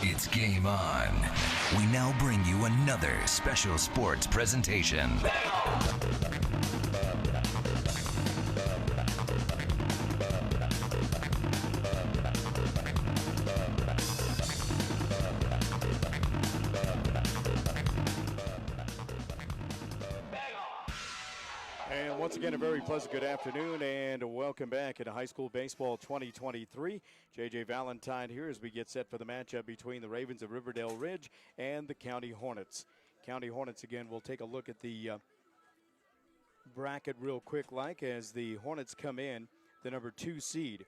It's game on. We now bring you another special sports presentation. And once again, a very pleasant good afternoon and welcome back into high school baseball 2023. J.J. Valentine here as we get set for the matchup between the Ravens of Riverdale Ridge and the County Hornets. County Hornets, again, we'll take a look at the bracket real quick as the Hornets come in, the number 2 seed.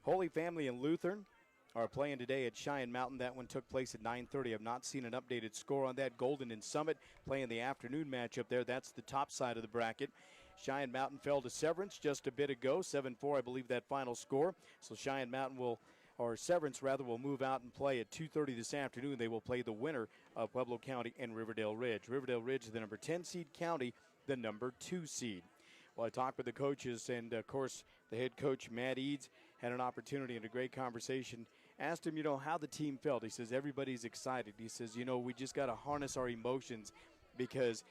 Holy Family and Lutheran are playing today at Cheyenne Mountain. That one took place at 9:30. I've not seen an updated score on that. Golden and Summit playing the afternoon matchup there. That's the top side of the bracket. Cheyenne Mountain fell to Severance just a bit ago, 7-4, I believe, that final score. So Cheyenne Mountain Severance will move out and play at 2:30 this afternoon. They will play the winner of Pueblo County and Riverdale Ridge. Riverdale Ridge is the number 10 seed, County the number 2 seed. Well, I talked with the coaches, and of course, the head coach, Matt Eads, had an opportunity and a great conversation. Asked him, how the team felt. He says, everybody's excited. He says, we just got to harness our emotions because,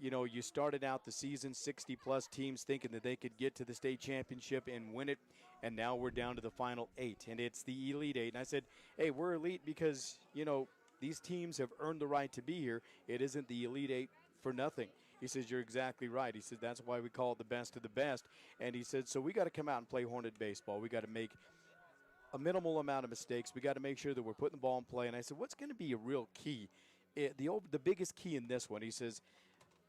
you started out the season, 60-plus teams thinking that they could get to the state championship and win it, and now we're down to the final 8, and it's the Elite 8. And I said, hey, we're elite because, these teams have earned the right to be here. It isn't the Elite 8 for nothing. He says, you're exactly right. He says, that's why we call it the best of the best. And he said, so we got to come out and play Hornet baseball. We got to make a minimal amount of mistakes. We got to make sure that we're putting the ball in play. And I said, what's going to be a real key? The biggest key in this one, he says,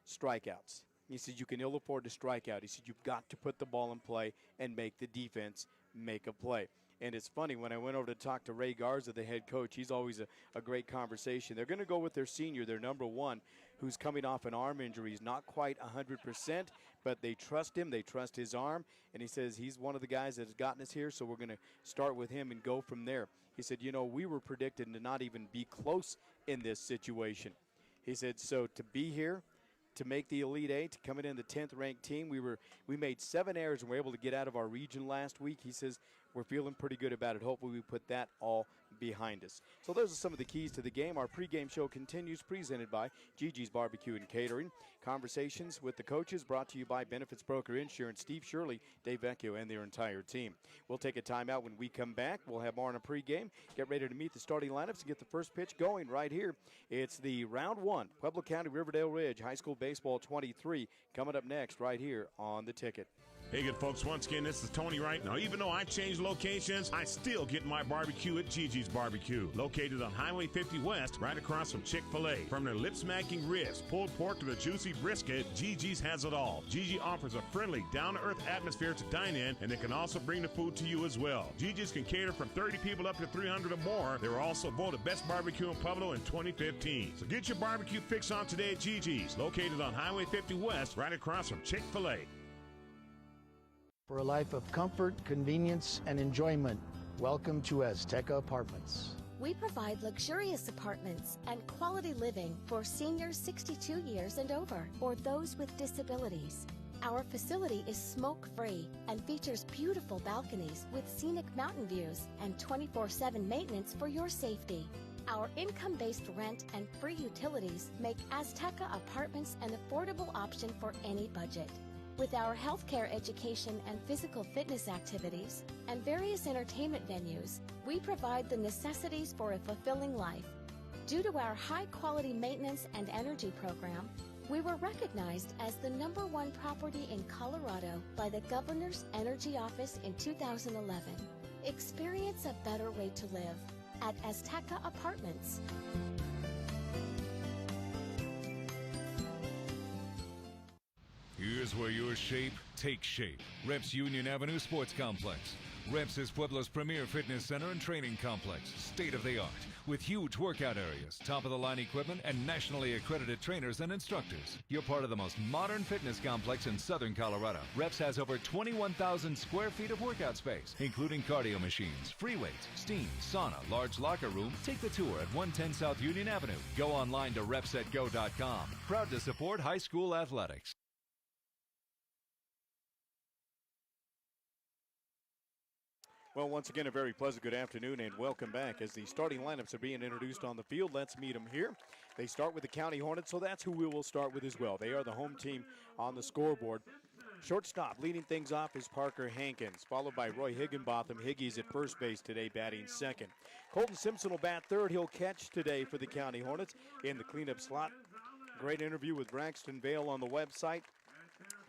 strikeouts. He said, you can ill afford to strike out. He said, you've got to put the ball in play and make the defense make a play. And it's funny, when I went over to talk to Ray Garza, the head coach, he's always a great conversation. They're going to go with their senior, their number 1, who's coming off an arm injury. He's not quite 100%, but they trust him. They trust his arm. And he says he's one of the guys that has gotten us here, so we're going to start with him and go from there. He said, we were predicted to not even be close in this situation. He said, so to be here, to make the Elite 8, coming in the 10th ranked team, we made 7 errors and were able to get out of our region last week. He says we're feeling pretty good about it. Hopefully we put that all behind us. So those are some of the keys to the game. Our pregame show continues, presented by Gigi's Barbecue and Catering. Conversations with the coaches brought to you by Benefits Broker Insurance, Steve Shirley, Dave Vecchio, and their entire team. We'll take a timeout. When we come back, we'll have more on a pregame. Get ready to meet the starting lineups and get the first pitch going right here. It's the round 1, Pueblo County Riverdale Ridge High School Baseball 23, coming up next right here on The Ticket. Hey, good folks, once again, this is Tony Wright. Now, even though I changed locations, I still get my barbecue at Gigi's Barbecue, located on Highway 50 West, right across from Chick-fil-A. From their lip-smacking ribs, pulled pork to the juicy brisket, Gigi's has it all. Gigi offers a friendly, down-to-earth atmosphere to dine in, and they can also bring the food to you as well. Gigi's can cater from 30 people up to 300 or more. They were also voted Best Barbecue in Pueblo in 2015. So get your barbecue fix on today at Gigi's, located on Highway 50 West, right across from Chick-fil-A. For a life of comfort, convenience, and enjoyment, welcome to Azteca Apartments. We provide luxurious apartments and quality living for seniors 62 years and over, or those with disabilities. Our facility is smoke-free and features beautiful balconies with scenic mountain views and 24/7 maintenance for your safety. Our income-based rent and free utilities make Azteca Apartments an affordable option for any budget. With our healthcare education and physical fitness activities and various entertainment venues, we provide the necessities for a fulfilling life. Due to our high-quality maintenance and energy program, we were recognized as the #1 property in Colorado by the Governor's Energy Office in 2011. Experience a better way to live at Azteca Apartments. Here's where your shape takes shape. Reps Union Avenue Sports Complex. Reps is Pueblo's premier fitness center and training complex, state-of-the-art, with huge workout areas, top-of-the-line equipment, and nationally accredited trainers and instructors. You're part of the most modern fitness complex in southern Colorado. Reps has over 21,000 square feet of workout space, including cardio machines, free weights, steam, sauna, large locker room. Take the tour at 110 South Union Avenue. Go online to repsetgo.com. Proud to support high school athletics. Well, once again, a very pleasant good afternoon and welcome back. As the starting lineups are being introduced on the field, let's meet them here. They start with the County Hornets, so that's who we will start with as well. They are the home team on the scoreboard. Shortstop leading things off is Parker Hankins, followed by Roy Higginbotham. Higgies at first base today, batting second. Colton Simpson will bat third. He'll catch today for the County Hornets in the cleanup slot. Great interview with Braxton Vale on the website.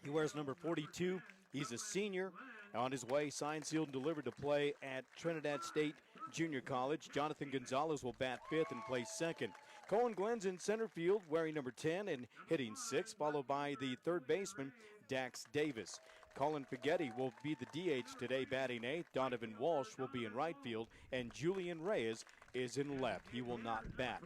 He wears number 42. He's a senior. On his way, signed, sealed, and delivered to play at Trinidad State Junior College. Jonathan Gonzalez will bat fifth and play second. Cohen Glenn's in center field, wearing number 10 and hitting sixth, followed by the third baseman, Dax Davis. Colin Paggetti will be the DH today, batting eighth. Donovan Walsh will be in right field, and Julian Reyes is in left. He will not bat.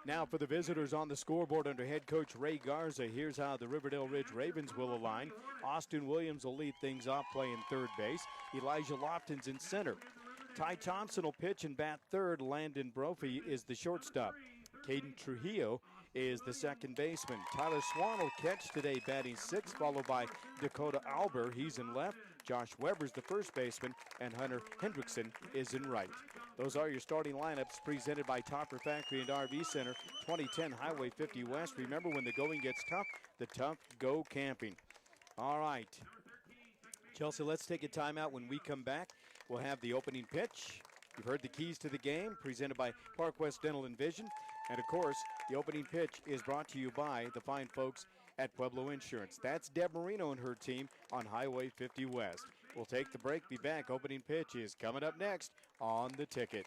Now for the visitors on the scoreboard under head coach Ray Garza, here's how the Riverdale Ridge Ravens will align. Austin Williams will lead things off playing third base. Elijah Lofton's in center. Ty Thompson will pitch and bat third. Landon Brophy is the shortstop. Caden Trujillo is the second baseman. Tyler Swan will catch today, batting sixth, followed by Dakota Alber. He's in left. Josh Weber's the first baseman, and Hunter Hendrickson is in right. Those are your starting lineups presented by Topper Factory and RV Center, 2010 Highway 50 West. Remember, when the going gets tough, the tough go camping. All right. Chelsea, let's take a timeout. When we come back, we'll have the opening pitch. You've heard the keys to the game presented by Park West Dental and Vision. And, of course, the opening pitch is brought to you by the fine folks at Pueblo Insurance. That's Deb Marino and her team on Highway 50 West. We'll take the break, be back. Opening pitch is coming up next on The Ticket.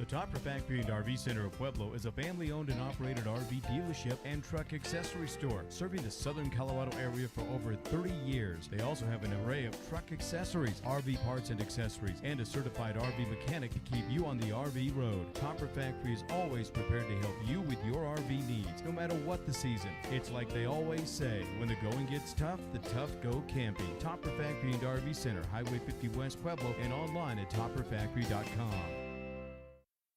The Topper Factory and RV Center of Pueblo is a family-owned and operated RV dealership and truck accessory store, serving the southern Colorado area for over 30 years. They also have an array of truck accessories, RV parts and accessories, and a certified RV mechanic to keep you on the RV road. Topper Factory is always prepared to help you with your RV needs, no matter what the season. It's like they always say, when the going gets tough, the tough go camping. Topper Factory and RV Center, Highway 50 West Pueblo, and online at topperfactory.com.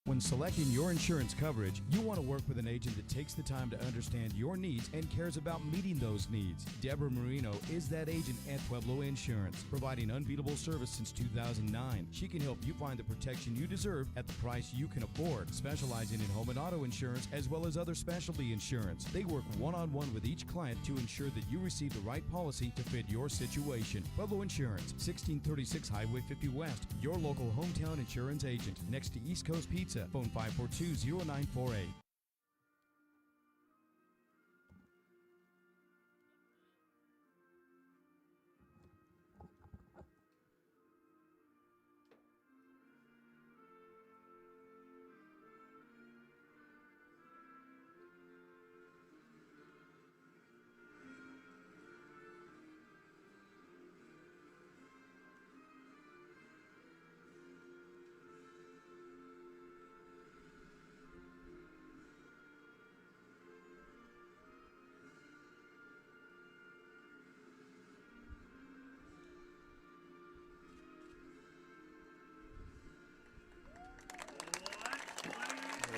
When selecting your insurance coverage, you want to work with an agent that takes the time to understand your needs and cares about meeting those needs. Deborah Marino is that agent at Pueblo Insurance, providing unbeatable service since 2009. She can help you find the protection you deserve at the price you can afford, specializing in home and auto insurance as well as other specialty insurance. They work one-on-one with each client to ensure that you receive the right policy to fit your situation. Pueblo Insurance, 1636 Highway 50 West, your local hometown insurance agent, next to East Coast Pizza. Phone 542-0948.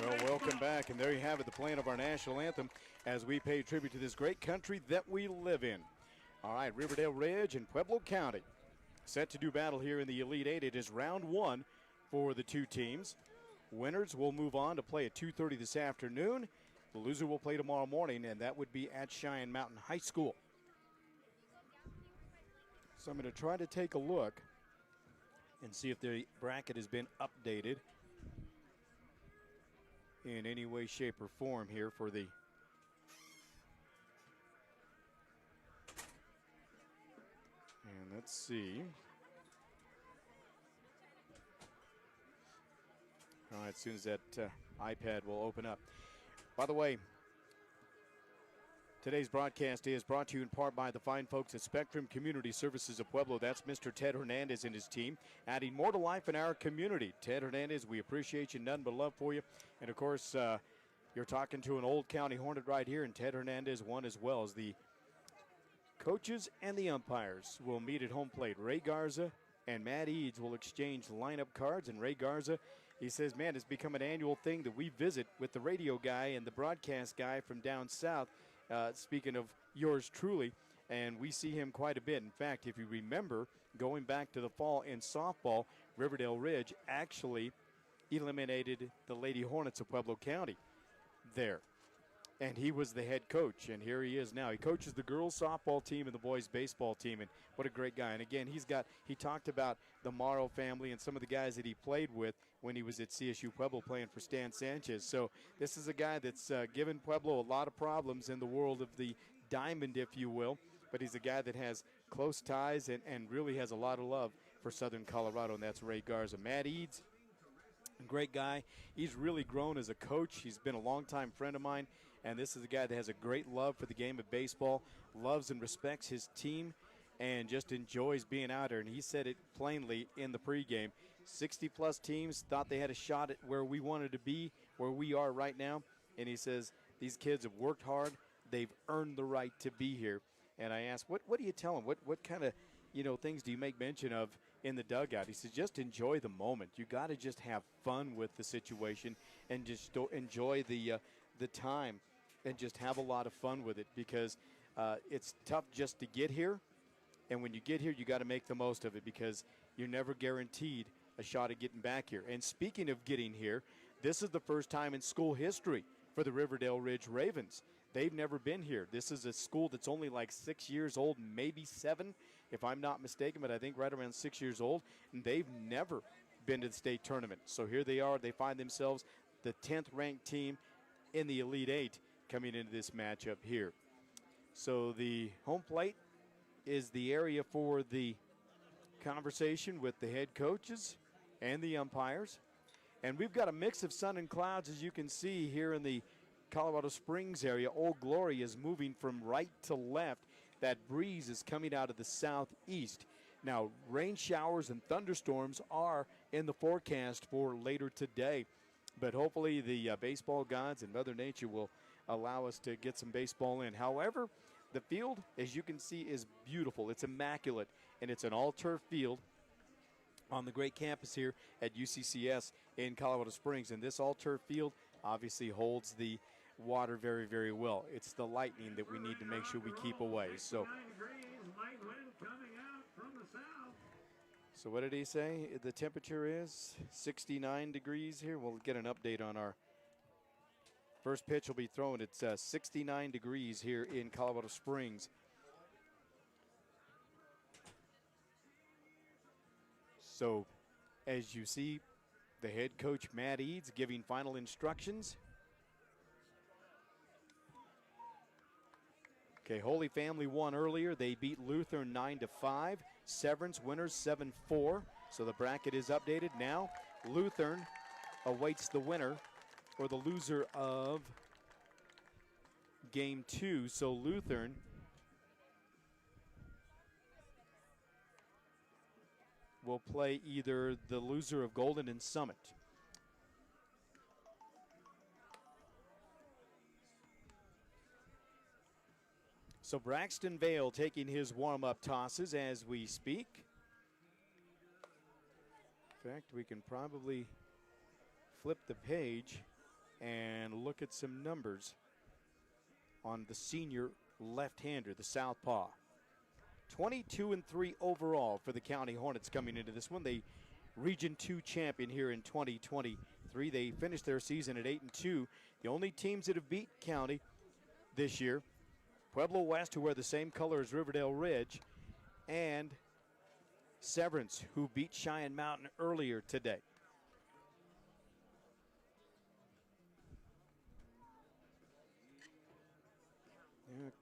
Well, welcome back, and there you have it, the playing of our national anthem as we pay tribute to this great country that we live in. All right, Riverdale Ridge and Pueblo County set to do battle here in the Elite Eight. It is round one for the two teams. Winners will move on to play at 2:30 this afternoon. The loser will play tomorrow morning, and that would be at Cheyenne Mountain High School. So I'm going to try to take a look and see if the bracket has been updated in any way, shape, or form here for the and let's see. All right, as soon as that iPad will open up. By the way, Today's broadcast is brought to you in part by the fine folks at Spectrum Community Services of Pueblo. That's Mr. Ted Hernandez and his team, adding more to life in our community. Ted Hernandez, we appreciate you, none but love for you. And, of course, you're talking to an old County Hornet right here, and Ted Hernandez won as well as the coaches and the umpires will meet at home plate. Ray Garza and Matt Eads will exchange lineup cards, and Ray Garza, he says, man, it's become an annual thing that we visit with the radio guy and the broadcast guy from down south. Speaking of yours truly, and we see him quite a bit. In fact, if you remember, going back to the fall in softball, Riverdale Ridge actually eliminated the Lady Hornets of Pueblo County there. And he was the head coach, and here he is now. He coaches the girls softball team and the boys baseball team, and what a great guy. And again, he talked about the Morrow family and some of the guys that he played with when he was at CSU Pueblo playing for Stan Sanchez. So this is a guy that's given Pueblo a lot of problems in the world of the diamond, if you will, but he's a guy that has close ties and really has a lot of love for Southern Colorado, and that's Ray Garza. Matt Eads, great guy. He's really grown as a coach. He's been a longtime friend of mine, and this is a guy that has a great love for the game of baseball, loves and respects his team, and just enjoys being out there. And he said it plainly in the pregame. 60-plus teams thought they had a shot at where we wanted to be, where we are right now. And he says these kids have worked hard. They've earned the right to be here. And I asked, what do you tell them? What kind of things do you make mention of in the dugout? He says, just enjoy the moment. You got to just have fun with the situation and just enjoy the time and just have a lot of fun with it, because it's tough just to get here. And when you get here, you got to make the most of it, because you're never guaranteed a shot at getting back here. And speaking of getting here, this is the first time in school history for the Riverdale Ridge Ravens. They've never been here. This is a school that's only like 6 years old, maybe 7, if I'm not mistaken, but I think right around 6 years old. And they've never been to the state tournament. So here they are. They find themselves the 10th ranked team in the Elite 8 coming into this matchup here. So the home plate is the area for the conversation with the head coaches and the umpires. And we've got a mix of sun and clouds, as you can see here in the Colorado Springs area. Old Glory is moving from right to left. That breeze is coming out of the southeast. Now, rain showers and thunderstorms are in the forecast for later today. But hopefully the baseball gods and Mother Nature will allow us to get some baseball in. However, the field, as you can see, is beautiful. It's immaculate, and it's an all-turf field on the great campus here at UCCS in Colorado Springs. And this all-turf field obviously holds the water very, very well. It's the lightning that we need to make sure we keep away. So what did he say the temperature is? 69 degrees here. We'll get an update on our first pitch will be thrown. It's 69 degrees here in Colorado Springs. So, as you see, the head coach, Matt Eads, giving final instructions. Okay, Holy Family won earlier. They beat Lutheran 9-5. Severance winners 7-4. So the bracket is updated. Now, Lutheran awaits the winner or the loser of game 2. So Lutheran will play either the loser of Golden and Summit. So Braxton Vale taking his warm-up tosses as we speak. In fact, we can probably flip the page and look at some numbers on the senior left-hander, the southpaw. 22-3 overall for the County Hornets coming into this one. The Region 2 champion here in 2023. They finished their season at 8-2. The only teams that have beat County this year, Pueblo West, who wear the same color as Riverdale Ridge, and Severance, who beat Cheyenne Mountain earlier today.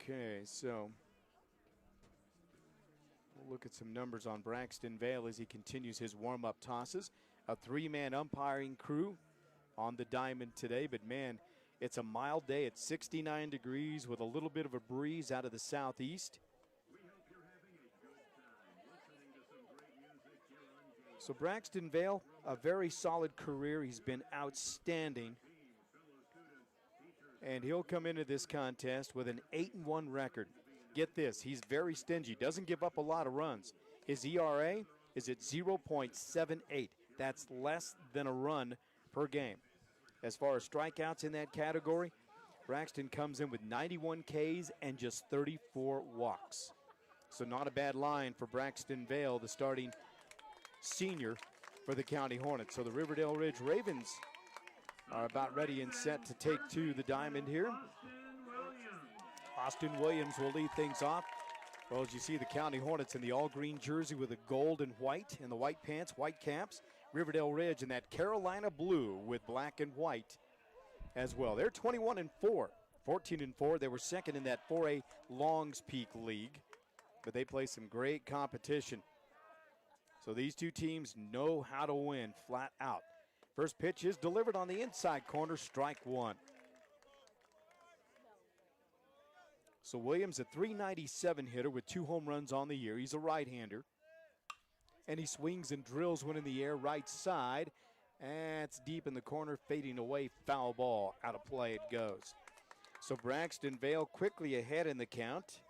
Okay, so we'll look at some numbers on Braxton Vale as he continues his warm-up tosses. A 3-man umpiring crew on the diamond today, but man, It's a mild day at 69 degrees with a little bit of a breeze out of the southeast. So Braxton Vale, a very solid career. He's been outstanding. And he'll come into this contest with an 8-1 record. Get this, he's very stingy, doesn't give up a lot of runs. His ERA is at 0.78. That's less than a run per game. As far as strikeouts in that category, Braxton comes in with 91 Ks and just 34 walks. So not a bad line for Braxton Vale, the starting senior for the County Hornets. So the Riverdale Ridge Ravens are about ready and set to take to the diamond here. Austin Williams will lead things off. Well, as you see, the County Hornets in the all-green jersey with the gold and white, and the white pants, white caps. Riverdale Ridge in that Carolina blue with black and white as well. They're 21-4, 14-4. They were second in that 4A Longs Peak League, but they play some great competition. So these two teams know how to win flat out. First pitch is delivered on the inside corner, strike one. So Williams, a .397 hitter with 2 home runs on the year. He's a right-hander. And he swings and drills one in the air, right side. That's deep in the corner, fading away, foul ball. Out of play it goes. So Braxton Vale quickly ahead in the count.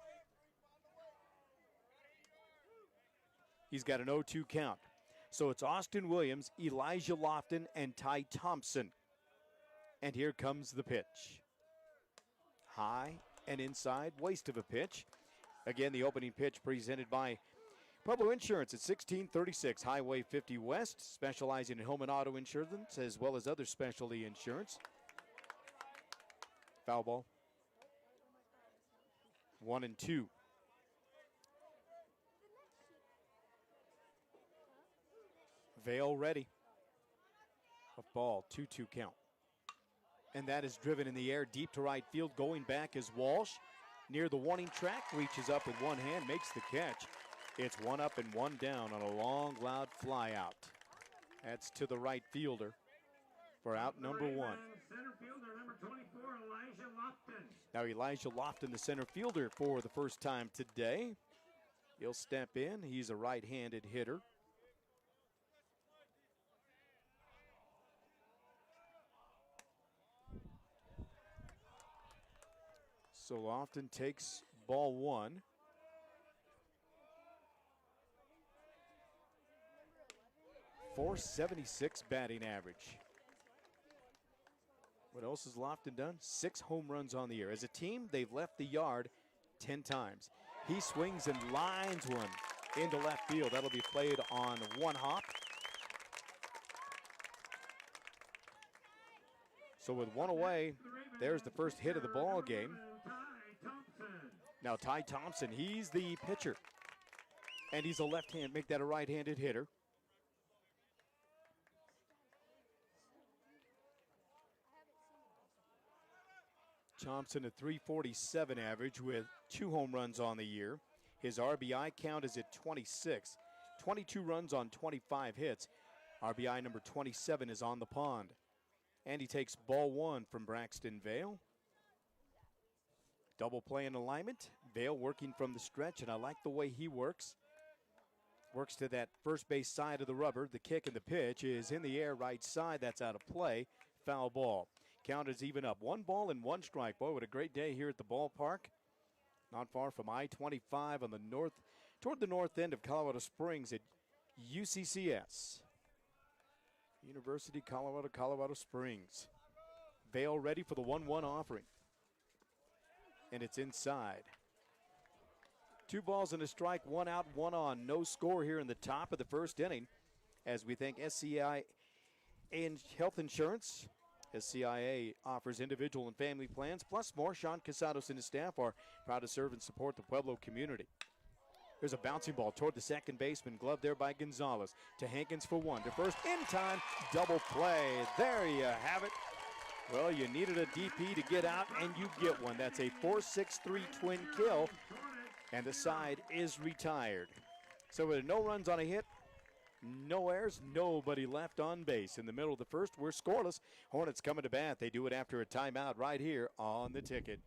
He's got an 0-2 count. So it's Austin Williams, Elijah Lofton, and Ty Thompson. And here comes the pitch. High and inside, waste of a pitch. Again, the opening pitch presented by Pueblo Insurance at 1636 Highway 50 West, specializing in home and auto insurance as well as other specialty insurance. Foul ball. 1-2. Vale ready. A ball, 2-2 count. And that is driven in the air deep to right field. Going back is Walsh. Near the warning track, reaches up with one hand, makes the catch. It's 1 up and 1 down on a long, loud fly out. That's to the right fielder for out number 1. Center fielder, number 24, Elijah Lofton. Now Elijah Lofton, the center fielder for the first time today. He'll step in. He's a right-handed hitter. So Lofton takes ball 1. .476 batting average. What else has Lofton done? 6 home runs on the year. As a team, they've left the yard 10 times. He swings and lines one into left field. That'll be played on 1 hop. So with 1 away, there's the first hit of the ball game. Now Ty Thompson, he's the pitcher. And he's a left-hand, make that a right-handed hitter. Thompson, a .347 average with 2 home runs on the year. His RBI count is at 26. 22 runs on 25 hits. RBI number 27 is on the pond. And he takes ball 1 from Braxton Vale. Double play in alignment. Vale working from the stretch, and I like the way he works. Works to that first base side of the rubber. The kick and the pitch is in the air, right side. That's out of play. Foul ball. Count is even up. 1 ball and 1 strike. Boy, what a great day here at the ballpark. Not far from I-25 on the north, toward the north end of Colorado Springs at UCCS. University Colorado, Colorado Springs. Vale ready for the 1-1 offering. And it's inside. 2 balls and a strike, 1 out, 1 on. No score here in the top of the first inning as we thank SCI and Health Insurance. SCIA offers individual and family plans, plus more. Sean Casados and his staff are proud to serve and support the Pueblo community. There's a bouncing ball toward the second baseman, gloved there by Gonzalez. To Hankins for 1. To first, in time, double play. There you have it. Well, you needed a DP to get out, and you get one. That's a 4-6-3 twin kill, and the side is retired. So with no runs on a hit, No errors, nobody left on base. In the middle of the first, we're scoreless. Hornets coming to bat. They do it after a timeout right here on the ticket.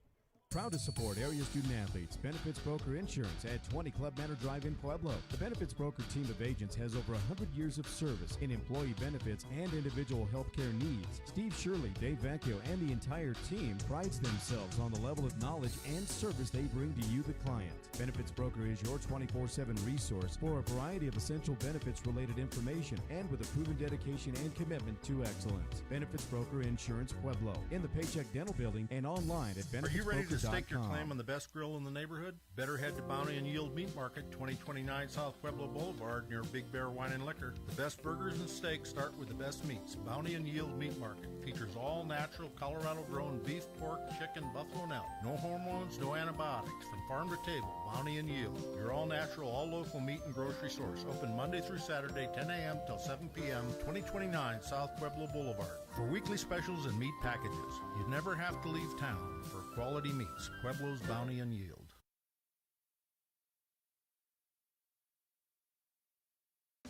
Proud to support area student athletes. Benefits Broker Insurance at 20 Club Manor Drive in Pueblo. The Benefits Broker team of agents has over 100 years of service in employee benefits and individual health care needs. Steve Shirley, Dave Vecchio, and the entire team prides themselves on the level of knowledge and service they bring to you, the client. Benefits Broker is your 24/7 resource for a variety of essential benefits-related information and with a proven dedication and commitment to excellence. Benefits Broker Insurance Pueblo in the Paycheck Dental Building and online at benefitsbroker.com. Are you ready to stake your claim on the best grill in the neighborhood? Better head to Bounty and Yield Meat Market, 2029 South Pueblo Boulevard near Big Bear Wine and Liquor. The best burgers and steaks start with the best meats. Bounty and Yield Meat Market features all natural Colorado-grown beef, pork, chicken, buffalo, and elk. No hormones, no antibiotics. From farm to table, Bounty and Yield. Your all-natural, all-local meat and grocery source. Open Monday through Saturday, 10 a.m. till 7 p.m., 2029 South Pueblo Boulevard. For weekly specials and meat packages, you never have to leave town for quality meats. Pueblo's Bounty and Yield.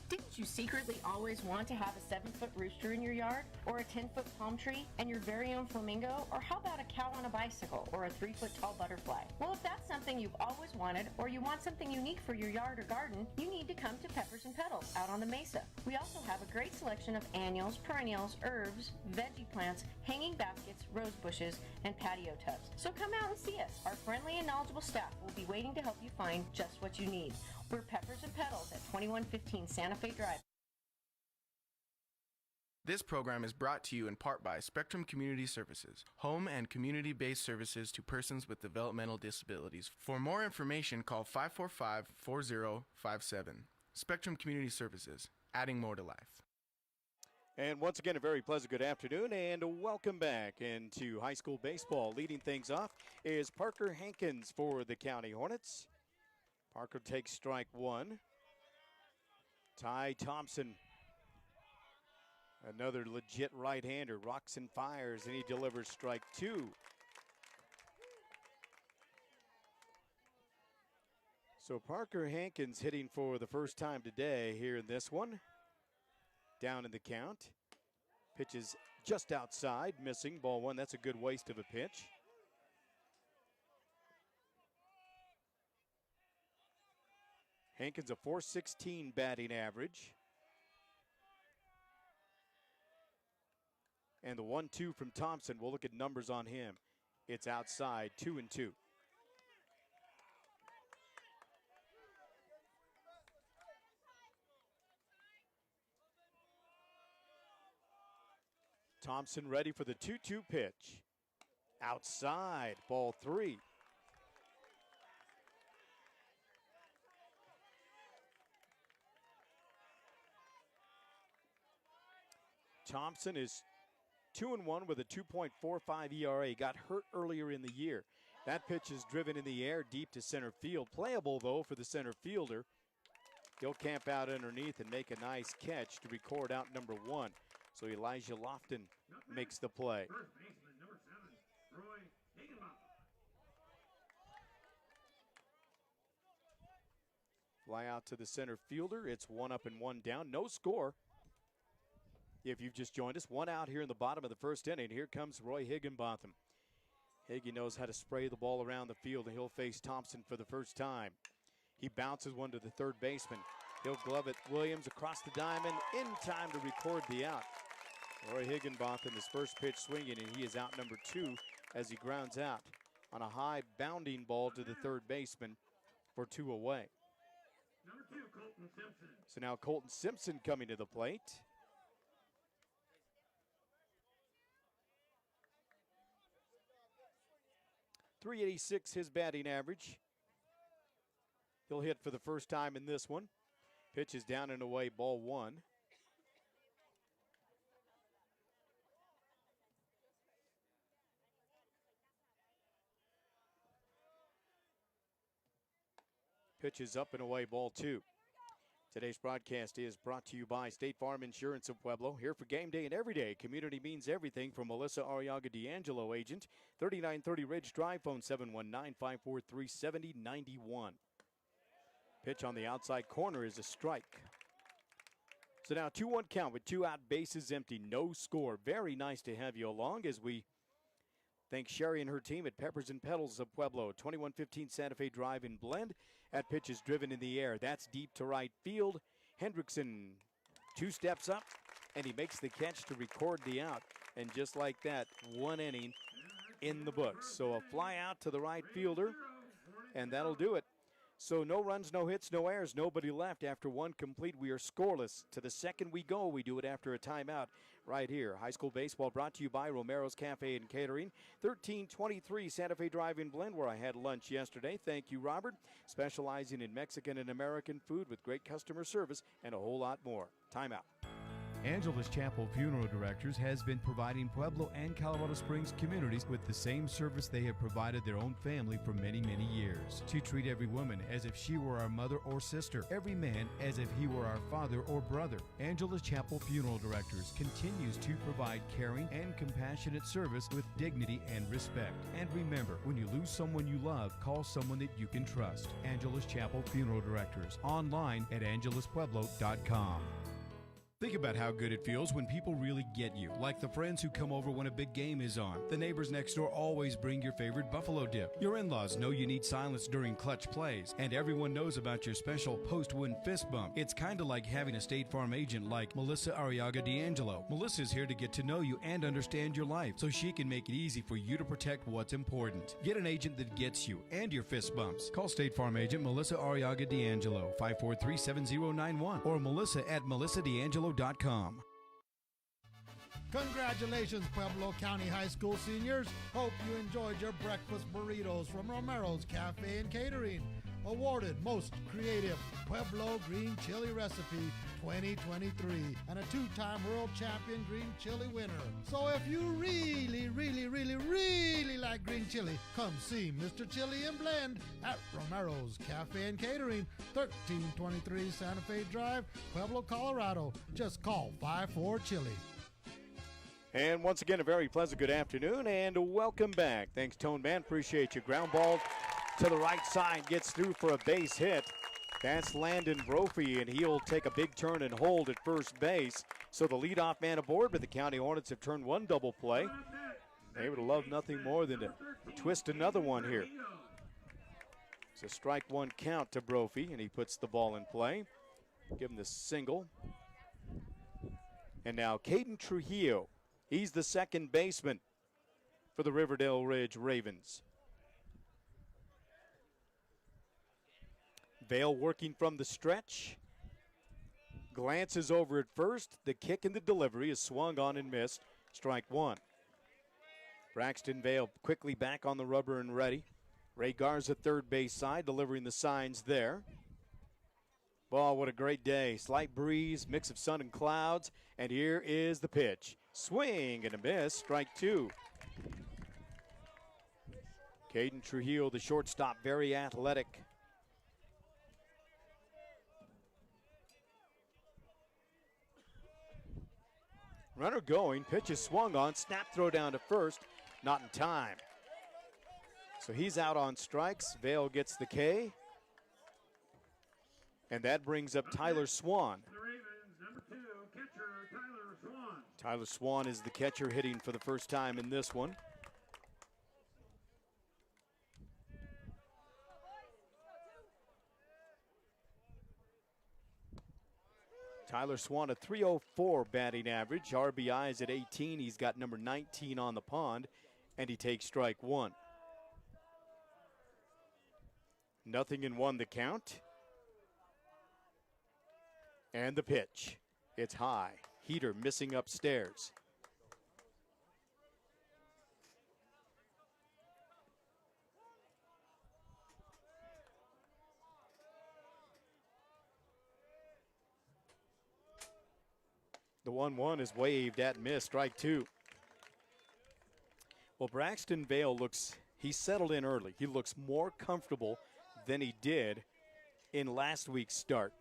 Didn't you secretly always want to have a 7-foot rooster in your yard? Or a 10-foot palm tree? And your very own flamingo? Or how about a cow on a bicycle? Or a 3-foot tall butterfly? Well, if that's something you've always wanted, or you want something unique for your yard or garden, you need to come to Peppers and Petals out on the Mesa. We also have a great selection of annuals, perennials, herbs, veggie plants, hanging baskets, rose bushes, and patio tubs. So come out and see us. Our friendly and knowledgeable staff will be waiting to help you find just what you need. We're Peppers and Petals at 2115 Santa Fe Drive. This program is brought to you in part by Spectrum Community Services, home and community-based services to persons with developmental disabilities. For more information, call 545-4057. Spectrum Community Services, adding more to life. And once again, a very pleasant good afternoon and welcome back into high school baseball. Leading things off is Parker Hankins for the County Hornets. Parker takes strike one. Ty Thompson, another legit right-hander, rocks and fires, and he delivers strike two. So Parker Hankins hitting for the first time today here in this one. Down in the count. Pitch is just outside, missing, ball one. That's a good waste of a pitch. Hankins a .416 batting average. And the 1-2 from Thompson, we'll look at numbers on him. It's outside, 2-2. Thompson ready for the 2-2 pitch. Outside, ball three. Thompson is 2-1 with a 2.45 ERA. Got hurt earlier in the year. That pitch is driven in the air deep to center field. Playable, though, for the center fielder. He'll camp out underneath and make a nice catch to record out number one. So Elijah Lofton makes the play. First baseman, number 7, Roy Higginbotham. Fly out to the center fielder. It's 1 up and 1 down. No score. If you've just joined us, 1 out here in the bottom of the first inning. Here comes Roy Higginbotham. Higgy knows how to spray the ball around the field, and he'll face Thompson for the first time. He bounces one to the third baseman. He'll glove it. Williams across the diamond in time to record the out. Roy Higginbotham, his first pitch swinging, and he is out number 2 as he grounds out on a high bounding ball to the third baseman for 2 away. Number 2, Colton Simpson. So now Colton Simpson coming to the plate. .386 his batting average. He'll hit for the first time in this one. Pitch is down and away, ball one. Pitch is up and away, ball two. Today's broadcast is brought to you by State Farm Insurance of Pueblo. Here for game day and every day. Community means everything. From Melissa Arriaga D'Angelo, agent. 3930 Ridge Drive, phone 719-543-7091. Pitch on the outside corner is a strike. So now 2-1 count with 2 out, bases empty, no score. Very nice to have you along as we thank Sherry and her team at Peppers and Petals of Pueblo. 21-15 Santa Fe drive and blend. That pitch is driven in the air. That's deep to right field. Hendrickson 2 steps up, and he makes the catch to record the out. And just like that, 1 inning in the books. So a fly out to the right fielder, and that'll do it. So no runs, no hits, no errors, nobody left. After 1 complete, we are scoreless. To the second we go, we do it after a timeout right here. High school baseball brought to you by Romero's Cafe and Catering. 1323 Santa Fe Drive-In Blend, where I had lunch yesterday. Thank you, Robert. Specializing in Mexican and American food with great customer service and a whole lot more. Timeout. Angeles Chapel Funeral Directors has been providing Pueblo and Colorado Springs communities with the same service they have provided their own family for many, many years. To treat every woman as if she were our mother or sister, every man as if he were our father or brother. Angeles Chapel Funeral Directors continues to provide caring and compassionate service with dignity and respect. And remember, when you lose someone you love, call someone that you can trust. Angeles Chapel Funeral Directors, online at angelespueblo.com. Think about how good it feels when people really get you, like the friends who come over when a big game is on. The neighbors next door always bring your favorite buffalo dip. Your in-laws know you need silence during clutch plays, and everyone knows about your special post-win fist bump. It's kind of like having a State Farm agent like Melissa Arriaga D'Angelo. Melissa's here to get to know you and understand your life, so she can make it easy for you to protect what's important. Get an agent that gets you and your fist bumps. Call State Farm agent Melissa Arriaga D'Angelo, 543-7091, or Melissa at melissadangelo.com. Congratulations, Pueblo County High School seniors. Hope you enjoyed your breakfast burritos from Romero's Cafe and Catering. Awarded Most Creative Pueblo Green Chili Recipe 2023 and a 2-time world champion green chili winner. So if you really like green chili, come see Mr. Chili and Blend at Romero's Cafe and Catering, 1323 Santa Fe Drive, Pueblo, Colorado. Just call 54-CHILI. And once again, a very pleasant good afternoon and welcome back. Thanks, Tone Man. Appreciate you. Ground ball to the right side, gets through for a base hit. That's Landon Brophy, and he'll take a big turn and hold at first base. So the leadoff man aboard, but the County Hornets have turned 1 double play. They would love nothing more than to twist another one here. It's a strike 1 count to Brophy, and he puts the ball in play. Give him the single. And now Caden Trujillo. He's the second baseman for the Riverdale Ridge Ravens. Vale working from the stretch. Glances over at first. The kick and the delivery is swung on and missed. Strike 1. Braxton Vale quickly back on the rubber and ready. Ray Garza third base side delivering the signs there. Ball, what a great day. Slight breeze, mix of sun and clouds. And here is the pitch. Swing and a miss. Strike 2. Caden Trujillo, the shortstop, very athletic. Runner going, pitch is swung on, snap throw down to first, not in time. So he's out on strikes. Vale gets the K. And that brings up Tyler Swan. Tyler Swan is the catcher hitting for the first time in this one. Tyler Swan, a .304 batting average. RBIs at 18. He's got number 19 on the pond, and he takes strike 1. 0-1 the count. And the pitch. It's high. Heater missing upstairs. The 1-1 is waved at miss, strike 2. Well, Braxton Vale he settled in early. He looks more comfortable than he did in last week's start.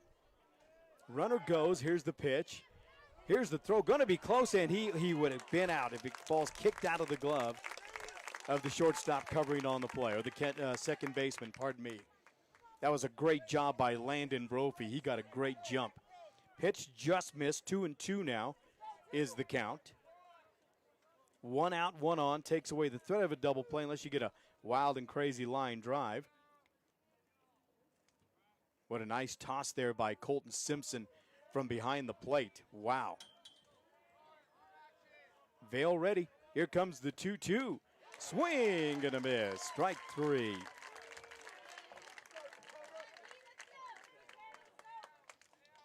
Runner goes, here's the pitch. Here's the throw, gonna be close, and he would have been out if it falls kicked out of the glove of the shortstop covering on the play, or the second baseman, pardon me. That was a great job by Landon Brophy. He got a great jump. Pitch just missed. 2-2 now is the count. 1 out, 1 on. Takes away the threat of a double play unless you get a wild and crazy line drive. What a nice toss there by Colton Simpson from behind the plate. Wow. Vale ready. Here comes the 2-2. Swing and a miss. Strike 3.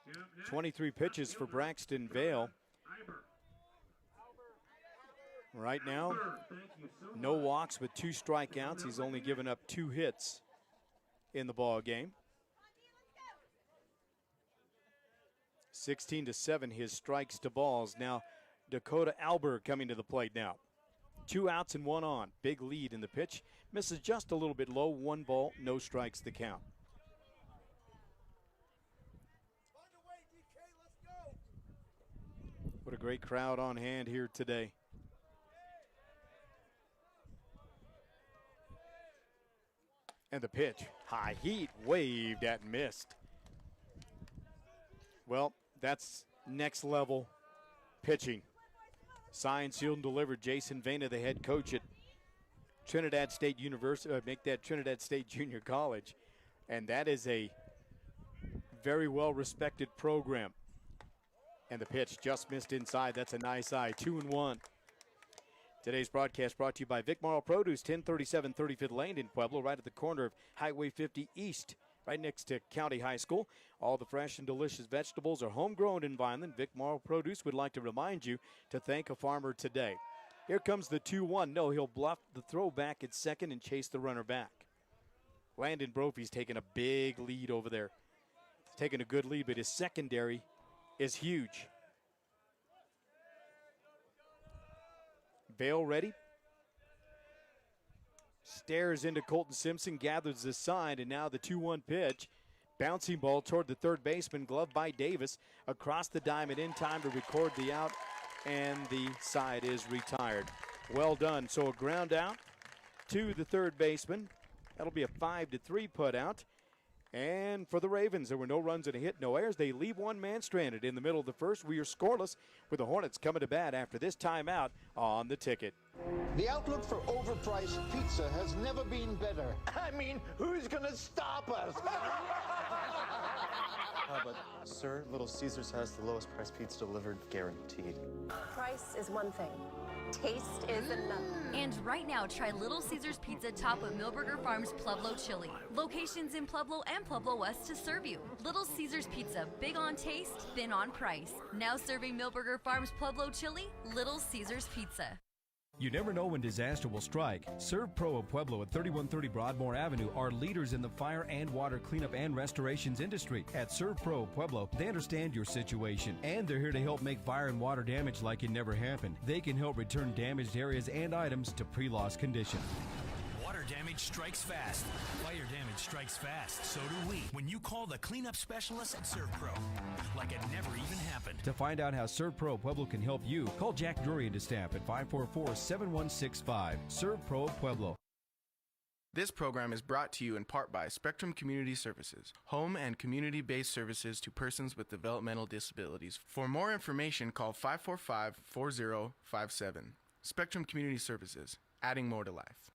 Yep, 23 pitches for Braxton Vale. Right now, no walks with 2 strikeouts. He's only given up 2 hits in the ball game. 16-7 his strikes to balls. Now Dakota Albert coming to the plate now. 2 outs and 1 on. Big lead in the pitch. Misses just a little bit low. 1 ball, no strikes the count. What a great crowd on hand here today. And the pitch, high heat, waved at and missed. Well, that's next level pitching. Signed, sealed, and delivered. Jason Vena, the head coach at Trinidad State University, make that Trinidad State Junior College. And that is a very well-respected program. And the pitch just missed inside. That's a nice eye. 2-1. Today's broadcast brought to you by Vic Morrow Produce, 1037 35th Lane in Pueblo, right at the corner of Highway 50 East, right next to County High School. All the fresh and delicious vegetables are homegrown in Vineland. Vic Morrow Produce would like to remind you to thank a farmer today. Here comes the 2-1. No, he'll bluff the throw back at second and chase the runner back. Landon Brophy's taking a big lead over there. He's taking a good lead, but his secondary is huge. Vale ready. Stares into Colton Simpson, gathers the side, and now the 2-1 pitch. Bouncing ball toward the third baseman, gloved by Davis. Across the diamond in time to record the out, and the side is retired. Well done. So a ground out to the third baseman. That'll be a 5-3 put out. And for the Ravens, there were no runs and a hit, no errors. They leave one man stranded in the middle of the first. We are scoreless with the Hornets coming to bat after this timeout on the ticket. The outlook for overpriced pizza has never been better. I mean, who's going to stop us? But, sir, Little Caesars has the lowest price pizza delivered, guaranteed. Price is one thing. Taste is another. And right now, try Little Caesars Pizza topped with Millburger Farms Pueblo chili. Locations in Pueblo and Pueblo West to serve you. Little Caesars Pizza, big on taste, thin on price. Now serving Millburger Farms Pueblo chili, Little Caesars Pizza. You never know when disaster will strike. Serve Pro of Pueblo at 3130 Broadmoor Avenue are leaders in the fire and water cleanup and restorations industry. At Serve Pro of Pueblo, they understand your situation, and they're here to help make fire and water damage like it never happened. They can help return damaged areas and items to pre-loss condition. Water damage strikes fast. Fire damage strikes fast. So do we. When you call the cleanup specialists at ServPro, like it never even happened. To find out how ServPro of Pueblo can help you, call Jack Drury and staff at 544-7165. ServPro of Pueblo. This program is brought to you in part by Spectrum Community Services, home and community-based services to persons with developmental disabilities. For more information, call 545-4057. Spectrum Community Services, adding more to life.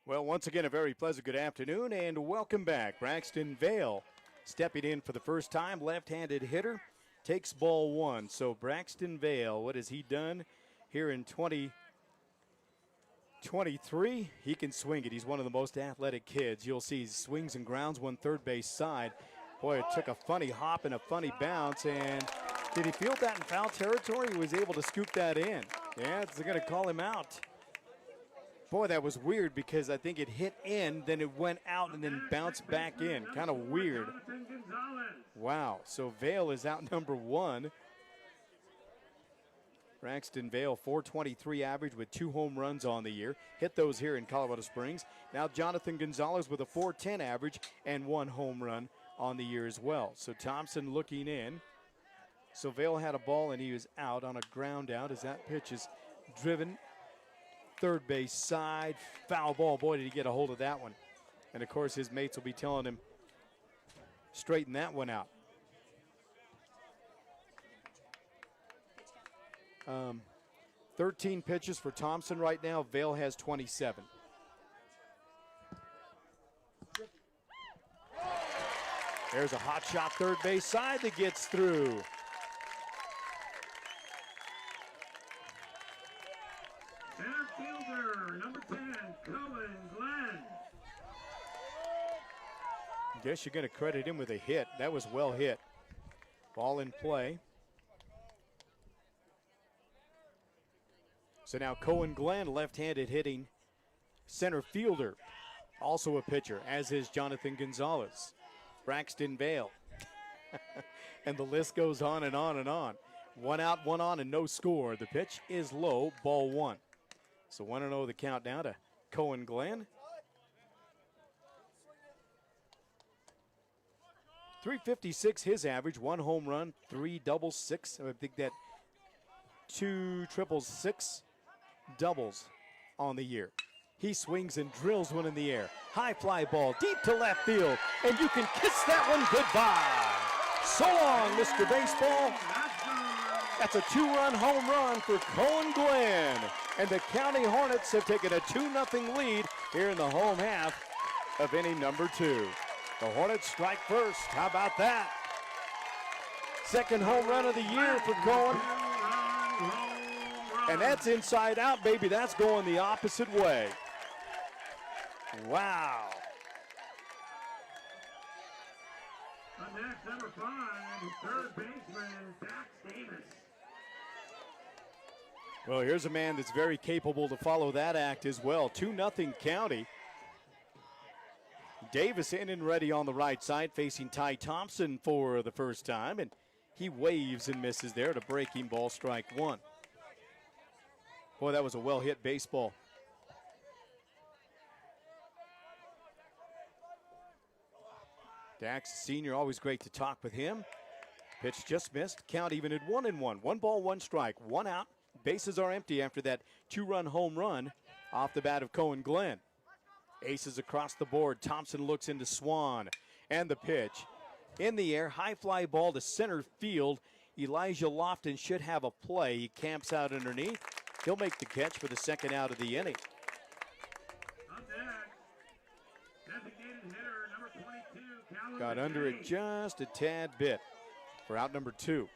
Well, once again, a very pleasant good afternoon and welcome back. Braxton Vale stepping in for the first time, left-handed hitter, takes ball 1. So Braxton Vale, what has he done here in 2023? He can swing it. He's one of the most athletic kids. You'll see he swings and grounds one third base side. Boy, it took a funny hop and a funny bounce, and did he field that in foul territory? He was able to scoop that in. Yeah, they're going to call him out. Boy, that was weird because I think it hit in, then it went out, and then bounced back in. Kind of weird. Wow, so Vale is out number 1. Braxton Vale, 423 average with 2 home runs on the year. Hit those here in Colorado Springs. Now Jonathan Gonzalez with a 410 average and 1 home run on the year as well. So Thompson looking in. So Vale had a ball, and he was out on a ground out as that pitch is driven third base side, foul ball. Boy, did he get a hold of that one. And, of course, his mates will be telling him straighten that one out. 13 pitches for Thompson right now. Vale has 27. There's a hot shot third base side that gets through. Center fielder, number 10, Cohen Glenn. Guess you're going to credit him with a hit. That was well hit. Ball in play. So now Cohen Glenn, left-handed hitting center fielder. Also a pitcher, as is Jonathan Gonzalez. Braxton Vale. And the list goes on and on and on. 1 out, 1 on, and no score. The pitch is low, ball 1. So 1-0 the count down to Cohen Glenn. .356 his average, 1 home run, 3 doubles, 6. I think that 2 triples, 6 doubles on the year. He swings and drills one in the air. High fly ball, deep to left field, and you can kiss that one goodbye. So long, Mr. Baseball. That's a 2-run home run for Cohen Glenn. And the County Hornets have taken a 2-0 lead here in the home half of inning number 2. The Hornets strike first. How about that? Second home run of the year for Cohen. And that's inside out, baby. That's going the opposite way. Wow. On next, number 5, third baseman, Dax Davis. Well, here's a man that's very capable to follow that act as well. 2-0 County. Davis in and ready on the right side, facing Ty Thompson for the first time, and he waves and misses there to breaking ball, strike 1. Boy, that was a well-hit baseball. Dax Sr., always great to talk with him. Pitch just missed. Count even at 1-1. 1 ball, 1 strike, 1 out. Bases are empty after that 2-run home run off the bat of Cohen Glenn. Aces across the board. Thompson looks into Swan. And the pitch. In the air, high fly ball to center field. Elijah Lofton should have a play. He camps out underneath. He'll make the catch for the second out of the inning. Up next, designated hitter, number 22, Callum Got under it just a tad bit for out number 2.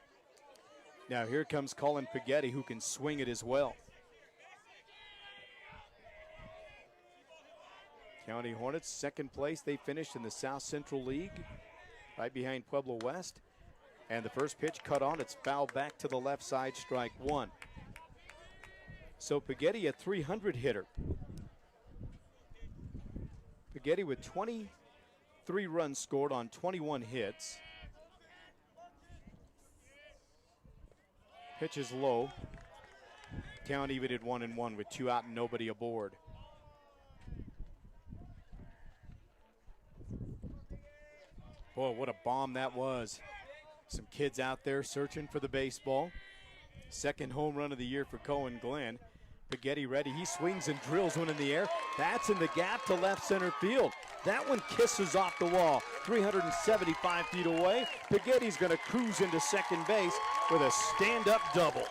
Now here comes Colin Paggetti, who can swing it as well. County Hornets, second place. They finished in the South Central League, right behind Pueblo West. And the first pitch cut on. It's fouled back to the left side, strike 1. So Paggetti, a 300 hitter. Paggetti with 23 runs scored on 21 hits. Pitch is low. Count even at 1-1 with 2 out and nobody aboard. Boy, what a bomb that was. Some kids out there searching for the baseball. Second home run of the year for Cohen Glenn. Paggetti ready. He swings and drills one in the air. That's in the gap to left center field. That one kisses off the wall. 375 feet away. Paggetti's going to cruise into second base with a stand-up double.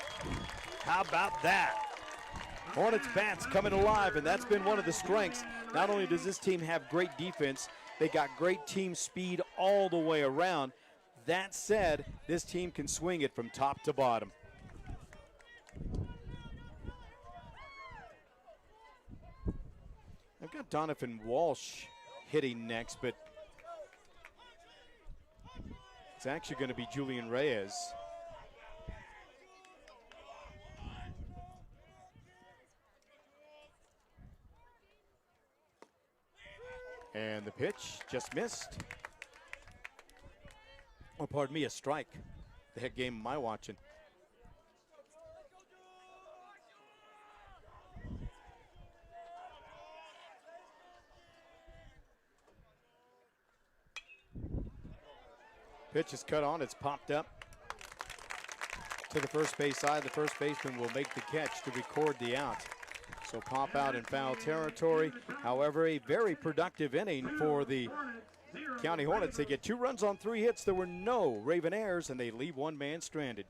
How about that? Hornets bats coming alive, and that's been one of the strengths. Not only does this team have great defense, they got great team speed all the way around. That said, this team can swing it from top to bottom. I've got Donovan Walsh hitting next, but it's actually going to be Julian Reyes. And the pitch just missed. Oh, pardon me, a strike. The heck game am I watching? Pitch is cut on, it's popped up to the first base side. The first baseman will make the catch to record the out. So pop out in foul territory. However, a very productive inning for the County Hornets. They get 2 runs on 3 hits. There were no Raven errors, and they leave one man stranded.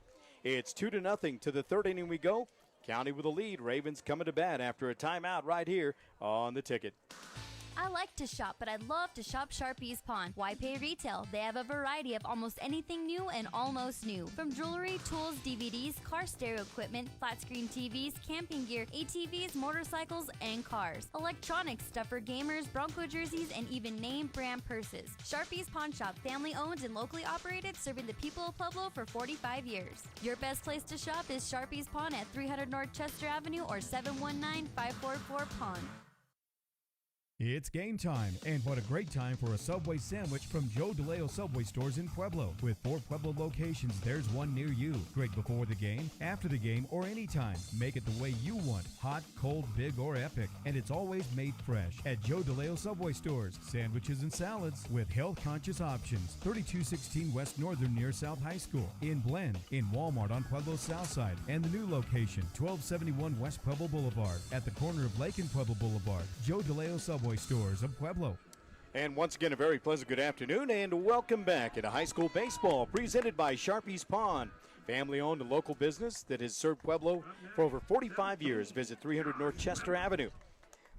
It's 2-0 to the third inning we go. County with a lead. Ravens coming to bat after a timeout right here on the ticket. I like to shop, but I love to shop Sharpie's Pawn. Why pay retail? They have a variety of almost anything new and almost new. From jewelry, tools, DVDs, car stereo equipment, flat screen TVs, camping gear, ATVs, motorcycles, and cars. Electronics, stuff for gamers, Bronco jerseys, and even name brand purses. Sharpie's Pawn Shop, family owned and locally operated, serving the people of Pueblo for 45 years. Your best place to shop is Sharpie's Pawn at 300 North Chester Avenue or 719-544-PAWN. It's game time, and what a great time for a Subway sandwich from Joe DeLeo Subway stores in Pueblo. With 4 Pueblo locations, there's one near you. Great before the game, after the game, or anytime. Make it the way you want, hot, cold, big, or epic. And it's always made fresh at Joe DeLeo Subway stores. Sandwiches and salads with health-conscious options. 3216 West Northern near South High School. In Blend, in Walmart on Pueblo's South Side. And the new location, 1271 West Pueblo Boulevard. At the corner of Lake and Pueblo Boulevard. Joe DeLeo Subway stores of Pueblo. And once again, a very pleasant good afternoon and welcome back into high school baseball, presented by Sharpie's Pawn, family-owned and local business that has served Pueblo for over 45 years. Visit 300 North Chester Avenue.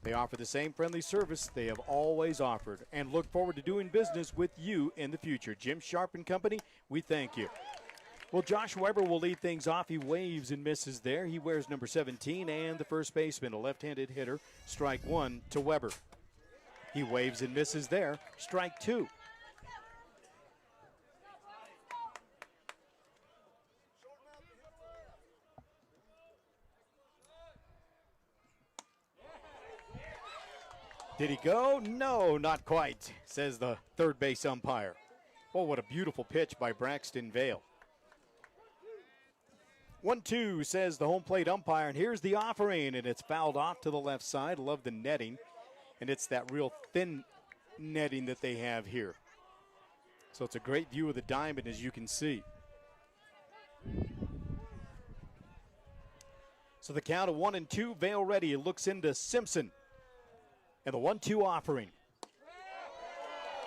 They offer the same friendly service they have always offered and look forward to doing business with you in the future. Jim Sharp and company, we thank you. Well, Josh Weber will lead things off. He waves and misses there. He wears number 17 and the first baseman, a left-handed hitter. Strike one to Weber. He waves and misses there. Strike two. Did he go? No, not quite, says the third base umpire. Oh, what a beautiful pitch by Braxton Vale. 1-2, says the home plate umpire, and here's the offering, and it's fouled off to the left side. Love the netting. And it's that real thin netting that they have here. So it's a great view of the diamond, as you can see. So the count of 1-2, Vale ready. It looks into Simpson. And the 1-2 offering.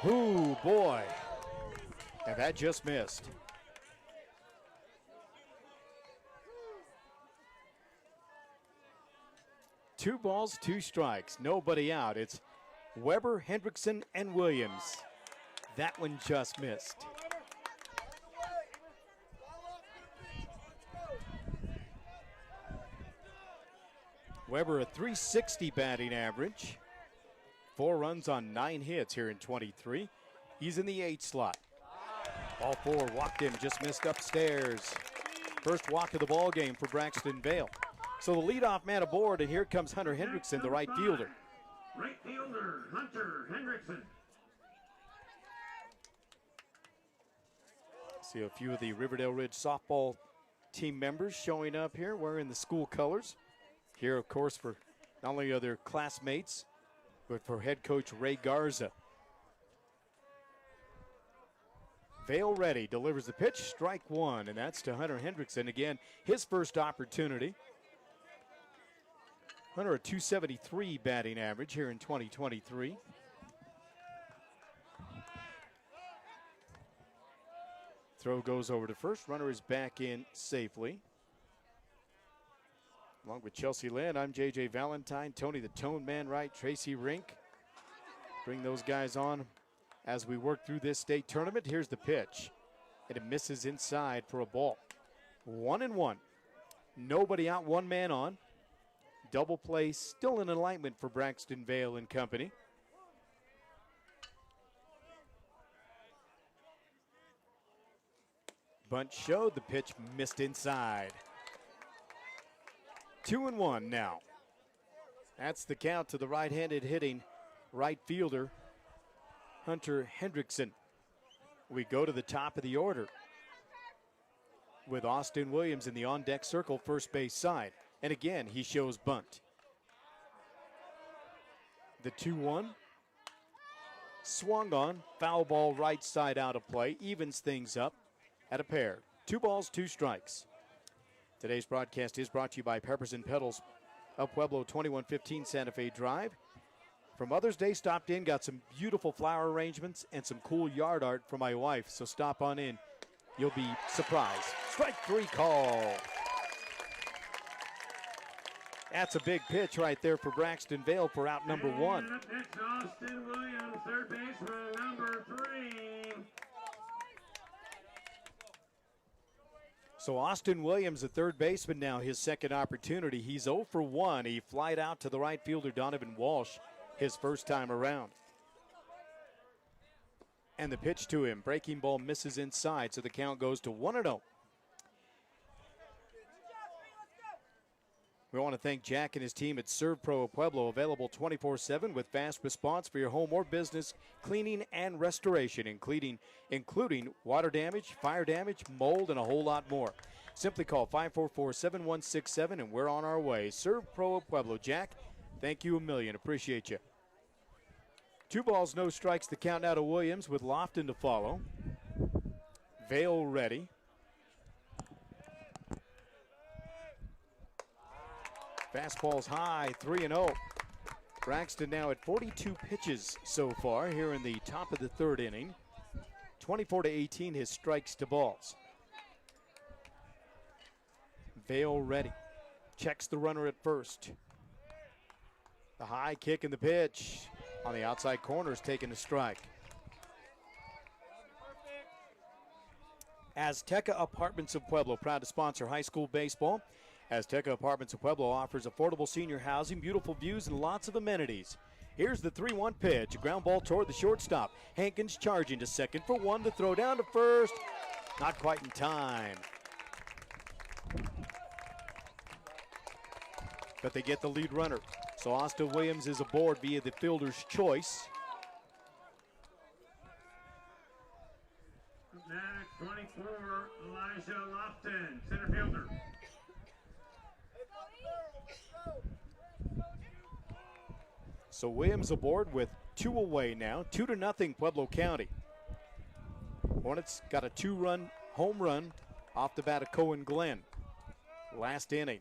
Ooh, boy. And that just missed. Two balls, two strikes, nobody out. It's Weber, Hendrickson, and Williams. That one just missed. Weber a .360 batting average. 4 runs on 9 hits here in 23. He's in the 8 slot. Ball 4 walked in, just missed upstairs. First walk of the ball game for Braxton Vale. So the leadoff man aboard, and here comes Hunter Hendrickson, the right fielder. Right fielder, Hunter Hendrickson. See a few of the Riverdale Ridge softball team members showing up here wearing the school colors. Here, of course, for not only are their classmates, but for head coach Ray Garza. Vale ready, delivers the pitch, strike one, and that's to Hunter Hendrickson. Again, his first opportunity. Hunter a .273 batting average here in 2023. Throw goes over to first. Runner is back in safely. Along with Chelsea Lynn, I'm J.J. Valentine, Tony the Tone Man right, Tracy Rink. Bring those guys on as we work through this state tournament. Here's the pitch, and it misses inside for a ball. 1-1. Nobody out, one man on. Double play still in alignment for Braxton Vale and company. Bunt showed, the pitch missed inside. 2-1 now. That's the count to the right-handed hitting right fielder, Hunter Hendrickson. We go to the top of the order with Austin Williams in the on-deck circle, first base side. And again, he shows bunt. The 2-1. Swung on, foul ball right side out of play, evens things up at a pair. 2 balls, 2 strikes. Today's broadcast is brought to you by Peppers and Pedals of Pueblo, 2115 Santa Fe Drive. For Mother's Day, stopped in, got some beautiful flower arrangements and some cool yard art for my wife. So stop on in you'll be surprised. Strike 3 call. That's a big pitch right there for Braxton Vale for out number 1. And up next, Austin Williams, third baseman, number 3. So Austin Williams, the third baseman now, his second opportunity. He's 0 for 1. He flied out to the right fielder, Donovan Walsh, his first time around. And the pitch to him. Breaking ball misses inside, so the count goes to 1-0. We want to thank Jack and his team at ServPro of Pueblo, available 24/7 with fast response for your home or business cleaning and restoration, including water damage, fire damage, mold, and a whole lot more. Simply call 544-7167 and we're on our way. ServPro of Pueblo. Jack, thank you a million. Appreciate you. 2 balls, no strikes. The count now to Williams with Lofton to follow. Vale ready. Fastball's high, 3-0. Braxton now at 42 pitches so far here in the top of the third inning. 24-18 his strikes to balls. Vale ready. Checks the runner at first. The high kick and the pitch. On the outside corner is taking a strike. Azteca Apartments of Pueblo, proud to sponsor high school baseball. Azteca Apartments of Pueblo offers affordable senior housing, beautiful views, and lots of amenities. Here's the 3-1 pitch. A ground ball toward the shortstop. Hankins charging to second for 1 to throw down to first. Not quite in time. But they get the lead runner. So Austin Williams is aboard via the fielder's choice. Next, 24, Elijah Lofton, center fielder. So Williams aboard with 2 away now. 2-0 Pueblo County. Hornets got a 2-run home run off the bat of Cohen Glenn last inning.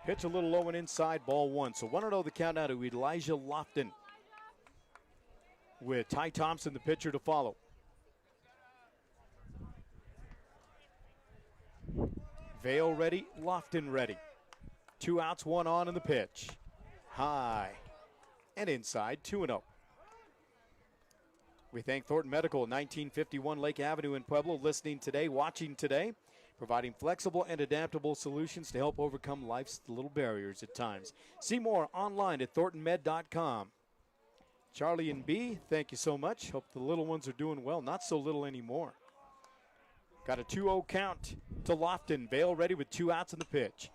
Pitch a little low and inside, ball 1. So 1-0 the count now to Elijah Lofton with Ty Thompson, the pitcher, to follow. Vale ready, Lofton ready. 2 outs, 1 on in the pitch. High and inside, 2-0. We thank Thornton Medical, 1951 Lake Avenue in Pueblo, listening today, watching today, providing flexible and adaptable solutions to help overcome life's little barriers at times. See more online at thorntonmed.com. Charlie and B, thank you so much. Hope the little ones are doing well. Not so little anymore. Got a 2-0 count to Lofton. Vale ready with 2 outs in the pitch.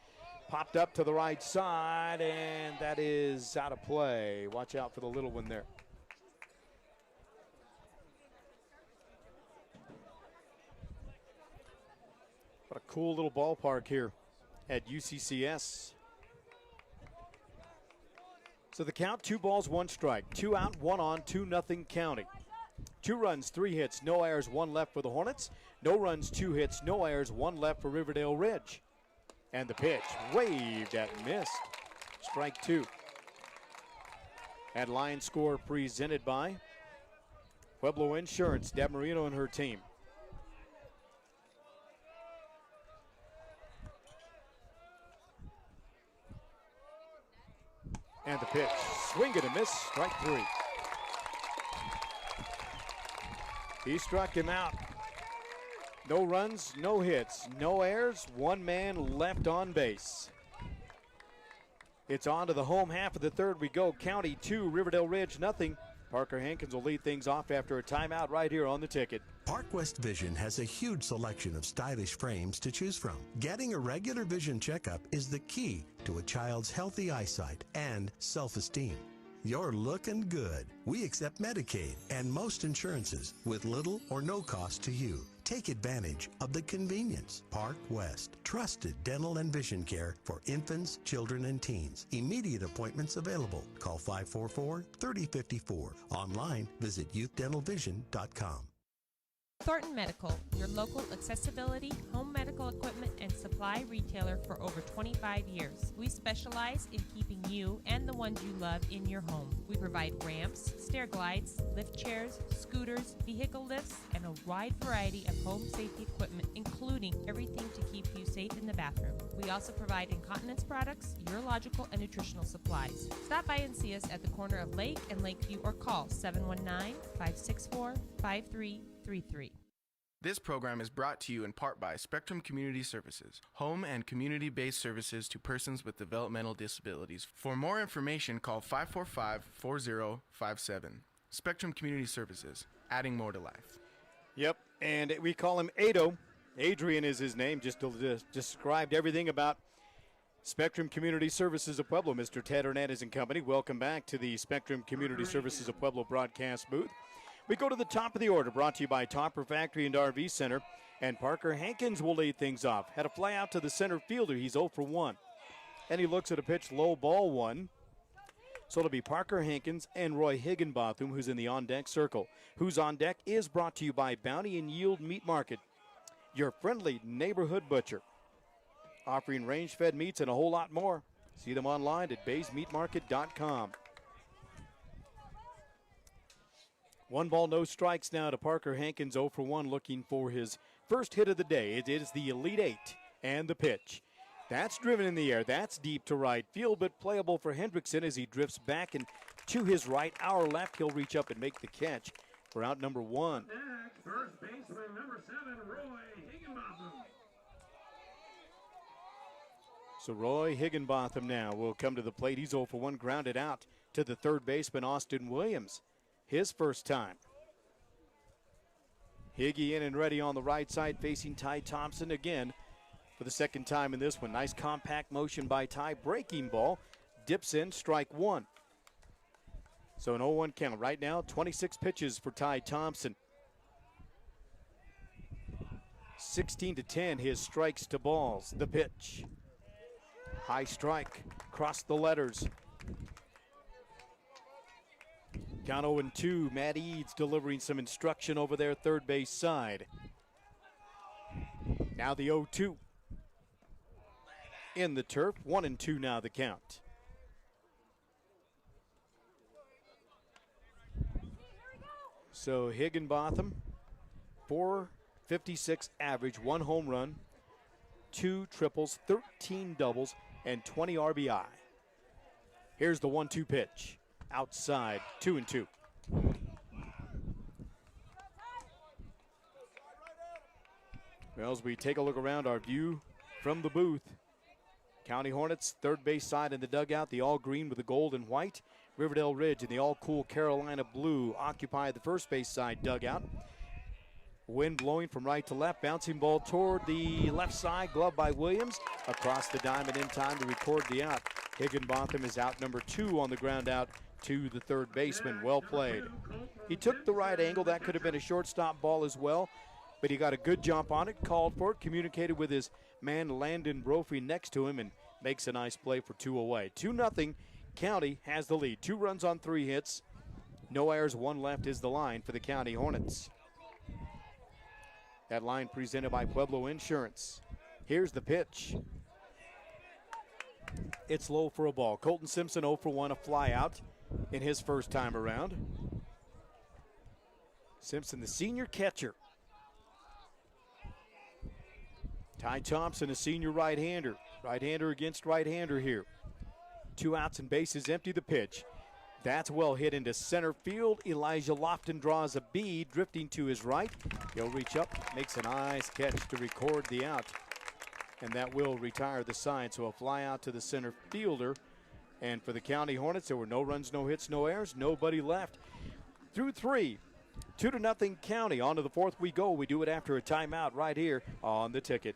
Popped up to the right side, and that is out of play. Watch out for the little one there. What a cool little ballpark here at UCCS. So the count, 2 balls, 1 strike. 2 out, 1 on, 2-0 County. 2 runs, 3 hits, no errors, 1 left for the Hornets. No runs, 2 hits, no errors, 1 left for Riverdale Ridge. And the pitch, waved at and missed. Strike 2. At line score presented by Pueblo Insurance, Deb Marino and her team. And the pitch, swing and a miss, strike 3. He struck him out. No runs, no hits, no errors, 1 man left on base. It's on to the home half of the third. We go. County 2, Riverdale Ridge nothing. Parker Hankins will lead things off after a timeout right here on the ticket. Park West Vision has a huge selection of stylish frames to choose from. Getting a regular vision checkup is the key to a child's healthy eyesight and self-esteem. You're looking good. We accept Medicaid and most insurances with little or no cost to you. Take advantage of the convenience. Park West, trusted dental and vision care for infants, children, and teens. Immediate appointments available. Call 544-3054. Online, visit youthdentalvision.com. Thornton Medical, your local accessibility, home medical equipment, and supply retailer for over 25 years. We specialize in keeping you and the ones you love in your home. We provide ramps, stair glides, lift chairs, scooters, vehicle lifts, and a wide variety of home safety equipment, including everything to keep you safe in the bathroom. We also provide incontinence products, urological, and nutritional supplies. Stop by and see us at the corner of Lake and Lakeview or call 719-564-5333. This program is brought to you in part by Spectrum Community Services, home and community-based services to persons with developmental disabilities. For more information, call 545-4057. Spectrum Community Services, adding more to life. Yep, and we call him Ado. Adrian is his name, just described everything about Spectrum Community Services of Pueblo. Mr. Ted Hernandez and company, welcome back to the Spectrum Community Services of Pueblo broadcast booth. We go to the top of the order, brought to you by Topper Factory and RV Center, and Parker Hankins will lead things off. Had a fly out to the center fielder. He's 0 for 1. And he looks at a pitch, low ball 1. So it'll be Parker Hankins and Roy Higginbotham, who's in the on-deck circle. Who's on deck is brought to you by Bounty and Yield Meat Market, your friendly neighborhood butcher, offering range-fed meats and a whole lot more. See them online at baysmeatmarket.com. 1 ball, no strikes now to Parker Hankins, 0 for 1, looking for his first hit of the day. It is the Elite Eight, and the pitch. That's driven in the air. That's deep to right field, but playable for Hendrickson as he drifts back and to his right. Our left, he'll reach up and make the catch for out number 1. Next, first baseman number 7, Roy Higginbotham. So Roy Higginbotham now will come to the plate. He's 0 for 1, grounded out to the third baseman, Austin Williams. His first time. Higgy in and ready on the right side, facing Ty Thompson again for the second time in this one. Nice compact motion by Ty. Breaking ball. Dips in, strike 1. So an 0-1 count. Right now, 26 pitches for Ty Thompson. 16-10, his strikes to balls. The pitch. High strike. Cross the letters. Count 0-2. Matt Eads delivering some instruction over there, third base side. Now the 0-2. In the turf. 1-2 now the count. So Higginbotham, .456 average, 1 home run, 2 triples, 13 doubles, and 20 RBI. Here's the 1-2 pitch. Outside, 2-2. Well, as we take a look around our view from the booth, County Hornets, third base side in the dugout, the all green with the gold and white. Riverdale Ridge and the all cool Carolina blue occupy the first base side dugout. Wind blowing from right to left, bouncing ball toward the left side, glove by Williams. Across the diamond in time to record the out. Higginbotham is out number 2 on the ground out to the third baseman. Well played. He took the right angle. That could have been a shortstop ball as well, but he got a good jump on it, called for it, communicated with his man Landon Brophy next to him, and makes a nice play for 2 away. 2-0. County has the lead. 2 runs on 3 hits. No errors, 1 left is the line for the County Hornets. That line presented by Pueblo Insurance. Here's the pitch. It's low for a ball. Colton Simpson 0 for 1, a fly out in his first time around. Simpson, the senior catcher. Ty Thompson, a senior right-hander. Right-hander against right-hander here. 2 outs and bases empty. The pitch. That's well hit into center field. Elijah Lofton draws a B, drifting to his right. He'll reach up, makes a nice catch to record the out. And that will retire the side. So a fly out to the center fielder. And for the County Hornets, there were no runs, no hits, no errors, nobody left. Through 3, 2-0 County. On to the 4th we go. We do it after a timeout right here on the ticket.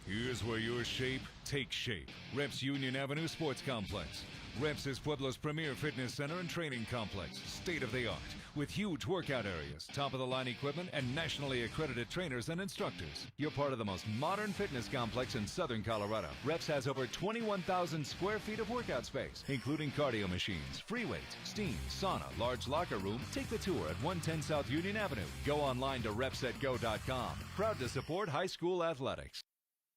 Here's where your shape takes shape. Reps Union Avenue Sports Complex. Reps is Pueblo's premier fitness center and training complex, state-of-the-art, with huge workout areas, top-of-the-line equipment, and nationally accredited trainers and instructors. You're part of the most modern fitness complex in southern Colorado. Reps has over 21,000 square feet of workout space, including cardio machines, free weights, steam, sauna, large locker room. Take the tour at 110 South Union Avenue. Go online to repsetgo.com. Proud to support high school athletics.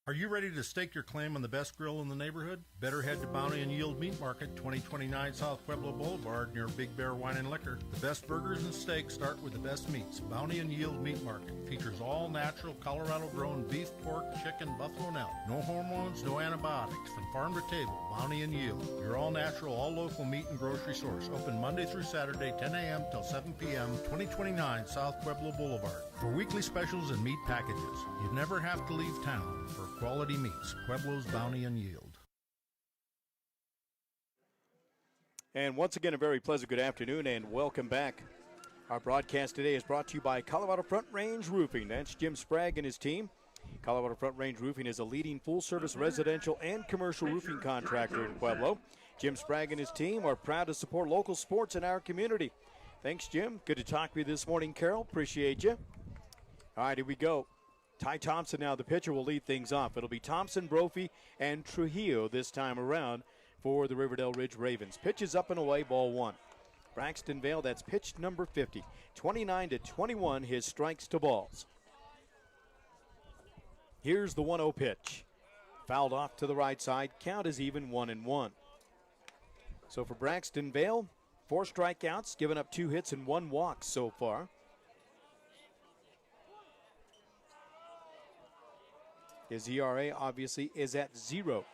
Are you ready to stake your claim on the best grill in the neighborhood? Better head to Bounty and Yield Meat Market, 2029 South Pueblo Boulevard, near Big Bear Wine and Liquor. The best burgers and steaks start with the best meats. Bounty and Yield Meat Market features all natural Colorado-grown beef, pork, chicken, buffalo, and elk. No hormones, no antibiotics. From farm to table, Bounty and Yield. Your all-natural, all-local meat and grocery source. Open Monday through Saturday, 10 a.m. till 7 p.m., 2029 South Pueblo Boulevard. For weekly specials and meat packages, you never have to leave town for quality meats. Pueblo's Bounty and Yield. And once again, a very pleasant good afternoon and welcome back. Our broadcast today is brought to you by Colorado Front Range Roofing. That's Jim Sprague and his team. Colorado Front Range Roofing is a leading full-service residential and commercial roofing contractor in Pueblo. Jim Sprague and his team are proud to support local sports in our community. Thanks, Jim. Good to talk with you this morning, Carol. Appreciate you. All right, here we go. Ty Thompson now, the pitcher, will lead things off. It'll be Thompson, Brophy, and Trujillo this time around for the Riverdale Ridge Ravens. Pitch is up and away, ball one. Braxton Vale, that's pitch number 50. 29-21, his strikes to balls. Here's the 1-0 pitch. Fouled off to the right side. Count is even 1-1. So for Braxton Vale, 4 strikeouts, given up 2 hits and 1 walk so far. His ERA obviously is at 0.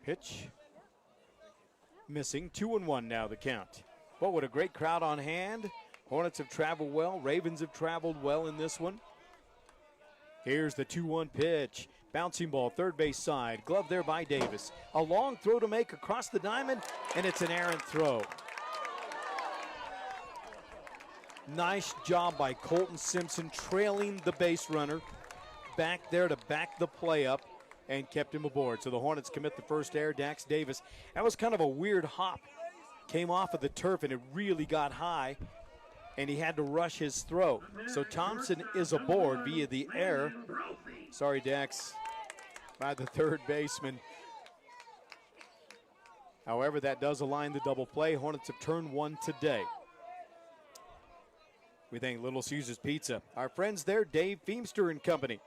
Pitch missing. 2-1 now the count. Well, what a great crowd on hand. Hornets have traveled well. Ravens have traveled well in this one. Here's the 2-1 pitch. Bouncing ball, third base side. Glove there by Davis. A long throw to make across the diamond, and it's an errant throw. Nice job by Colton Simpson trailing the base runner back there to back the play up and kept him aboard. So the Hornets commit the first error. Dax Davis. That was kind of a weird hop. Came off of the turf and it really got high and he had to rush his throw. So Thompson is aboard via the error. Sorry, Dax, by the third baseman. However, that does align the double play. Hornets have turned one today. We thank Little Caesars Pizza. Our friends there, Dave Feemster and Company.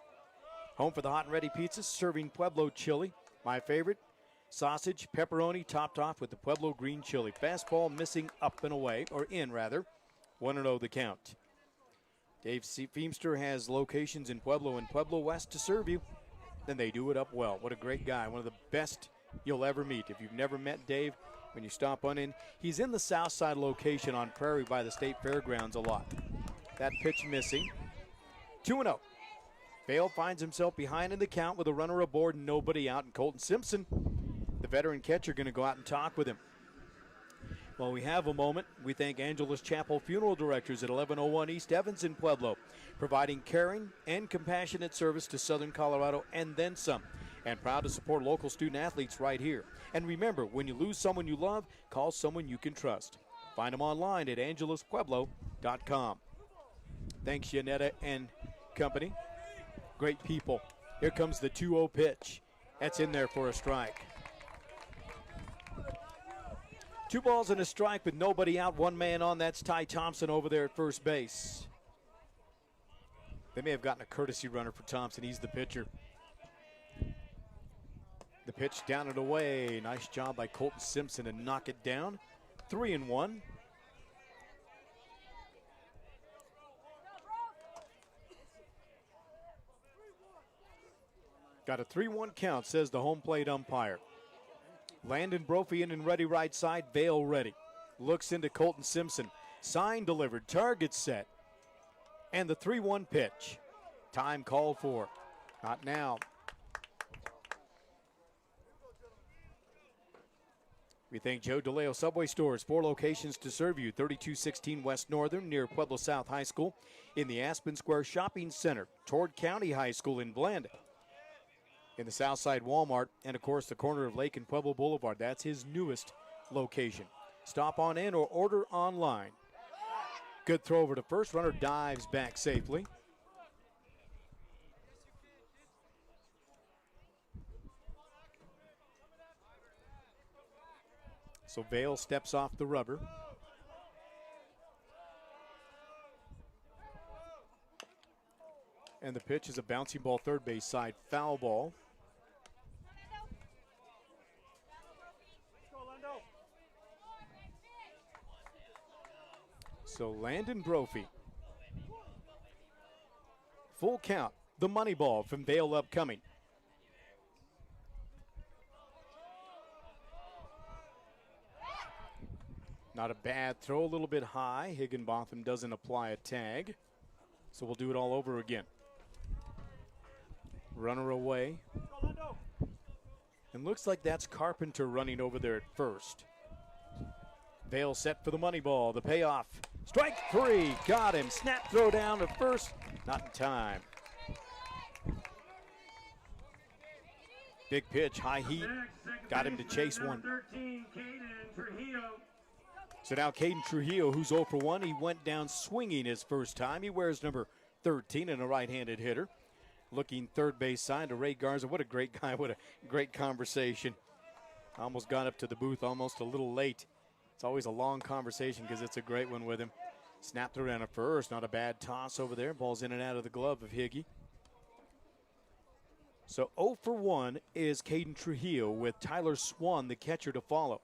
Home for the hot and ready pizzas, serving Pueblo chili. My favorite, sausage, pepperoni, topped off with the Pueblo green chili. Fastball missing up and away, or in rather. 1-0 the count. Dave Feemster has locations in Pueblo and Pueblo West to serve you. Then they do it up well. What a great guy. One of the best you'll ever meet. If you've never met Dave, when you stop on in, he's in the south side location on Prairie by the State Fairgrounds a lot. That pitch missing. 2-0. Vale finds himself behind in the count with a runner aboard and nobody out. And Colton Simpson, the veteran catcher, going to go out and talk with him. While we have a moment, we thank Angelus Chapel Funeral Directors at 1101 East Evans in Pueblo, providing caring and compassionate service to Southern Colorado and then some. And proud to support local student athletes right here. And remember, when you lose someone you love, call someone you can trust. Find them online at angeluspueblo.com. Thanks, Yanetta and company. Great people. Here comes the 2-0 pitch. That's in there for a strike. 2 balls and a strike with nobody out, 1 man on. That's Ty Thompson over there at first base. They may have gotten a courtesy runner for Thompson. He's the pitcher. The pitch down and away. Nice job by Colton Simpson to knock it down. 3-1. Got a 3-1 count, says the home plate umpire. Landon Brophy in and ready right side. Vale ready. Looks into Colton Simpson. Sign delivered. Target set. And the 3-1 pitch. Time called for. Not now. We thank Joe DeLeo Subway Stores. 4 locations to serve you. 3216 West Northern near Pueblo South High School. In the Aspen Square Shopping Center. Toward County High School in Bland. in the Southside Walmart, and of course the corner of Lake and Pueblo Boulevard. That's his newest location. Stop on in or order online. Good throw over to first. Runner dives back safely. So Vale steps off the rubber. And the pitch is a bouncing ball third base side, foul ball. So Landon Brophy. Full count, the money ball from Vale upcoming. Not a bad throw, a little bit high. Higginbotham doesn't apply a tag. So we'll do it all over again. Runner away. And looks like that's Carpenter running over there at first. Vale set for the money ball. The payoff. Strike three. Got him. Snap throw down to first. Not in time. Big pitch. High heat. Got him to chase one. So now Caden Trujillo, who's 0 for 1, he went down swinging his first time. He wears number 13 and a right-handed hitter. Looking third base side to Ray Garza. What a great guy. What a great conversation. Almost got up to the booth almost a little late. It's always a long conversation because it's a great one with him. Snapped around at first. Not a bad toss over there. Ball's in and out of the glove of Higgy. So 0 for 1 is Caden Trujillo with Tyler Swan, the catcher, to follow.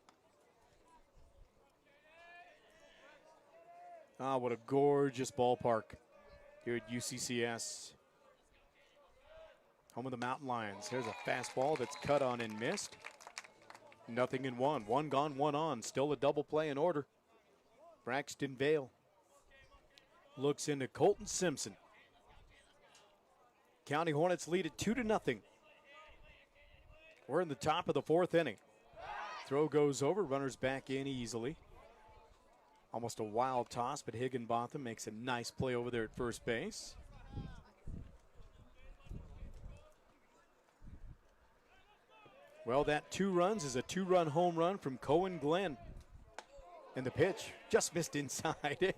Ah, what a gorgeous ballpark here at UCCS. Home of the Mountain Lions. Here's a fastball that's cut on and missed. Nothing in one. One gone, one on. Still a double play in order. Braxton Vale looks into Colton Simpson. County Hornets lead it 2-0. We're in the top of the fourth inning. Throw goes over. Runners back in easily. Almost a wild toss, but Higginbotham makes a nice play over there at first base. Well, that 2 runs is a 2-run home run from Cohen Glenn. And the pitch just missed inside.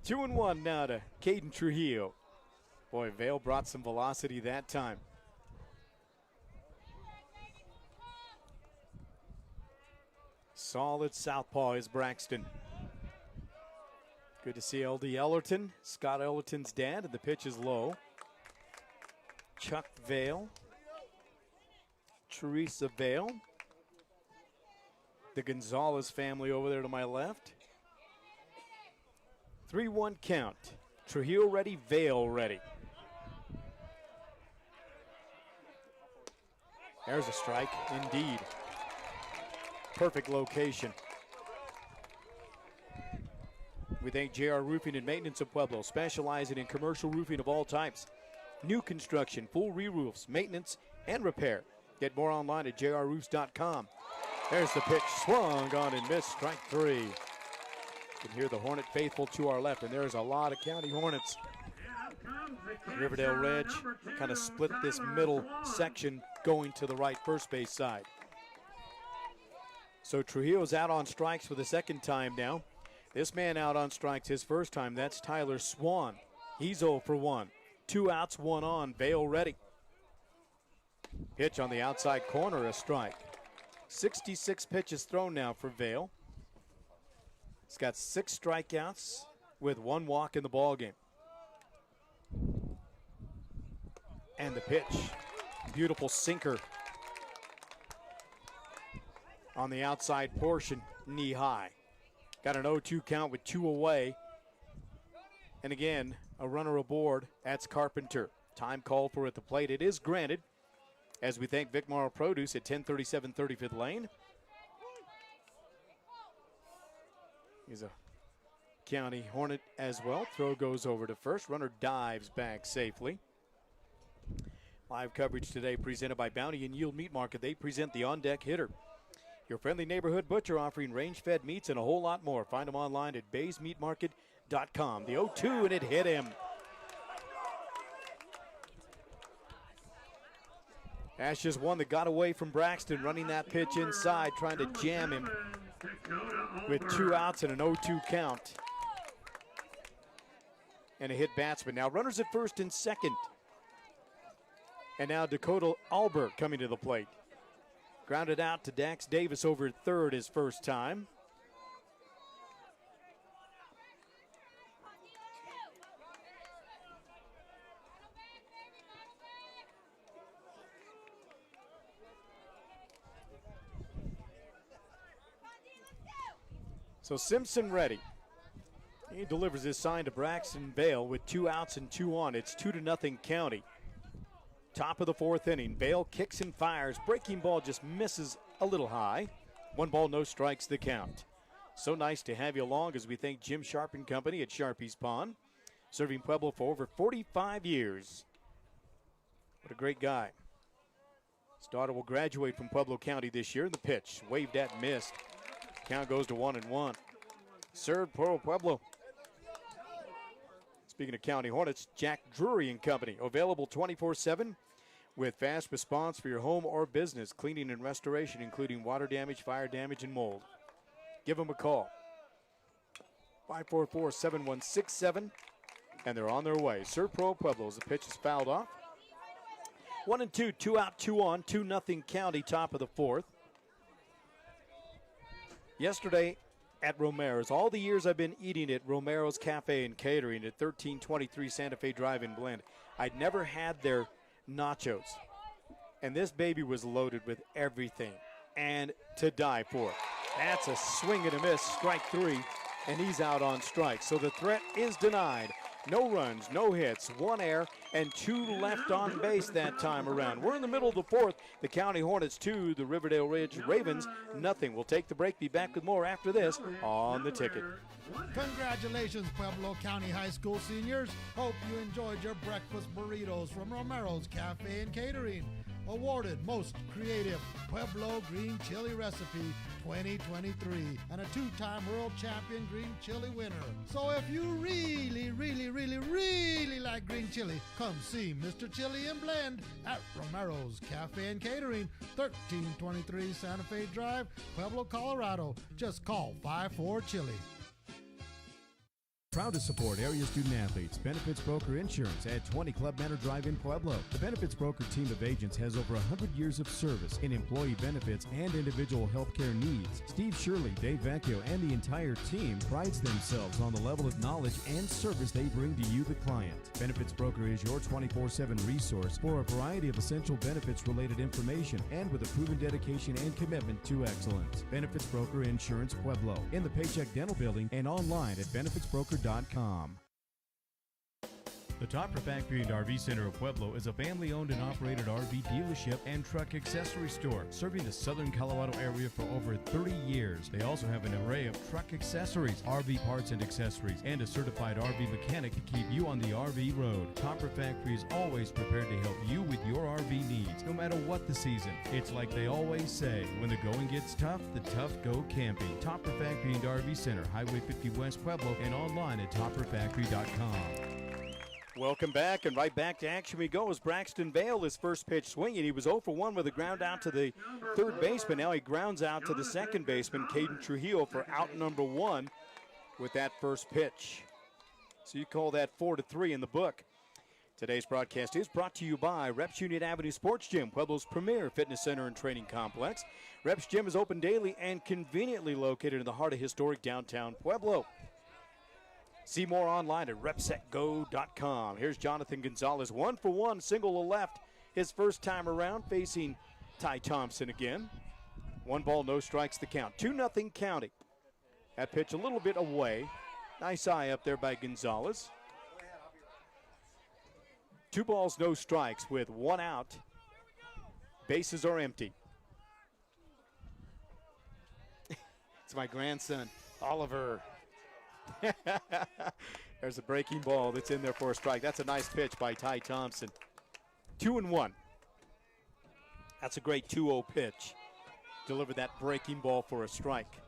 2-1 now to Caden Trujillo. Boy, Vale brought some velocity that time. Solid southpaw is Braxton. Good to see L.D. Ellerton, Scott Ellerton's dad, and the pitch is low. Chuck Vale, Teresa Vale, the Gonzalez family over there to my left. 3-1 count. Trujillo ready, Vale ready. There's a strike, indeed. Perfect location. We thank JR Roofing and Maintenance of Pueblo, specializing in commercial roofing of all types. New construction, full re-roofs, maintenance, and repair. Get more online at jrroofs.com. There's the pitch, swung on and missed, strike 3. You can hear the Hornet faithful to our left, and there's a lot of County Hornets. Riverdale Ridge kind of split this middle section going to the right first base side. So Trujillo's out on strikes for the second time now. This man out on strikes his first time. That's Tyler Swan. He's 0 for 1. 2 outs, 1 on. Vale ready. Pitch on the outside corner, a strike. 66 pitches thrown now for Vale. He's got 6 strikeouts with 1 walk in the ballgame. And the pitch. Beautiful sinker. On the outside portion, knee high. Got an 0-2 count with 2 away. And again, a runner aboard. That's Carpenter. Time called for at the plate. It is granted. As we thank Vic Morrow Produce at 1037 35th Lane. He's a County Hornet as well. Throw goes over to first. Runner dives back safely. Live coverage today presented by Bounty and Yield Meat Market. They present the on-deck hitter. Your friendly neighborhood butcher offering range-fed meats and a whole lot more. Find them online at baysmeatmarket.com. The 0-2, and it hit him. That's just one that got away from Braxton, running that pitch inside, trying to jam him with 2 outs and an 0-2 count. And a hit batsman. Now runners at first and second. And now Dakota Albert coming to the plate. Grounded out to Dax Davis over at third his first time. So Simpson ready. He delivers his sign to Braxton Vale with 2 outs and 2 on. It's 2-0 County. Top of the 4th inning. Vale kicks and fires. Breaking ball just misses a little high. 1 ball, no strikes, the count. So nice to have you along as we thank Jim Sharp and Company at Sharpie's Pond. Serving Pueblo for over 45 years. What a great guy. His daughter will graduate from Pueblo County this year. The pitch, waved at, missed. Count goes to 1-1. Served Pueblo. Speaking of County Hornets, Jack Drury and Company. Available 24/7 with fast response for your home or business. Cleaning and restoration, including water damage, fire damage, and mold. Give them a call. 544-7167. And they're on their way. Serve Pueblo as the pitch is fouled off. 1-2, 2 out, 2 on. 2-0 County, top of the 4th. Yesterday at Romero's, all the years I've been eating at Romero's Cafe and Catering at 1323 Santa Fe Drive in Blend, I'd never had their nachos. And this baby was loaded with everything and to die for. That's a swing and a miss, strike 3, and he's out on strike. So the threat is denied. No runs, no hits, 1 error, and 2 left on base that time around. We're in the middle of the 4th. The County Hornets 2, the Riverdale Ridge Ravens nothing. We'll take the break. Be back with more after this on The Ticket. Congratulations, Pueblo County High School seniors. Hope you enjoyed your breakfast burritos from Romero's Cafe and Catering. Awarded Most Creative Pueblo Green Chili Recipe 2023 and a 2-time world champion green chili winner. So if you really like green chili, come see Mr. Chili and Blend at Romero's Cafe and Catering, 1323 Santa Fe Drive, Pueblo, Colorado. Just call 54-CHILI. Proud to support area student athletes. Benefits Broker Insurance at 20 Club Manor Drive in Pueblo. The Benefits Broker team of agents has over 100 years of service in employee benefits and individual health care needs. Steve Shirley, Dave Vecchio, and the entire team prides themselves on the level of knowledge and service they bring to you, the client. Benefits Broker is your 24/7 resource for a variety of essential benefits-related information and with a proven dedication and commitment to excellence. Benefits Broker Insurance Pueblo in the Paycheck Dental Building and online at benefitsbroker.com. The Topper Factory and RV Center of Pueblo is a family-owned and operated RV dealership and truck accessory store, serving the southern Colorado area for over 30 years. They also have an array of truck accessories, RV parts and accessories, and a certified RV mechanic to keep you on the RV road. Topper Factory is always prepared to help you with your RV needs, no matter what the season. It's like they always say, when the going gets tough, the tough go camping. Topper Factory and RV Center, Highway 50 West Pueblo, and online at topperfactory.com. Welcome back, and right back to action we go as Braxton Vale, his first pitch swinging. He was 0 for 1 with a ground out to the third baseman. Now he grounds out to the second baseman, Caden Trujillo, for out number 1 with that first pitch. So you call that 4-3 in the book. Today's broadcast is brought to you by Reps Union Avenue Sports Gym, Pueblo's premier fitness center and training complex. Reps Gym is open daily and conveniently located in the heart of historic downtown Pueblo. See more online at repsetgo.com. Here's Jonathan Gonzalez, 1 for 1, single to left, his first time around, facing Ty Thompson again. 1 ball, no strikes, the count. 2-0 County. That pitch a little bit away. Nice eye up there by Gonzalez. 2 balls, no strikes with 1 out. Bases are empty. It's my grandson, Oliver. There's a breaking ball that's in there for a strike. That's a nice pitch by Ty Thompson. 2-1. That's a great 2-0 pitch. Delivered that breaking ball for a strike.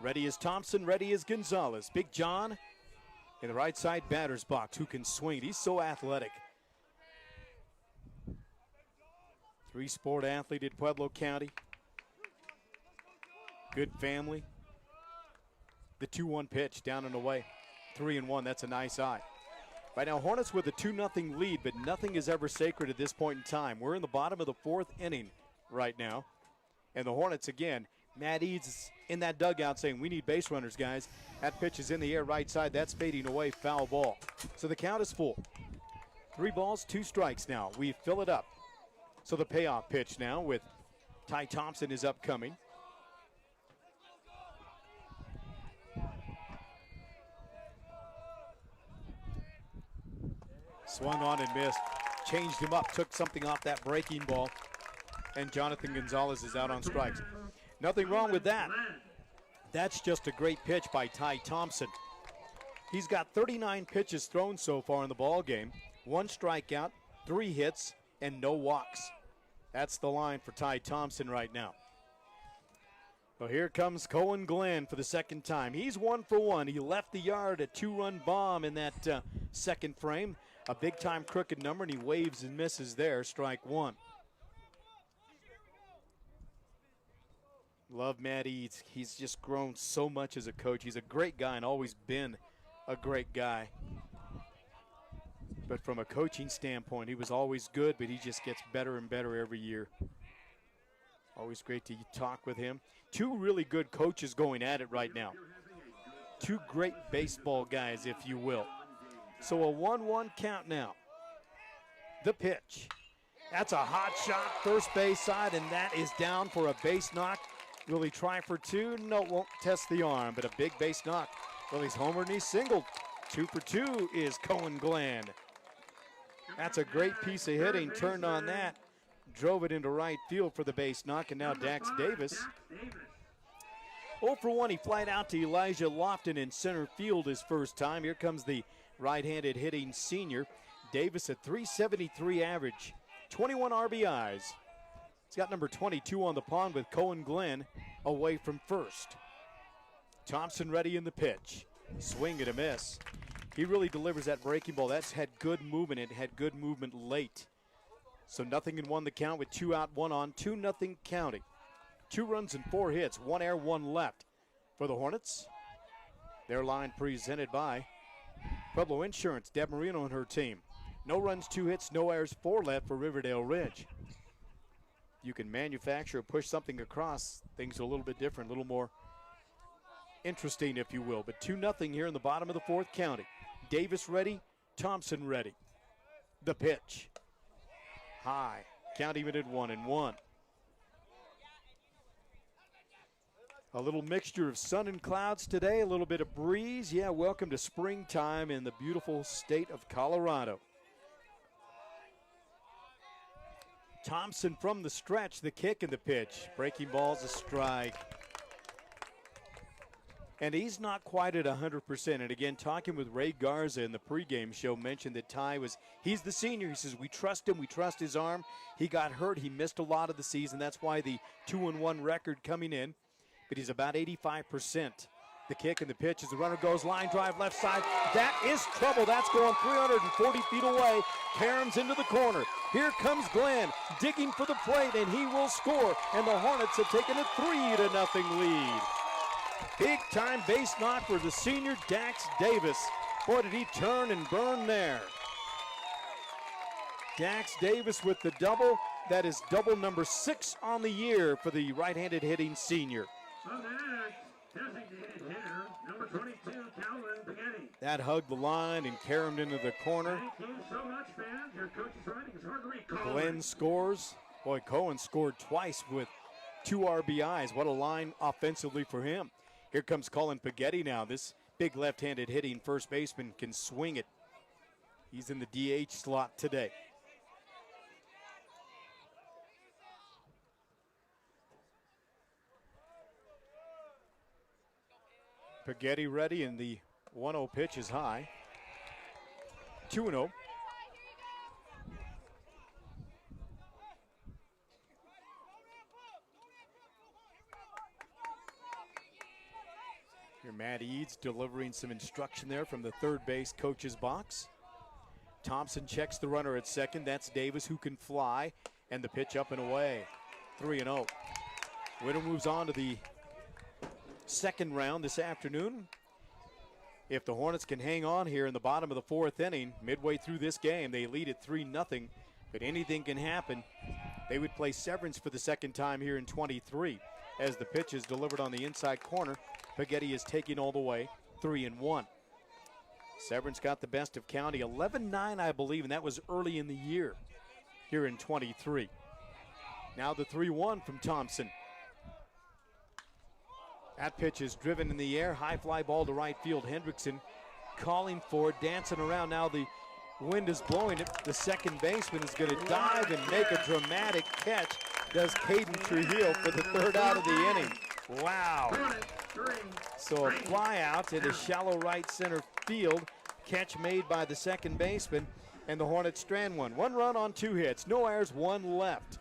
Ready is Thompson, ready is Gonzalez. Big John in the right side batter's box who can swing. He's so athletic. Three-sport athlete at Pueblo County. Good family. The 2-1 pitch down and away. 3-1, that's a nice eye. Right now, Hornets with a 2-0 lead, but nothing is ever sacred at this point in time. We're in the bottom of the 4th inning right now. And the Hornets, again, Matt Eads is in that dugout saying, we need base runners, guys. That pitch is in the air right side. That's fading away, foul ball. So the count is full. 3 balls, 2 strikes now. We fill it up. So the payoff pitch now with Ty Thompson is upcoming. Swung on and missed. Changed him up, took something off that breaking ball. And Jonathan Gonzalez is out on strikes. Nothing wrong with that. That's just a great pitch by Ty Thompson. He's got 39 pitches thrown so far in the ball game. 1 strikeout, 3 hits, and no walks. That's the line for Ty Thompson right now. Well, here comes Cohen Glenn for the second time. He's 1 for 1. He left the yard, a 2-run bomb in that second frame. A big-time crooked number, and he waves and misses there. Strike 1. Love Matt Eads. He's just grown so much as a coach. He's a great guy and always been a great guy. But from a coaching standpoint, he was always good, but he just gets better and better every year. Always great to talk with him. 2 really good coaches going at it right now. 2 great baseball guys, if you will. So a 1-1 count now. The pitch. That's a hot shot, first base side, and that is down for a base knock. Will he try for 2? No, won't test the arm, but a big base knock. Well, he's homered and he's singled. 2 for 2 is Cohen Glenn. That's a great piece of hitting. Turned on that. Drove it into right field for the base knock, and now Dax Davis. 0 for 1, he flied out to Elijah Lofton in center field his first time. Here comes the right-handed hitting senior. Davis at .373 average, 21 RBIs. He's got number 22 on the pond with Cohen Glenn away from first. Thompson ready in the pitch. Swing and a miss. He really delivers that breaking ball. That's had good movement. It had good movement late. So nothing in 1 the count with 2 out, 1 on, 2-0 County. 2 runs and 4 hits, 1 error, 1 left for the Hornets. Their line presented by Pueblo Insurance, Deb Marino and her team. No runs, 2 hits, no errors, 4 left for Riverdale Ridge. You can manufacture or push something across. Things are a little bit different, a little more interesting, if you will. But 2-0 here in the bottom of the 4th County. Davis ready, Thompson ready. The pitch. High. Count even at 1-1. A little mixture of sun and clouds today, a little bit of breeze. Yeah, welcome to springtime in the beautiful state of Colorado. Thompson from the stretch, the kick and the pitch. Breaking ball's a strike. And he's not quite at 100%. And again, talking with Ray Garza in the pregame show, mentioned that he's the senior. He says, we trust him, we trust his arm. He got hurt, he missed a lot of the season. That's why the 2-1 record coming in. But he's about 85%. The kick and the pitch as the runner goes line drive left side. That is trouble. That's going 340 feet away. Caroms into the corner. Here comes Glenn digging for the plate, and he will score. And the Hornets have taken a 3-0 lead. Big time base knock for the senior Dax Davis. Boy, did he turn and burn there. Dax Davis with the double. That is double number 6 on the year for the right-handed hitting senior. Designated hitter, number 22, Calvin Pregame. That hugged the line and caromed into the corner. Thank you so much, fans. Your coach's writing is hard to recall. Glenn scores. Boy, Cohen scored twice with 2 RBIs. What a line offensively for him. Here comes Colin Paghetti now. This big left-handed hitting first baseman can swing it. He's in the DH slot today. Paghetti ready, and the 1-0 pitch is high. 2-0. Here Matt Eads delivering some instruction there from the third base coach's box. Thompson checks the runner at second. That's Davis, who can fly. And the pitch up and away. 3-0. Winner moves on to the second round this afternoon. If the Hornets can hang on here in the bottom of the fourth inning, midway through this game, they lead at 3-0, but anything can happen. They would play Severance for the second time here in 23. As the pitch is delivered on the inside corner, Spaghetti is taking all the way, 3-1. Severance got the best of County, 11-9, I believe, and that was early in the year here in 23. Now the 3-1 from Thompson. That pitch is driven in the air. High fly ball to right field. Hendrickson calling for it, dancing around. Now the wind is blowing it. The second baseman is going to dive and make a dramatic catch. Does Caden Trujillo for the third out of the inning. Wow. So a fly out into shallow right center field. Catch made by the second baseman. And the Hornets strand one. 1 run on 2 hits. No errors, 1 left.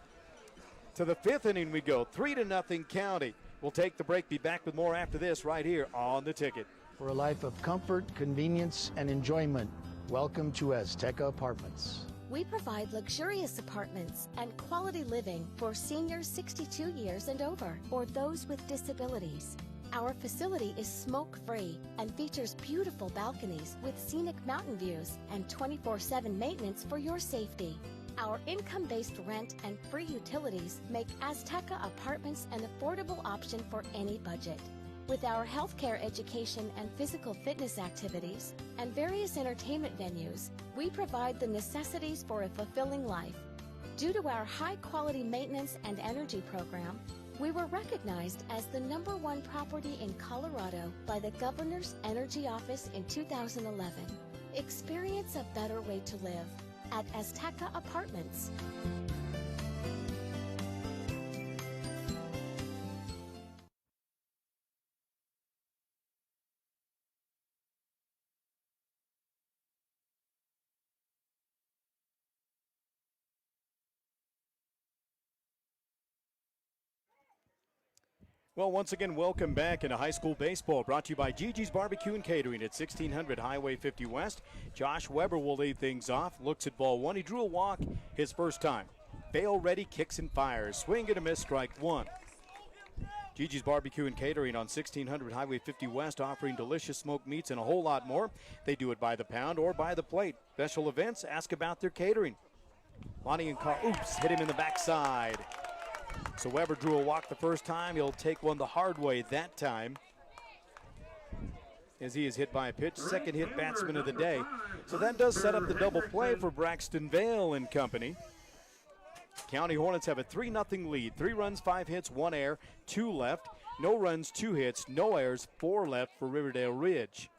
To the 5th inning we go. 3-0 County. We'll take the break, be back with more after this right here on The Ticket. For a life of comfort, convenience, and enjoyment, welcome to Azteca Apartments. We provide luxurious apartments and quality living for seniors 62 years and over, or those with disabilities. Our facility is smoke-free and features beautiful balconies with scenic mountain views and 24/7 maintenance for your safety. Our income-based rent and free utilities make Azteca Apartments an affordable option for any budget. With our healthcare, education, and physical fitness activities and various entertainment venues, we provide the necessities for a fulfilling life. Due to our high-quality maintenance and energy program, we were recognized as the #1 property in Colorado by the Governor's Energy Office in 2011. Experience a better way to live at Azteca Apartments. Well, once again, welcome back into high school baseball, brought to you by Gigi's Barbecue and Catering at 1600 Highway 50 West. Josh Weber will lead things off, looks at ball 1. He drew a walk his first time. Bale ready, kicks and fires. Swing and a miss, strike 1. Gigi's Barbecue and Catering on 1600 Highway 50 West, offering delicious smoked meats and a whole lot more. They do it by the pound or by the plate. Special events, ask about their catering. Lonnie and Carl, hit him in the backside. So Weber drew a walk the first time. He'll take one the hard way that time, as he is hit by a pitch. Second hit batsman of the day. So that does set up the double play for Braxton Vale and company. County Hornets have a 3-0 lead. 3 runs, 5 hits, 1 error, 2 left. No runs, 2 hits, no errors, 4 left for Riverdale Ridge.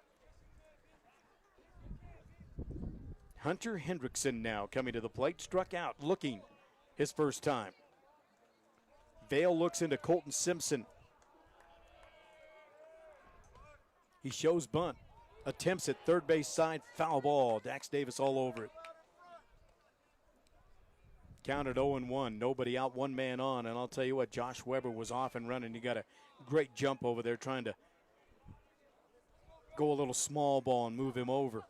Hunter Hendrickson now coming to the plate. Struck out, looking his first time. Vale looks into Colton Simpson. He shows bunt. Attempts at third base side, foul ball. Dax Davis all over it. Counted 0-1, nobody out, 1 man on. And I'll tell you what, Josh Weber was off and running. He got a great jump over there trying to go a little small ball and move him over.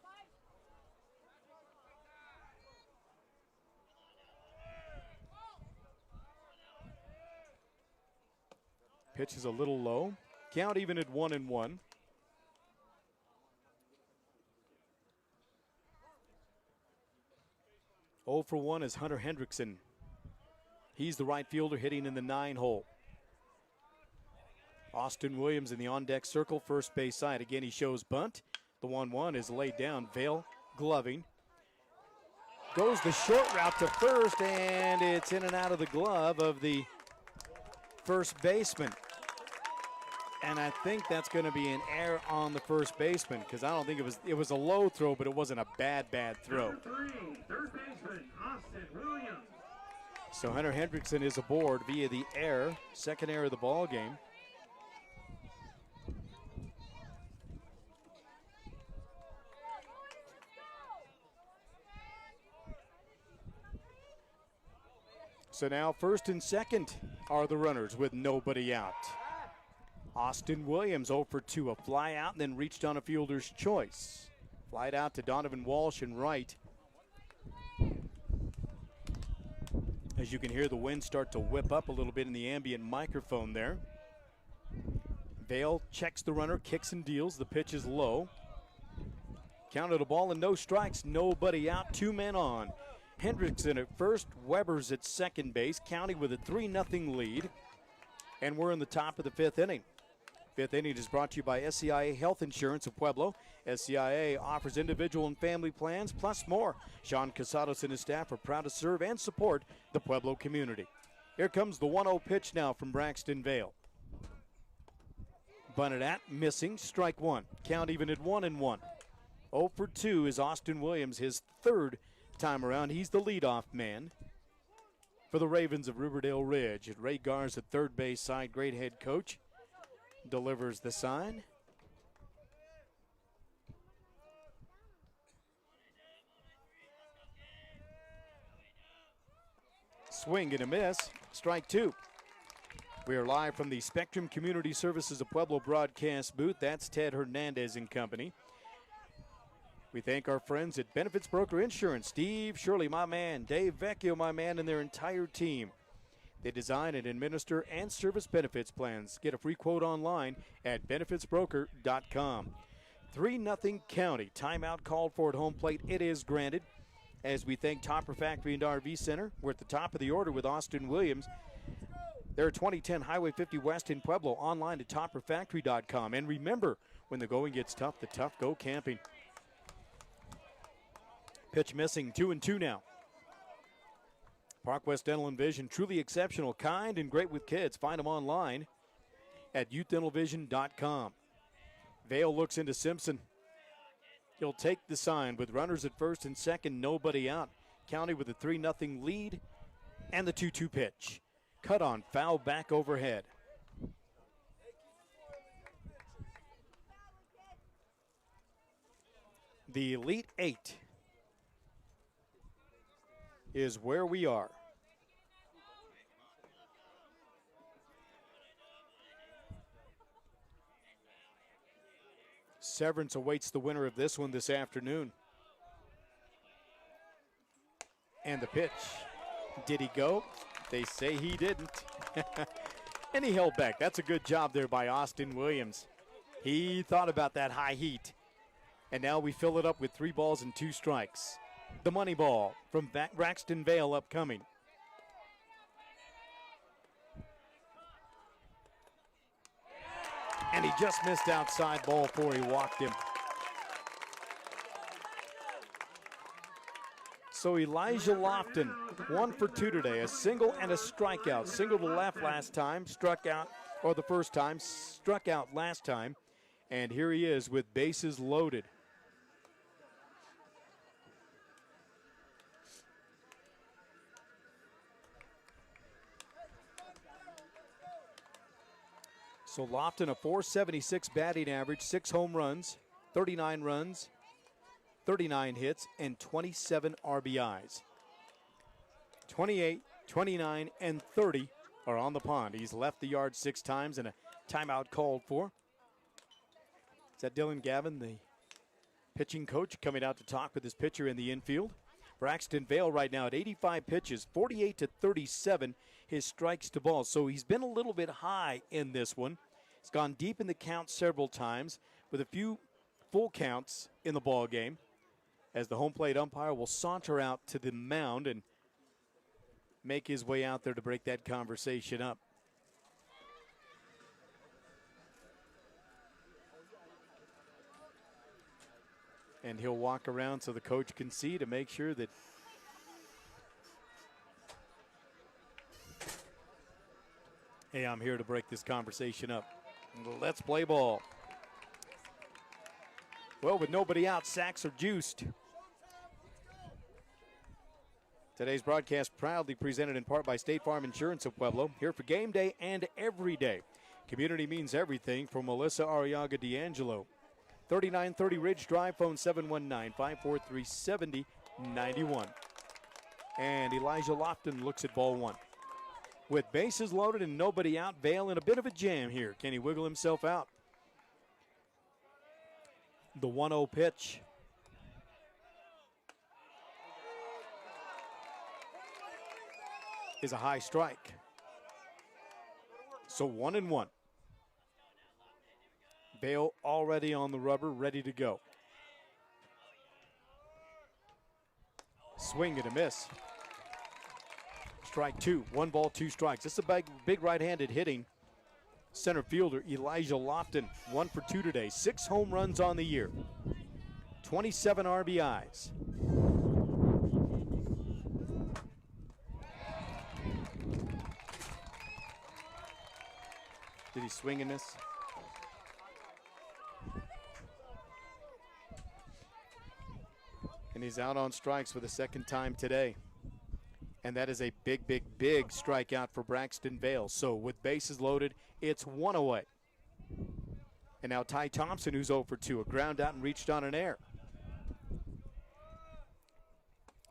Pitch is a little low. Count even at 1-1. Oh for 1 is Hunter Hendrickson. He's the right fielder hitting in the 9 hole. Austin Williams in the on-deck circle, first base side. Again, he shows bunt. The 1-1 is laid down. Vale gloving. Goes the short route to first, and it's in and out of the glove of the first baseman. And I think that's going to be an error on the first baseman, because I don't think it was a low throw, but it wasn't a bad throw. Number 3, third baseman, Austin Williams. So Hunter Hendrickson is aboard via the error, second error of the ball game. So now first and second are the runners with nobody out. Austin Williams 0 for 2, a fly out and then reached on a fielder's choice. Flied out to Donovan Walsh and right. As you can hear the wind start to whip up a little bit in the ambient microphone there. Vale checks the runner, kicks and deals. The pitch is low. Counted a ball and no strikes, nobody out, 2 men on. Hendrickson at first, Weber's at second base. County with a 3-0 lead. And we're in the top of the 5th inning. 5th inning is brought to you by SCIA Health Insurance of Pueblo. SCIA offers individual and family plans, plus more. Sean Casados and his staff are proud to serve and support the Pueblo community. Here comes the 1-0 pitch now from Braxton Vale. Bunted at, missing, strike one. Count even at 1-1. 0 for 2 is Austin Williams, his 3rd time around. He's the leadoff man for the Ravens of Riverdale Ridge. Ray Garza, third base side, great head coach, delivers the sign. Swing and a miss, strike 2. We are live from the Spectrum Community Services of Pueblo broadcast booth. That's Ted Hernandez and company. We thank our friends at Benefits Broker Insurance, Steve Shirley, my man, Dave Vecchio, my man, and their entire team. They design and administer and service benefits plans. Get a free quote online at benefitsbroker.com. 3-0 County. Timeout called for at home plate. It is granted. As we thank Topper Factory and RV Center, we're at the top of the order with Austin Williams. They're 2010 Highway 50 West in Pueblo, online at topperfactory.com. And remember, when the going gets tough, the tough go camping. Pitch missing, 2-2 now. Park West Dental and Vision, truly exceptional, kind, and great with kids. Find them online at youthdentalvision.com. Vale looks into Simpson. He'll take the sign with runners at first and second, nobody out. County with a 3-0 lead and the 2-2 pitch. Cut on, foul back overhead. The Elite Eight is where we are. Severance awaits the winner of this one this afternoon. And the pitch. Did he go? They say he didn't. And he held back. That's a good job there by Austin Williams. He thought about that high heat. And now we fill it up with 3 balls and 2 strikes. The money ball from Braxton Vale upcoming. And he just missed outside, ball 4. He walked him. So Elijah Lofton, 1 for 2 today. A single and a strikeout. Single to left last time, struck out, or the first time, struck out last time. And here he is with bases loaded. So Lofton, a .476 batting average, 6 home runs, 39 runs, 39 hits, and 27 RBIs. 28, 29, and 30 are on the pond. He's left the yard 6 times and a timeout called for. Is that Dylan Gavin, the pitching coach, coming out to talk with his pitcher in the infield? Braxton Vale right now at 85 pitches, 48 to 37, his strikes to balls. So he's been a little bit high in this one. He's gone deep in the count several times with a few full counts in the ball game, as the home plate umpire will saunter out to the mound and make his way out there to break that conversation up. And he'll walk around so the coach can see to make sure that hey, I'm here to break this conversation up. Let's play ball. Well, with nobody out, sacks are juiced. Today's broadcast proudly presented in part by State Farm Insurance of Pueblo, here for game day and every day. Community means everything for Melissa Arriaga D'Angelo. 3930 Ridge Drive, phone 719-543-7091. And Elijah Lofton looks at ball 1. With bases loaded and nobody out, Vale in a bit of a jam here. Can he wiggle himself out? The 1-0 pitch. is a high strike. So 1-1. Vale already on the rubber, ready to go. Swing and a miss. Strike two. 1 ball, 2 strikes. This is a big right-handed hitting center fielder, Elijah Lofton. 1 for 2 today. 6 home runs on the year. 27 RBIs. Did he swing and miss? And he's out on strikes for the second time today. And that is a big strikeout for Braxton Vale. So with bases loaded, it's 1 away. And now Ty Thompson, who's 0 for 2, a ground out and reached on an error.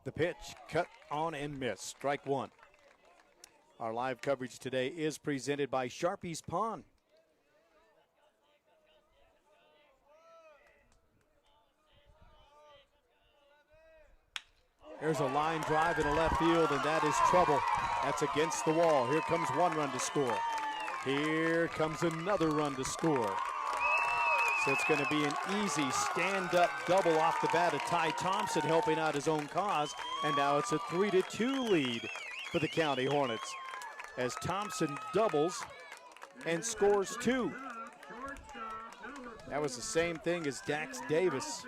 The pitch, cut on and missed, strike 1. Our live coverage today is presented by Sharpie's Pond. There's a line drive in the left field, and that is trouble. That's against the wall. Here comes 1 run to score. Here comes another run to score. So it's going to be an easy stand-up double off the bat of Ty Thompson, helping out his own cause. And now it's a 3-2 lead for the County Hornets as Thompson doubles and scores 2. That was the same thing as Dax Davis.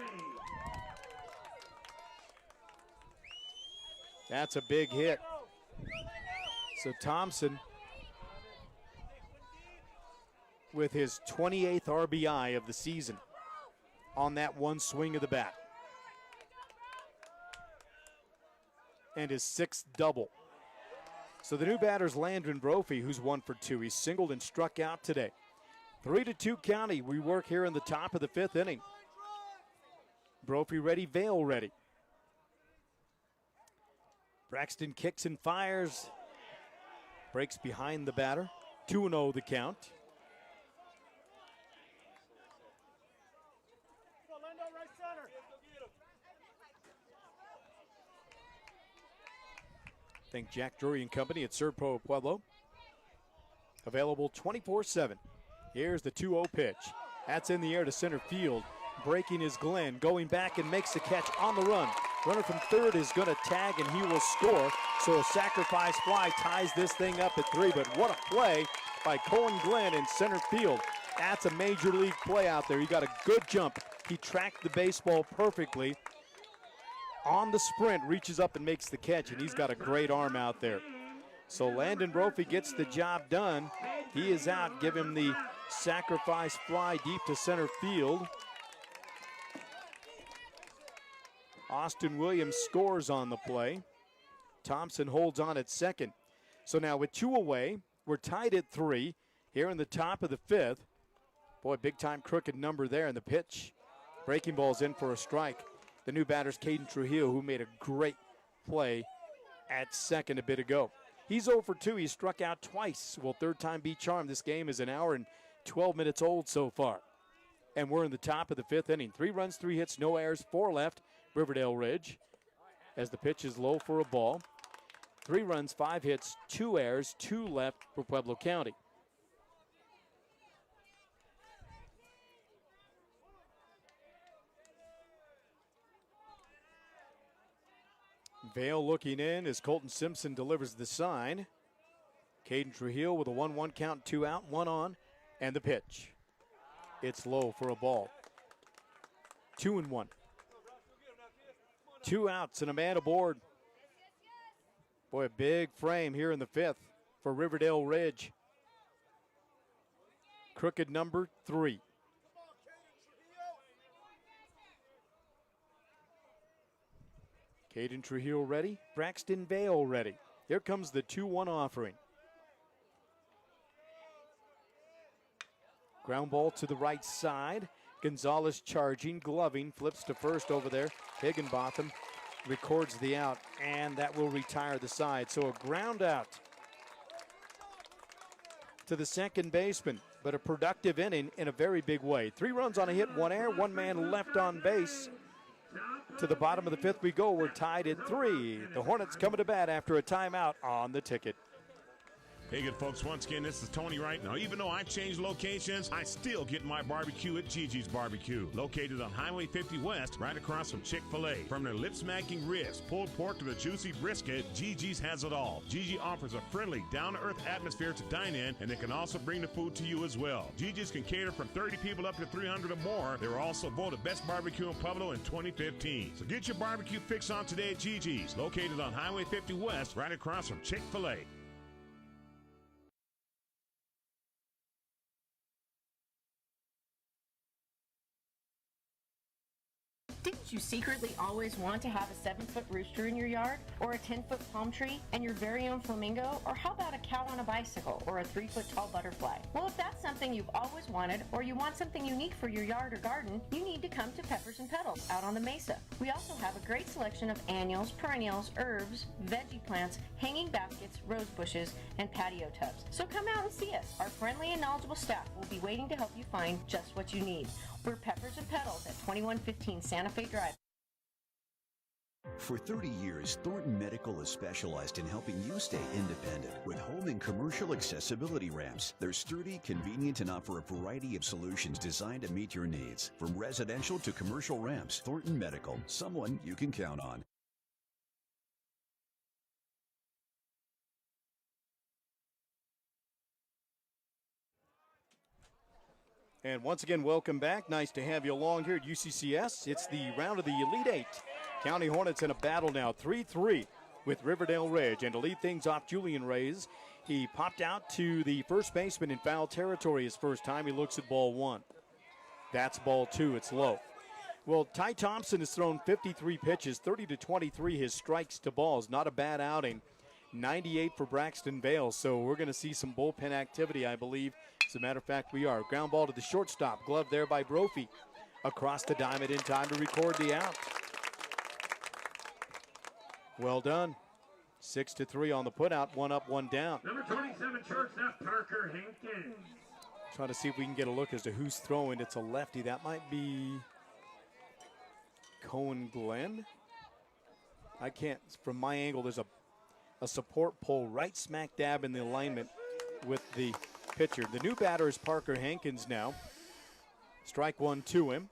That's a big hit. So Thompson with his 28th RBI of the season on that 1 swing of the bat. And his 6th double. So the new batter's Landon Brophy, who's 1 for 2. He singled and struck out today. 3-2 County. We work here in the top of the 5th inning. Brophy ready, Vale ready. Braxton kicks and fires. Breaks behind the batter. 2-0 the count. Thank Jack Drury and Company at Serpro of Pueblo. Available 24/7. Here's the 2-0 pitch. That's in the air to center field. Breaking is Glenn. Going back and makes the catch on the run. Runner from third is going to tag and he will score. So a sacrifice fly ties this thing up at 3. But what a play by Colin Glenn in center field. That's a major league play out there. He got a good jump. He tracked the baseball perfectly. On the sprint, reaches up and makes the catch, and he's got a great arm out there. So Landon Brophy gets the job done. He is out. Give him the sacrifice fly deep to center field. Austin Williams scores on the play. Thompson holds on at second. So now with 2 away, we're tied at 3 here in the top of the 5th. Boy, big-time crooked number there in the pitch. Breaking ball's in for a strike. The new batter's Caden Trujillo, who made a great play at second a bit ago. He's 0 for 2. He struck out twice. Will third time be charmed? This game is 1 hour and 12 minutes old so far. And we're in the top of the 5th inning. 3 runs, 3 hits, no errors, 4 left. Riverdale Ridge as the pitch is low for a ball. 3 runs, 5 hits, 2 errors, 2 left for Pueblo County. Vale looking in as Colton Simpson delivers the sign. Caden Trujillo with a 1-1 count, 2 out, 1 on, and the pitch. It's low for a ball. 2-1. 2 outs and a man aboard. Boy, a big frame here in the 5th for Riverdale Ridge. Crooked number 3. Caden Trujillo ready. Braxton Vale ready. Here comes the 2-1 offering. Ground ball to the right side. Gonzalez charging, gloving, flips to first over there. Higginbotham records the out, and that will retire the side. So a ground out to the second baseman, but a productive inning in a very big way. 3 runs on a hit, 1 error, 1 man left on base. To the bottom of the fifth we go. We're tied at 3. The Hornets coming to bat after a timeout on the ticket. Hey, good folks, once again, this is Tony Wright. Now, even though I changed locations, I still get my barbecue at Gigi's Barbecue. Located on Highway 50 West, right across from Chick-fil-A. From their lip-smacking ribs, pulled pork to the juicy brisket, Gigi's has it all. Gigi offers a friendly, down-to-earth atmosphere to dine in, and they can also bring the food to you as well. Gigi's can cater from 30 people up to 300 or more. They were also voted Best Barbecue in Pueblo in 2015. So get your barbecue fix on today at Gigi's. Located on Highway 50 West, right across from Chick-fil-A. Didn't you secretly always want to have a 7-foot rooster in your yard? Or a 10-foot palm tree? And your very own flamingo? Or how about a cow on a bicycle? Or a 3-foot tall butterfly? Well, if that's something you've always wanted, or you want something unique for your yard or garden, you need to come to Peppers and Petals out on the Mesa. We also have a great selection of annuals, perennials, herbs, veggie plants, hanging baskets, rose bushes, and patio tubs. So come out and see us. Our friendly and knowledgeable staff will be waiting to help you find just what you need. We're Peppers and Petals at 2115 Santa Fe Drive. For 30 years, Thornton Medical has specialized in helping you stay independent with home and commercial accessibility ramps. They're sturdy, convenient, and offer a variety of solutions designed to meet your needs. From residential to commercial ramps, Thornton Medical, someone you can count on. And once again, welcome back. Nice to have you along here at UCCS. It's the round of the Elite Eight. County Hornets in a battle now, 3-3 with Riverdale Ridge. And to lead things off, Julian Reyes. He popped out to the first baseman in foul territory his first time. He looks at ball 1. That's ball 2. It's low. Well, Ty Thompson has thrown 53 pitches, 30 to 23 his strikes to balls. Not a bad outing. 98 for Braxton Bales. So we're going to see some bullpen activity, I believe. As a matter of fact, we are. Ground ball to the shortstop. Glove there by Brophy. Across the diamond in time to record the out. Well done. 6-3 on the putout. 1 up, 1 down. Number 27, shortstop Parker Hankins. Trying to see if we can get a look as to who's throwing. It's a lefty. That might be Cohen Glenn. I can't. From my angle, there's a support pole right smack dab in the alignment with the pitcher. The new batter is Parker Hankins now. Strike 1 to him.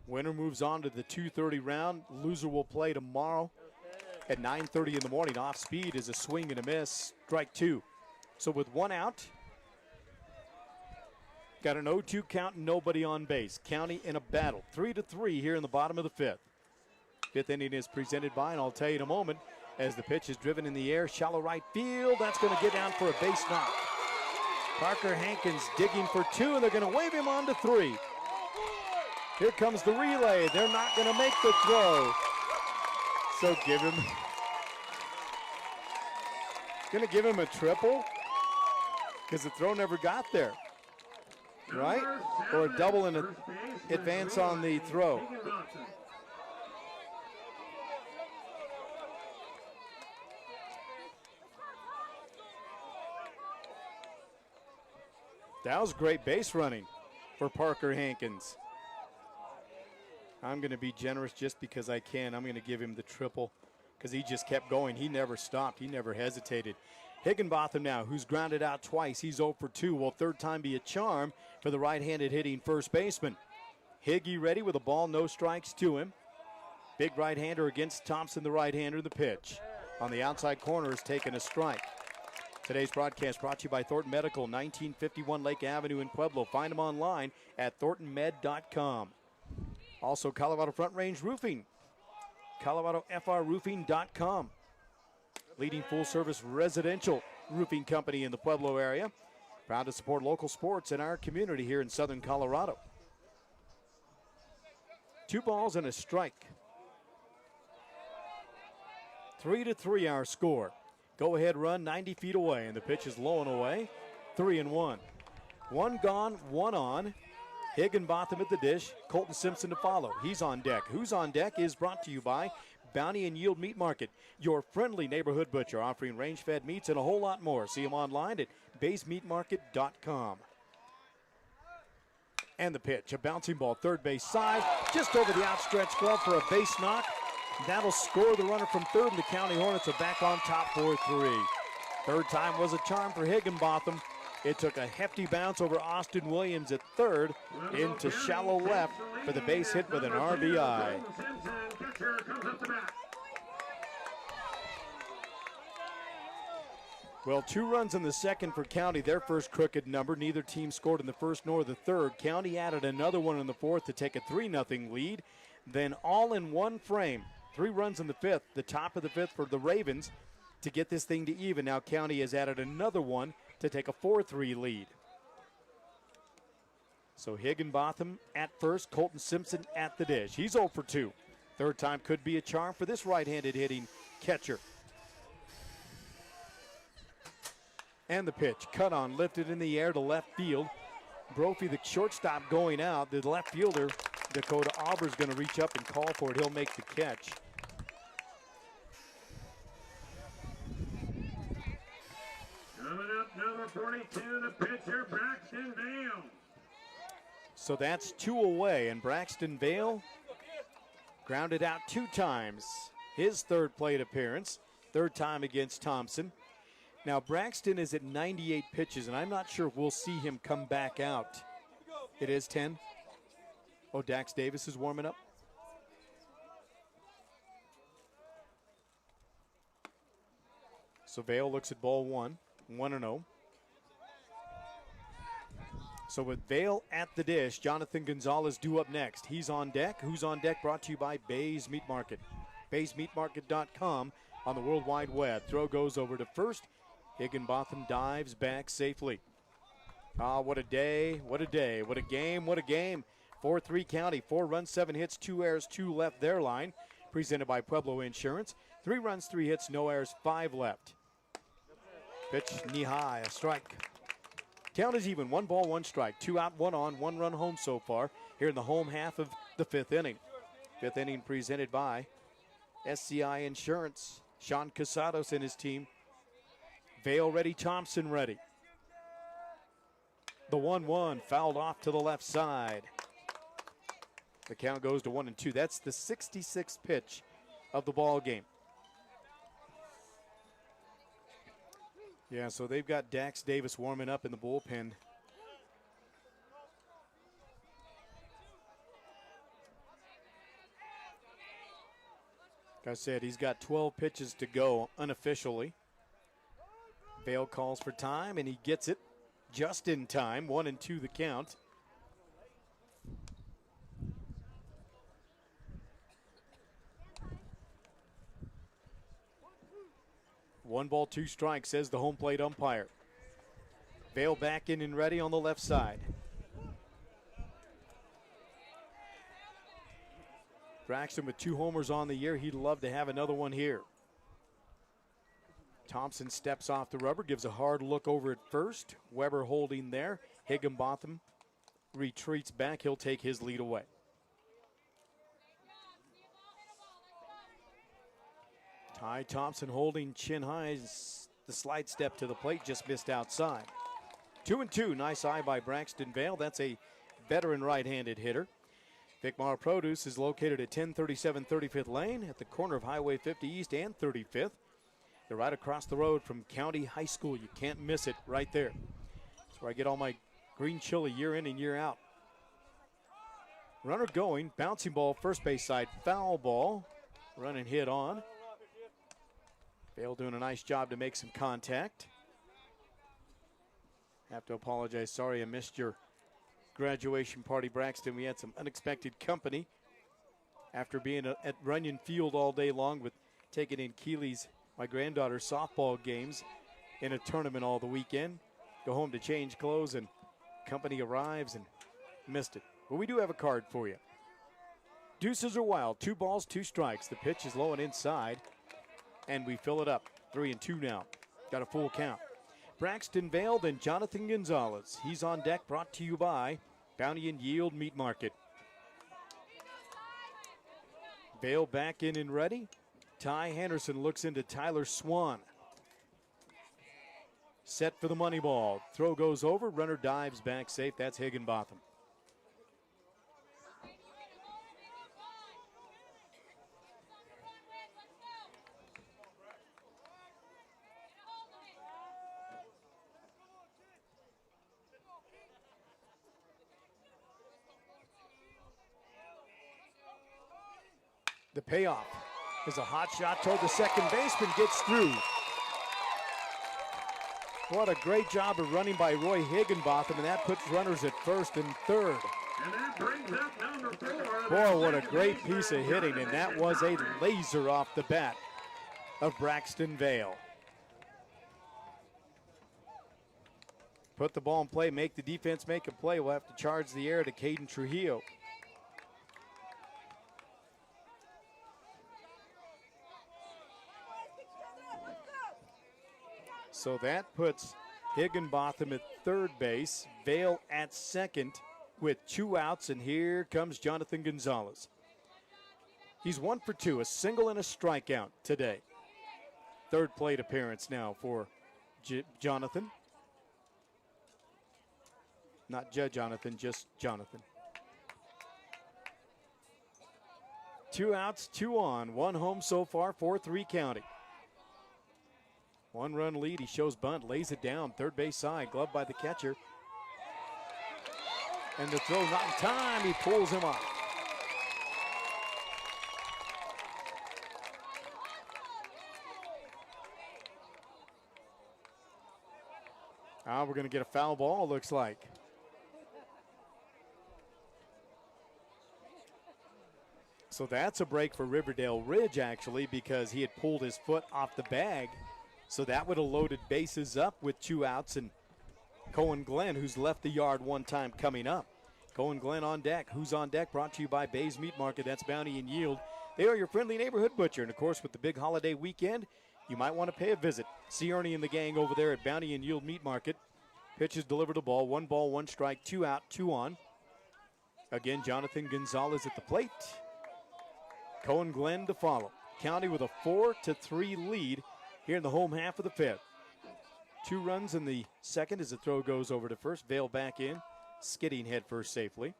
Winner moves on to the 2:30 round. Loser will play tomorrow at 9:30 in the morning. Off speed is a swing and a miss. Strike 2. So with 1 out, got an 0-2 count and nobody on base. County in a battle. 3-3 here in the bottom of the 5th. 5th inning is presented by, and I'll tell you in a moment, as the pitch is driven in the air, shallow right field. That's going to get down for a base knock. Parker Hankins digging for 2, and they're going to wave him on to 3. Here comes the relay. They're not going to make the throw. So going to give him a triple because the throw never got there. Right? Or a double and an advance on the throw. That was great base running for Parker Hankins. I'm going to be generous just because I can. I'm going to give him the triple because he just kept going. He never stopped. He never hesitated. Higginbotham now, who's grounded out twice. He's 0 for 2. Will third time be a charm for the right-handed hitting first baseman. Higgy ready with a ball, no strikes to him. Big right-hander against Thompson, the right-hander. The pitch on the outside corner is taking a strike. Today's broadcast brought to you by Thornton Medical, 1951 Lake Avenue in Pueblo. Find them online at thorntonmed.com. Also, Colorado Front Range Roofing, coloradofrroofing.com. Leading full-service residential roofing company in the Pueblo area. Proud to support local sports in our community here in southern Colorado. 2 balls and a strike. 3-3 our score. Go-ahead run 90 feet away, and the pitch is low and away. 3-1. 1 gone, 1 on. Higginbotham at the dish. Colton Simpson to follow. He's on deck. Who's on deck is brought to you by Bounty and Yield Meat Market, your friendly neighborhood butcher, offering range-fed meats and a whole lot more. See them online at baysmeatmarket.com. And the pitch, a bouncing ball, third base side, just over the outstretched glove for a base knock. That'll score the runner from third, and the County Hornets are back on top 4-3. Third time was a charm for Higginbotham. It took a hefty bounce over Austin Williams at third into shallow left for the base hit with an RBI. Well, 2 runs in the second for County, their first crooked number. Neither team scored in the first nor the third. County added another one in the fourth to take a 3-0 lead. Then all in one frame, 3 runs in the fifth, the top of the fifth for the Ravens to get this thing to even. Now County has added another one to take a 4-3 lead. So Higginbotham at first, Colton Simpson at the dish. He's 0 for 2. Third time could be a charm for this right-handed hitting catcher. And the pitch, cut on, lifted in the air to left field. Brophy, the shortstop, going out. The left fielder, Dakota Auber's going to reach up and call for it. He'll make the catch. Coming up, number 42, the pitcher, Braxton Vale. So that's 2 away, and Braxton Vale grounded out 2 times. His third plate appearance, third time against Thompson. Now, Braxton is at 98 pitches, and I'm not sure if we'll see him come back out. It is 10. Oh, Dax Davis is warming up. So Vale looks at ball 1, 1-0. So with Vale at the dish, Jonathan Gonzalez due up next. He's on deck. Who's on deck? Brought to you by Bays Meat Market. BaysMeatMarket.com on the World Wide Web. Throw goes over to first. Higginbotham dives back safely. Ah, what a day, what a day, what a game, what a game. 4-3 County, 4 runs, 7 hits, 2 errors, 2 left their line. Presented by Pueblo Insurance. 3 runs, 3 hits, no errors, 5 left. Pitch knee high, a strike. Count is even, 1 ball, 1 strike. 2 out, 1 on, 1 run home so far here in the home half of the 5th inning. 5th inning presented by SCI Insurance. Sean Casados and his team. Vale ready, Thompson ready. The 1-1 fouled off to the left side. The count goes to 1-2. That's the 66th pitch of the ball game. Yeah, so they've got Dax Davis warming up in the bullpen. Like I said, he's got 12 pitches to go unofficially. Vale calls for time, and he gets it just in time. 1-2 the count. One ball, 2 strikes, says the home plate umpire. Vale back in and ready on the left side. Braxton with 2 homers on the year. He'd love to have another one here. Thompson steps off the rubber, gives a hard look over at first. Weber holding there. Higginbotham retreats back. He'll take his lead away. Ty Thompson holding chin high. The slide step to the plate just missed outside. 2-2. Nice eye by Braxton Vale. That's a veteran right-handed hitter. Vicmar Produce is located at 1037 35th Lane at the corner of Highway 50 East and 35th. They're right across the road from County High School. You can't miss it right there. That's where I get all my green chili year in and year out. Runner going, bouncing ball, first base side, foul ball. Running hit on. Vale doing a nice job to make some contact. Have to apologize. Sorry I missed your graduation party, Braxton. We had some unexpected company after being at Runyon Field all day long with taking in Keeley's, my granddaughter's softball games in a tournament all the weekend. Go home to change clothes and company arrives and missed it. But we do have a card for you. Deuces are wild. 2 balls, 2 strikes. The pitch is low and inside, and we fill it up. 3-2 now. Got a full count. Braxton Vale, then Jonathan Gonzalez. He's on deck, brought to you by Bounty and Yield Meat Market. Vale back in and ready. Ty Henderson looks into Tyler Swan. Set for the money ball. Throw goes over. Runner dives back safe. That's Higginbotham. The payoff is a hot shot toward the second baseman, gets through. What a great job of running by Roy Higginbotham, and that puts runners at first and third. And that brings up number 4. Boy, what a great piece of hitting, and that was a laser off the bat of Braxton Vale. Put the ball in play, make the defense make a play. We'll have to charge the air to Caden Trujillo. So that puts Higginbotham at third base, Vale at second with 2 outs, and here comes Jonathan Gonzalez. He's 1 for 2, a single and a strikeout today. Third plate appearance now for Jonathan. Not Jonathan, just Jonathan. 2 outs, 2 on, 1 home so far, 4-3 counting. 1-run lead, he shows bunt, lays it down, third base side, gloved by the catcher. And the throw not in time, he pulls him off. We're going to get a foul ball, looks like. So that's a break for Riverdale Ridge, actually, because he had pulled his foot off the bag. So that would have loaded bases up with 2 outs, and Cohen Glenn, who's left the yard 1 time, coming up. Cohen Glenn on deck. Who's on deck? Brought to you by Bay's Meat Market. That's Bounty and Yield. They are your friendly neighborhood butcher. And, of course, with the big holiday weekend, you might want to pay a visit. See Ernie and the gang over there at Bounty and Yield Meat Market. Pitches delivered the ball. 1 ball, 1 strike, 2 out, 2 on. Again, Jonathan Gonzalez at the plate. Cohen Glenn to follow. County with a 4-3 lead here in the home half of the 5th. 2 runs in the second as the throw goes over to first. Vale back in, skidding head first safely.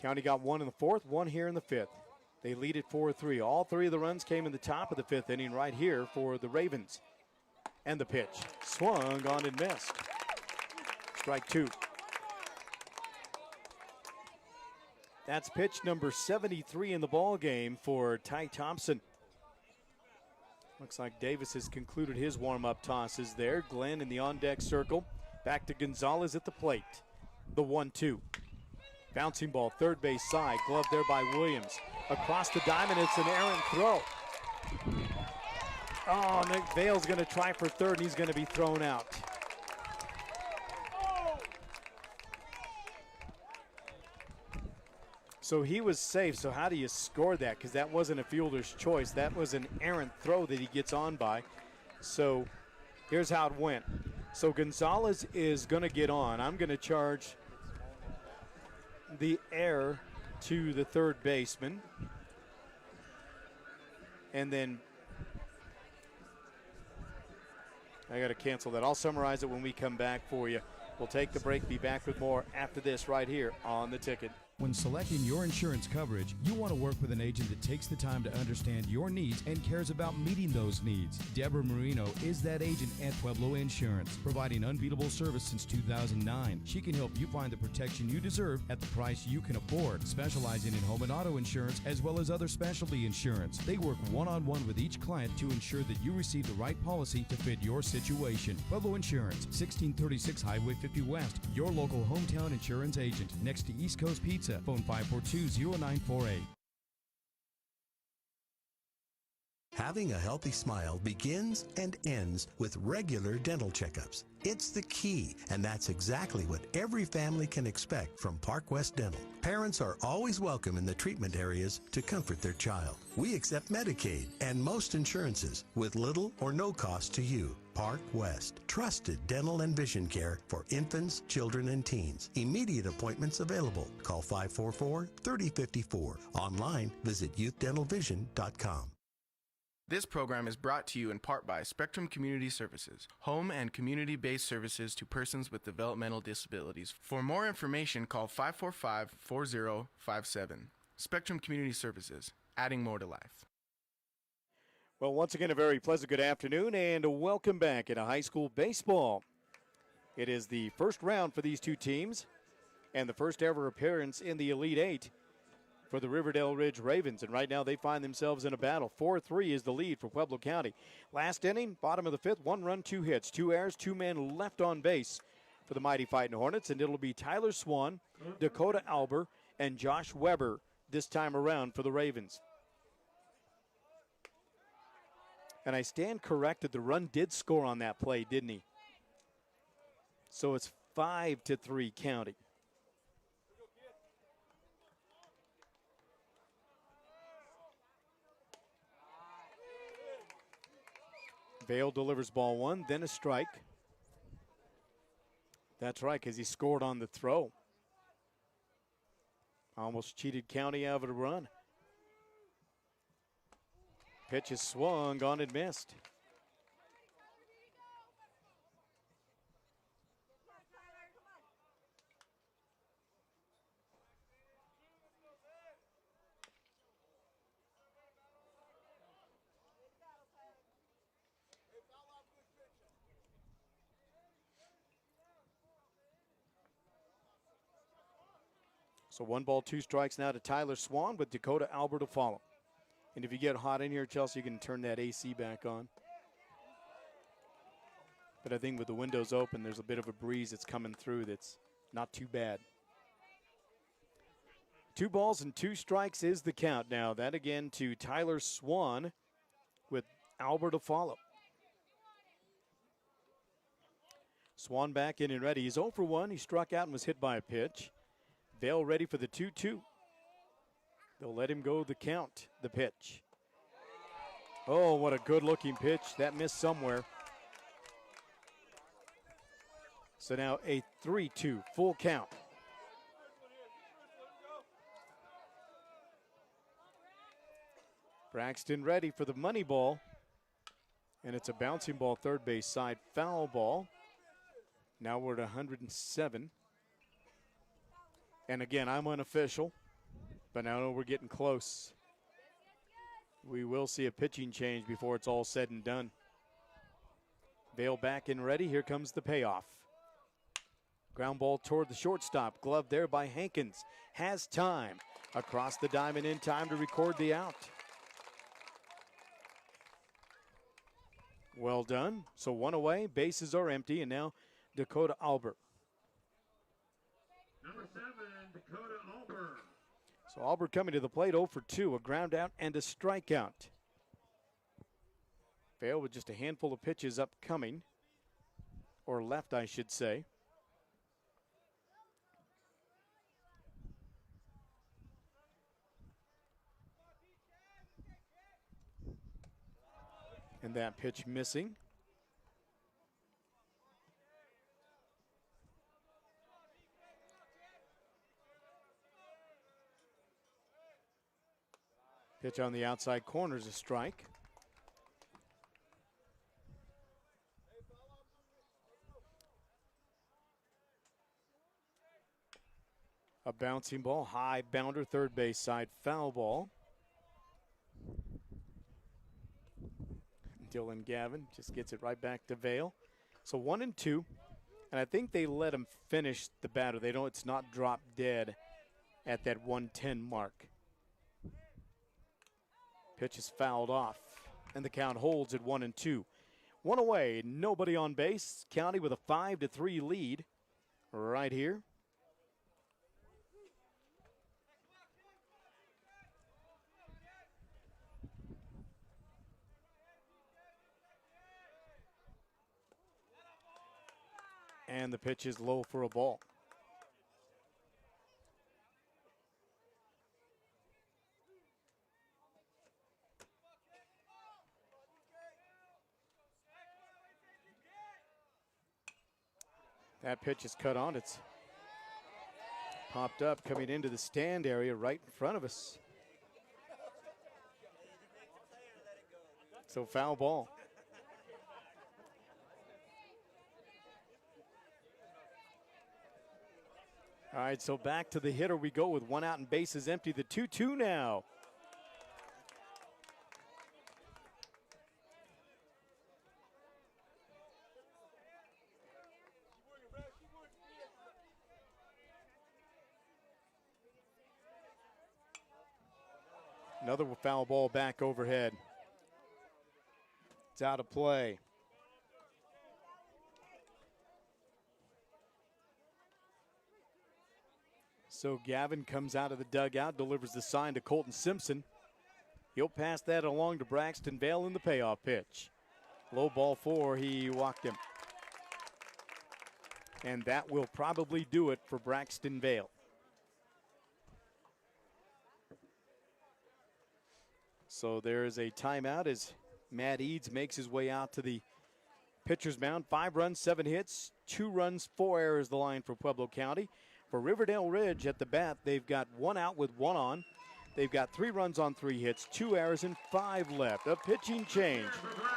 County got 1 in the 4th, 1 here in the 5th. They lead at 4-3. All 3 of the runs came in the top of the 5th inning right here for the Ravens. And the pitch. Swung on and missed. Strike 2. That's pitch number 73 in the ball game for Ty Thompson. Looks like Davis has concluded his warm-up tosses there. Glenn in the on-deck circle. Back to Gonzalez at the plate. The 1-2. Bouncing ball, third base side. Glove there by Williams. Across the diamond, it's an errant throw. Oh, Nick Vale's going to try for third, and he's going to be thrown out. So he was safe. So how do you score that? Because that wasn't a fielder's choice. That was an errant throw that he gets on by. So here's how it went. So Gonzalez is going to get on. I'm going to charge the error to the third baseman. And then I got to cancel that. I'll summarize it when we come back for you. We'll take the break, be back with more after this right here on The Ticket. When selecting your insurance coverage, you want to work with an agent that takes the time to understand your needs and cares about meeting those needs. Deborah Marino is that agent at Pueblo Insurance, providing unbeatable service since 2009. She can help you find the protection you deserve at the price you can afford, specializing in home and auto insurance as well as other specialty insurance. They work one-on-one with each client to ensure that you receive the right policy to fit your situation. Pueblo Insurance, 1636 Highway 50 West, your local hometown insurance agent, next to East Coast Pizza. Phone 542-0948. Having a healthy smile begins and ends with regular dental checkups. It's the key, and that's exactly what every family can expect from Park West Dental. Parents are always welcome in the treatment areas to comfort their child. We accept Medicaid and most insurances with little or no cost to you. Park West. Trusted dental and vision care for infants, children, and teens. Immediate appointments available. Call 544-3054. Online, visit youthdentalvision.com. This program is brought to you in part by Spectrum Community Services, home and community-based services to persons with developmental disabilities. For more information, call 545-4057. Spectrum Community Services, adding more to life. Well, once again, a very pleasant good afternoon and welcome back into high school baseball. It is the first round for these two teams and the first ever appearance in the Elite Eight for the Riverdale Ridge Ravens. And right now they find themselves in a battle. 4-3 is the lead for Pueblo County. Last inning, bottom of the fifth, 1 run, 2 hits, 2 errors, 2 men left on base for the mighty Fighting Hornets. And it'll be Tyler Swan, Dakota Alber, and Josh Weber this time around for the Ravens. And I stand corrected. The run did score on that play, didn't he? So it's 5-3 County. Vale delivers ball 1, then a strike. That's right, because he scored on the throw. Almost cheated County out of a run. Pitch is swung, gone and missed. So 1 ball, 2 strikes now to Tyler Swan with Dakota Albert to follow. And if you get hot in here, Chelsea, you can turn that AC back on. But I think with the windows open, there's a bit of a breeze that's coming through that's not too bad. 2 balls and 2 strikes is the count now. That again to Tyler Swan with Albert to follow. Swan back in and ready. He's 0 for 1. He struck out and was hit by a pitch. Vale ready for the 2-2. They'll let him go the count, the pitch. Oh, what a good-looking pitch. That missed somewhere. So now a 3-2, full count. Braxton ready for the money ball. And it's a bouncing ball, third base side, foul ball. Now we're at 107. And again, I'm unofficial, but now we're getting close. We will see a pitching change before it's all said and done. Vale back and ready. Here comes the payoff. Ground ball toward the shortstop. Glove there by Hankins. Has time. Across the diamond in time to record the out. Well done. So 1 away. Bases are empty. And now Dakota Albert. Number 7, Dakota Albert. So Albert coming to the plate 0 for 2. A ground out and a strikeout. Vale with just a handful of pitches upcoming. Or left, I should say. And that pitch missing. Pitch on the outside corner is a strike. A bouncing ball, high bounder, third base side, foul ball. Dylan Gavin just gets it right back to Vale. So 1-2, and I think they let him finish the batter. They don't. It's not drop dead at that 110 mark. Pitch is fouled off, and the count holds at 1-2. 1 away, nobody on base. County with a 5-3 lead right here. And the pitch is low for a ball. That pitch is cut on. It's popped up coming into the stand area right in front of us. So foul ball. All right, so back to the hitter we go with one out and bases empty. The 2-2 now. Another foul ball back overhead. It's out of play. So Gavin comes out of the dugout, delivers the sign to Colton Simpson. He'll pass that along to Braxton Vale in the payoff pitch. Low ball 4, he walked him. And that will probably do it for Braxton Vale. So there is a timeout as Matt Eads makes his way out to the pitcher's mound. 5 runs, 7 hits, 2 runs, 4 errors the line for Pueblo County. For Riverdale Ridge at the bat, they've got 1 out with 1 on. They've got 3 runs on 3 hits, 2 errors, and 5 left. A pitching change.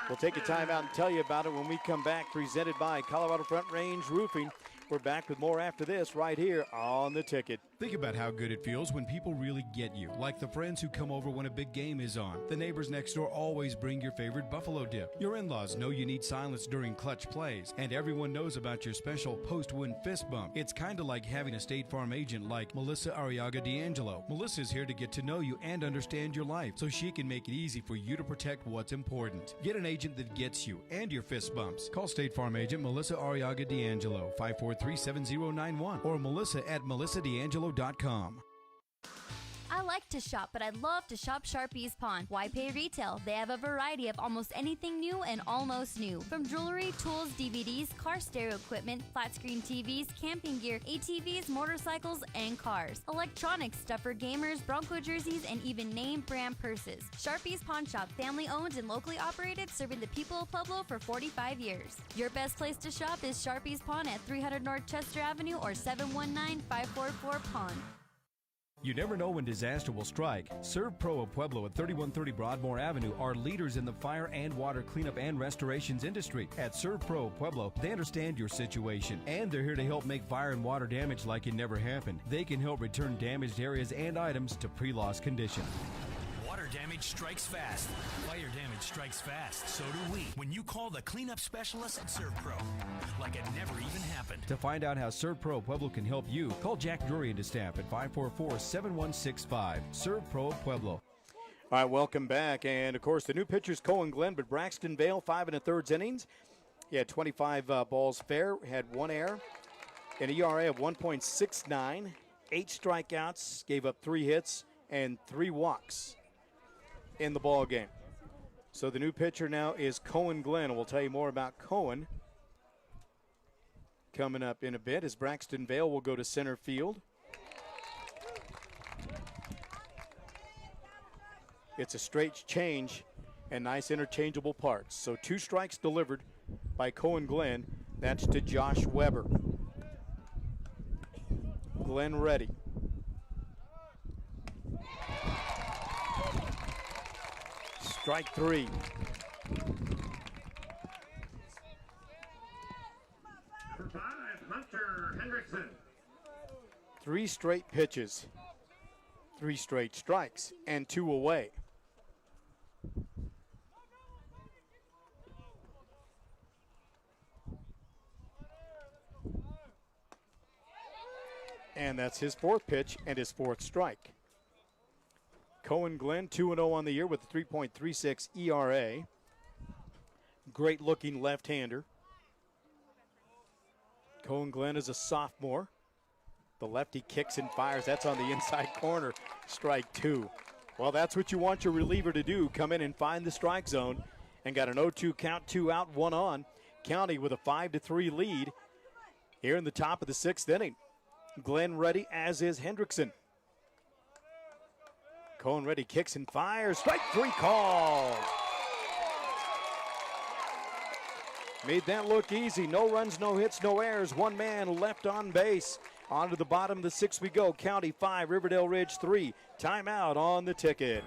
We'll take a timeout and tell you about it when we come back, presented by Colorado Front Range Roofing. We're back with more after this right here on The Ticket. Think about how good it feels when people really get you, like the friends who come over when a big game is on. The neighbors next door always bring your favorite buffalo dip. Your in-laws know you need silence during clutch plays, and everyone knows about your special post-win fist bump. It's kind of like having a State Farm agent like Melissa Arriaga D'Angelo. Melissa's here to get to know you and understand your life, so she can make it easy for you to protect what's important. Get an agent that gets you and your fist bumps. Call State Farm agent Melissa Arriaga D'Angelo, 543-7091, or melissa@melissadangelo.com. I like to shop, but I'd love to shop Sharpie's Pawn. Why pay retail? They have a variety of almost anything new and almost new. From jewelry, tools, DVDs, car stereo equipment, flat screen TVs, camping gear, ATVs, motorcycles, and cars. Electronics, stuff for gamers, Bronco jerseys, and even name brand purses. Sharpie's Pawn Shop, family owned and locally operated, serving the people of Pueblo for 45 years. Your best place to shop is Sharpie's Pawn at 300 North Chester Avenue or 719-544-PAWN. You never know when disaster will strike. Serve Pro of Pueblo at 3130 Broadmoor Avenue are leaders in the fire and water cleanup and restorations industry. At Serve Pro of Pueblo, they understand your situation, and they're here to help make fire and water damage like it never happened. They can help return damaged areas and items to pre-loss condition. Water damage strikes fast. Fire damage strikes fast. So do we. When you call the cleanup specialist at ServPro, like it never even happened. To find out how ServPro of Pueblo can help you, call Jack Drury and his staff at 544-7165. ServPro of Pueblo. All right, welcome back. And, of course, the new pitcher's Cohen Glenn, but Braxton Vale, 5 1/3 innings. He had 25 balls fair, had 1 error, an ERA of 1.69, 8 strikeouts, gave up 3 hits, and 3 walks in the ball game. So the new pitcher now is Cohen Glenn. We'll tell you more about Cohen coming up in a bit as Braxton Vale will go to center field. It's a straight change and nice interchangeable parts. So 2 strikes delivered by Cohen Glenn. That's to Josh Weber. Glenn ready. Strike 3. Hunter Hendrickson. 3 straight pitches, 3 straight strikes, and 2 away. And that's his 4th pitch and his 4th strike. Cohen Glenn, 2-0 on the year with a 3.36 ERA. Great looking left-hander. Cohen Glenn is a sophomore. The lefty kicks and fires. That's on the inside corner. Strike 2. Well, that's what you want your reliever to do. Come in and find the strike zone. And got an 0-2 count, 2 out, 1 on. County with a 5-3 lead here in the top of the 6th inning. Glenn ready, as is Hendrickson. Cohen ready, kicks and fires. Strike 3 called. Made that look easy. No runs, no hits, no errors. One man left on base. On to the bottom of the sixth we go. County 5, Riverdale Ridge 3. Timeout on the ticket.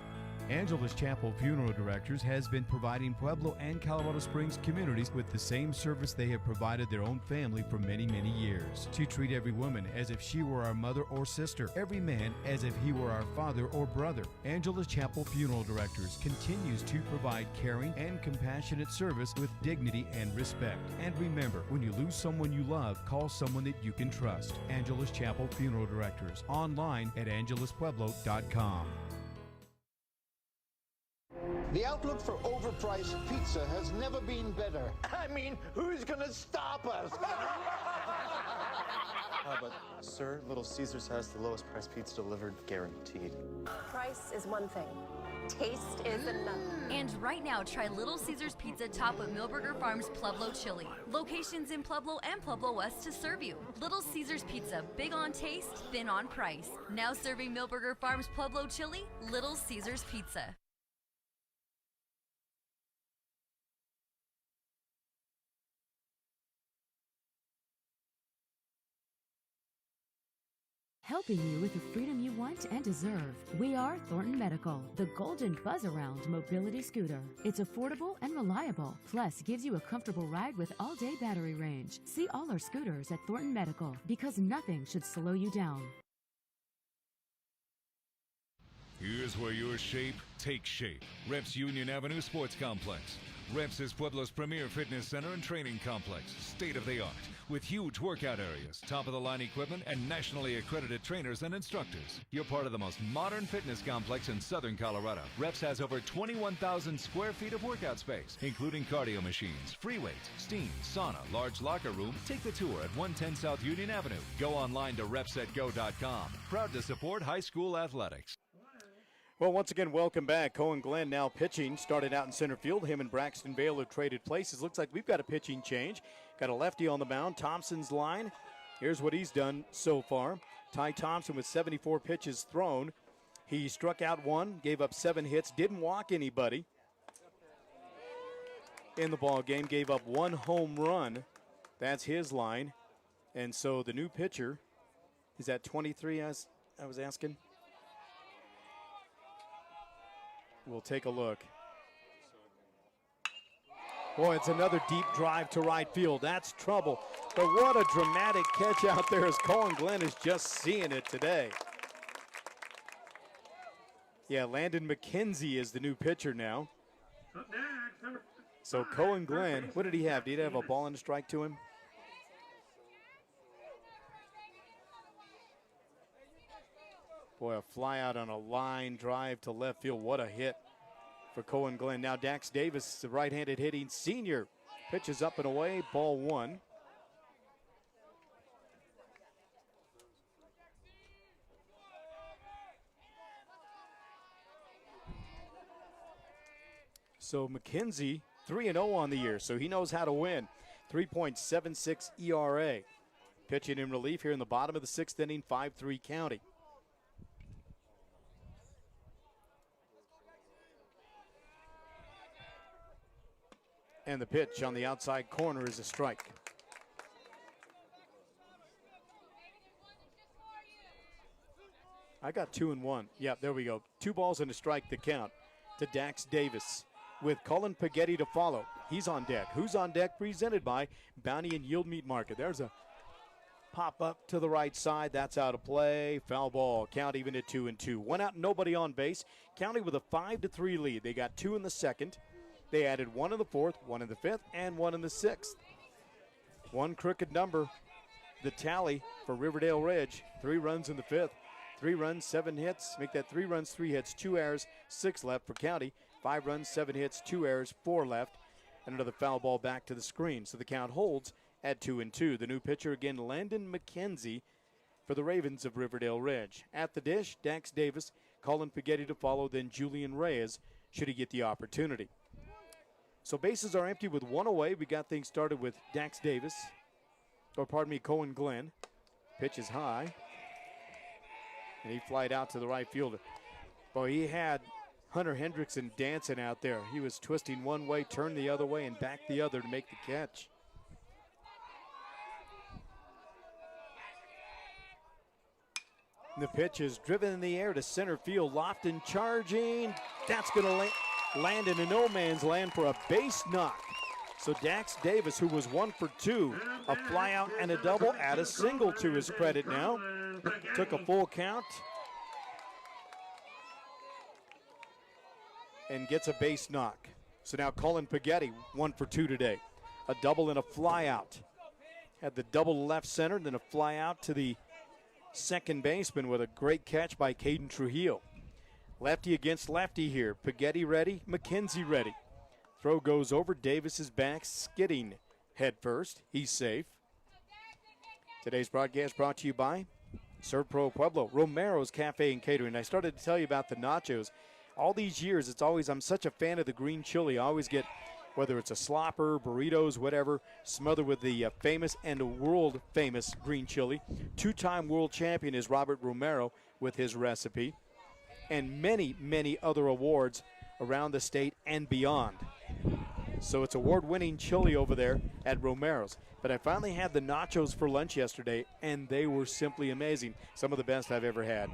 Angeles Chapel Funeral Directors has been providing Pueblo and Colorado Springs communities with the same service they have provided their own family for many, many years. To treat every woman as if she were our mother or sister, every man as if he were our father or brother. Angeles Chapel Funeral Directors continues to provide caring and compassionate service with dignity and respect. And remember, when you lose someone you love, call someone that you can trust. Angeles Chapel Funeral Directors. Online at angelespueblo.com. The outlook for overpriced pizza has never been better. I mean, who's gonna stop us? But, sir, Little Caesars has the lowest price pizza delivered, guaranteed. Price is one thing. Taste is another. And right now, try Little Caesars Pizza topped with Millburger Farms Pueblo chili. Locations in Pueblo and Pueblo West to serve you. Little Caesars Pizza, big on taste, thin on price. Now serving Millburger Farms Pueblo chili, Little Caesars Pizza. Helping you with the freedom you want and deserve. We are Thornton Medical, the golden buzz-around mobility scooter. It's affordable and reliable, plus gives you a comfortable ride with all-day battery range. See all our scooters at Thornton Medical, because nothing should slow you down. Here's where your shape takes shape. Reps Union Avenue Sports Complex. Reps is Pueblo's premier fitness center and training complex, state-of-the-art, with huge workout areas, top-of-the-line equipment, and nationally accredited trainers and instructors. You're part of the most modern fitness complex in southern Colorado. Reps has over 21,000 square feet of workout space, including cardio machines, free weights, steam, sauna, large locker room. Take the tour at 110 South Union Avenue. Go online to repsetgo.com. Proud to support high school athletics. Well, once again, welcome back. Cohen Glenn now pitching. Started out in center field. Him and Braxton Vale have traded places. Looks like we've got a pitching change. Got a lefty on the mound. Thompson's line. Here's what he's done so far. Ty Thompson with 74 pitches thrown. He struck out one, gave up 7 hits, didn't walk anybody in the ball game, gave up 1 home run. That's his line. And so the new pitcher is at 23, as I was asking. We'll take a look. Boy, it's another deep drive to right field. That's trouble. But what a dramatic catch out there as Cohen Glenn is just seeing it today. Yeah, Landon McKenzie is the new pitcher now. So Cohen Glenn, what did he have? Did he have a ball and a strike to him? Boy, a fly out on a line drive to left field. What a hit for Cohen Glenn. Now Dax Davis, the right-handed hitting senior, pitches up and away, ball 1. So McKenzie, 3-0 on the year, so he knows how to win. 3.76 ERA. Pitching in relief here in the bottom of the 6th inning, 5-3 County. And the pitch on the outside corner is a strike. I got 2-1. Yeah, there we go. 2 balls and a strike to count to Dax Davis with Cullen Pagetti to follow. He's on deck. Who's on deck? Presented by Bounty and Yield Meat Market. There's a pop up to the right side. That's out of play. Foul ball. Count even at 2-2. 1 out, nobody on base. County with a 5-3 lead. They got 2 in the 2nd. They added 1 in the 4th, 1 in the 5th, and 1 in the 6th. 1 crooked number, the tally for Riverdale Ridge. 3 runs in the 5th. 3 runs, 7 hits. Make that 3 runs, 3 hits, 2 errors, 6 left for County. 5 runs, 7 hits, 2 errors, 4 left. And another foul ball back to the screen. So the count holds at 2-2. The new pitcher again, Landon McKenzie for the Ravens of Riverdale Ridge. At the dish, Dax Davis, Colin Pagetti to follow, then Julian Reyes should he get the opportunity. So bases are empty with 1 away. We got things started with Dax Davis, Cohen Glenn. Pitch is high. And he flied out to the right fielder. Boy, he had Hunter Hendrickson dancing out there. He was twisting one way, turned the other way, and back the other to make the catch. The pitch is driven in the air to center field. Lofton charging. That's going to land in a no man's land for a base knock. So Dax Davis, who was 1 for 2, a fly out and a double, add a single to his credit now. Took a full count and gets a base knock. So now Colin Paggetti, 1 for 2 today. A double and a fly out. Had the double left center, then a fly out to the second baseman with a great catch by Caden Trujillo. Lefty against lefty here. Paggetti ready, McKenzie ready. Throw goes over, Davis is back, skidding head first. He's safe. Today's broadcast brought to you by ServPro Pueblo, Romero's Cafe and Catering. I started to tell you about the nachos. All these years, I'm such a fan of the green chili. I always get, whether it's a slopper, burritos, whatever, smothered with the famous and world-famous green chili. 2-time world champion is Robert Romero with his recipe. And many, many other awards around the state and beyond. So it's award-winning chili over there at Romero's. But I finally had the nachos for lunch yesterday, and they were simply amazing. Some of the best I've ever had.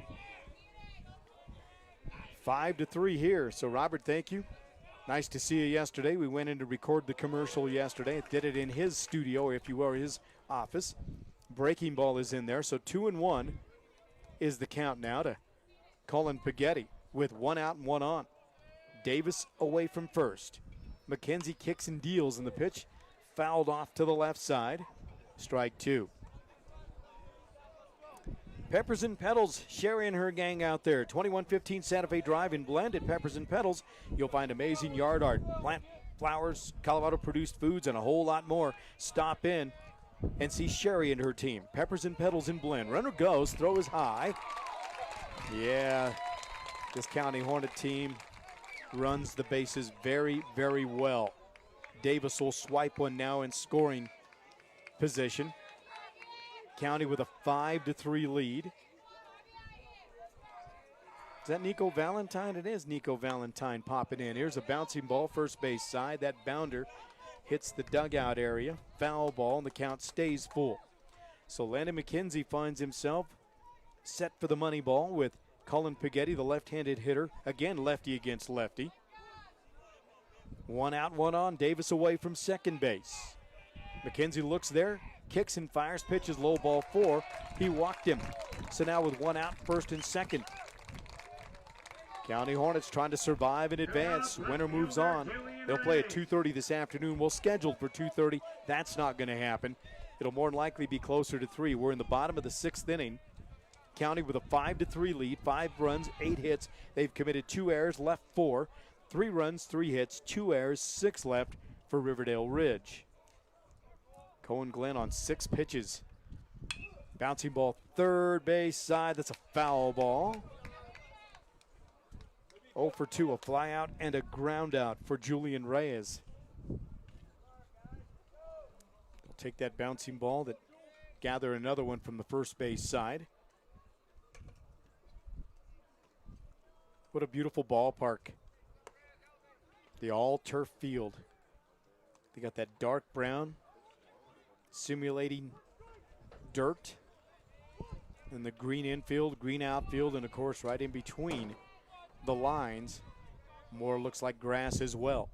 5-3 here. So, Robert, thank you. Nice to see you yesterday. We went in to record the commercial yesterday. Did it in his studio, if you will, his office. Breaking ball is in there. So 2-1 is the count now to Colin Paggetti with 1 out and 1 on. Davis away from first. McKenzie kicks and deals, and the pitch fouled off to the left side. Strike 2. Peppers and Petals, Sherry and her gang out there. 2115 Santa Fe Drive in Blend at Peppers and Petals. You'll find amazing yard art, plant flowers, Colorado-produced foods, and a whole lot more. Stop in and see Sherry and her team. Peppers and Petals in Blend. Runner goes, throw is high. Yeah, this County Hornet team runs the bases very, very well. Davis will swipe one now in scoring position. County with a 5-3 lead. Is that Nico Valentine? It is Nico Valentine popping in. Here's a bouncing ball, first base side. That bounder hits the dugout area. Foul ball, and the count stays full. So Landon McKenzie finds himself set for the money ball with Colin Paggetti, the left-handed hitter. Again, lefty against lefty. 1 out, 1 on. Davis away from second base. McKenzie looks there, kicks and fires, pitches low ball 4. He walked him. So now with 1 out, first and second. County Hornets trying to survive in advance. Winner moves on. They'll play at 2:30 this afternoon. We're scheduled for 2:30. That's not going to happen. It'll more than likely be closer to 3. We're in the bottom of the 6th inning. County with a 5-3 lead, 5 runs, 8 hits. They've committed 2 errors, left 4. 3 runs, 3 hits, 2 errors, 6 left for Riverdale Ridge. Cohen Glenn on 6 pitches. Bouncing ball, third base side. That's a foul ball. 0 for 2, a fly out and a ground out for Julian Reyes. They'll take that bouncing ball, that gather another one from the first base side. What a beautiful ballpark. The all-turf field. They got that dark brown simulating dirt. And the green infield, green outfield, and of course right in between the lines, more looks like grass as well.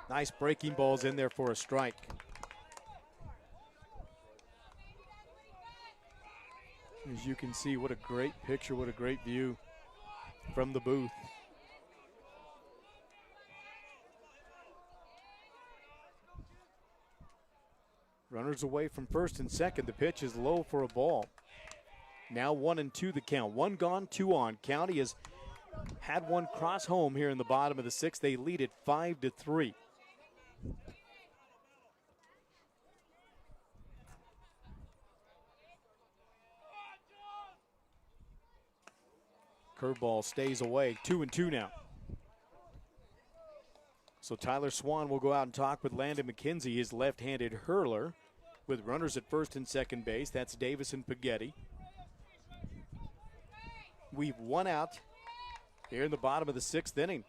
Nice breaking balls in there for a strike. As you can see, what a great picture, what a great view from the booth. Runners away from first and second. The pitch is low for a ball. Now 1-2 the count. 1 gone, 2 on. County has had one cross home here in the bottom of the 6th. They lead it 5-3. Curveball stays away. 2-2 now. So Tyler Swan will go out and talk with Landon McKenzie, his left-handed hurler, with runners at first and second base. That's Davis and Paggetti. We've 1 out here in the bottom of the 6th inning.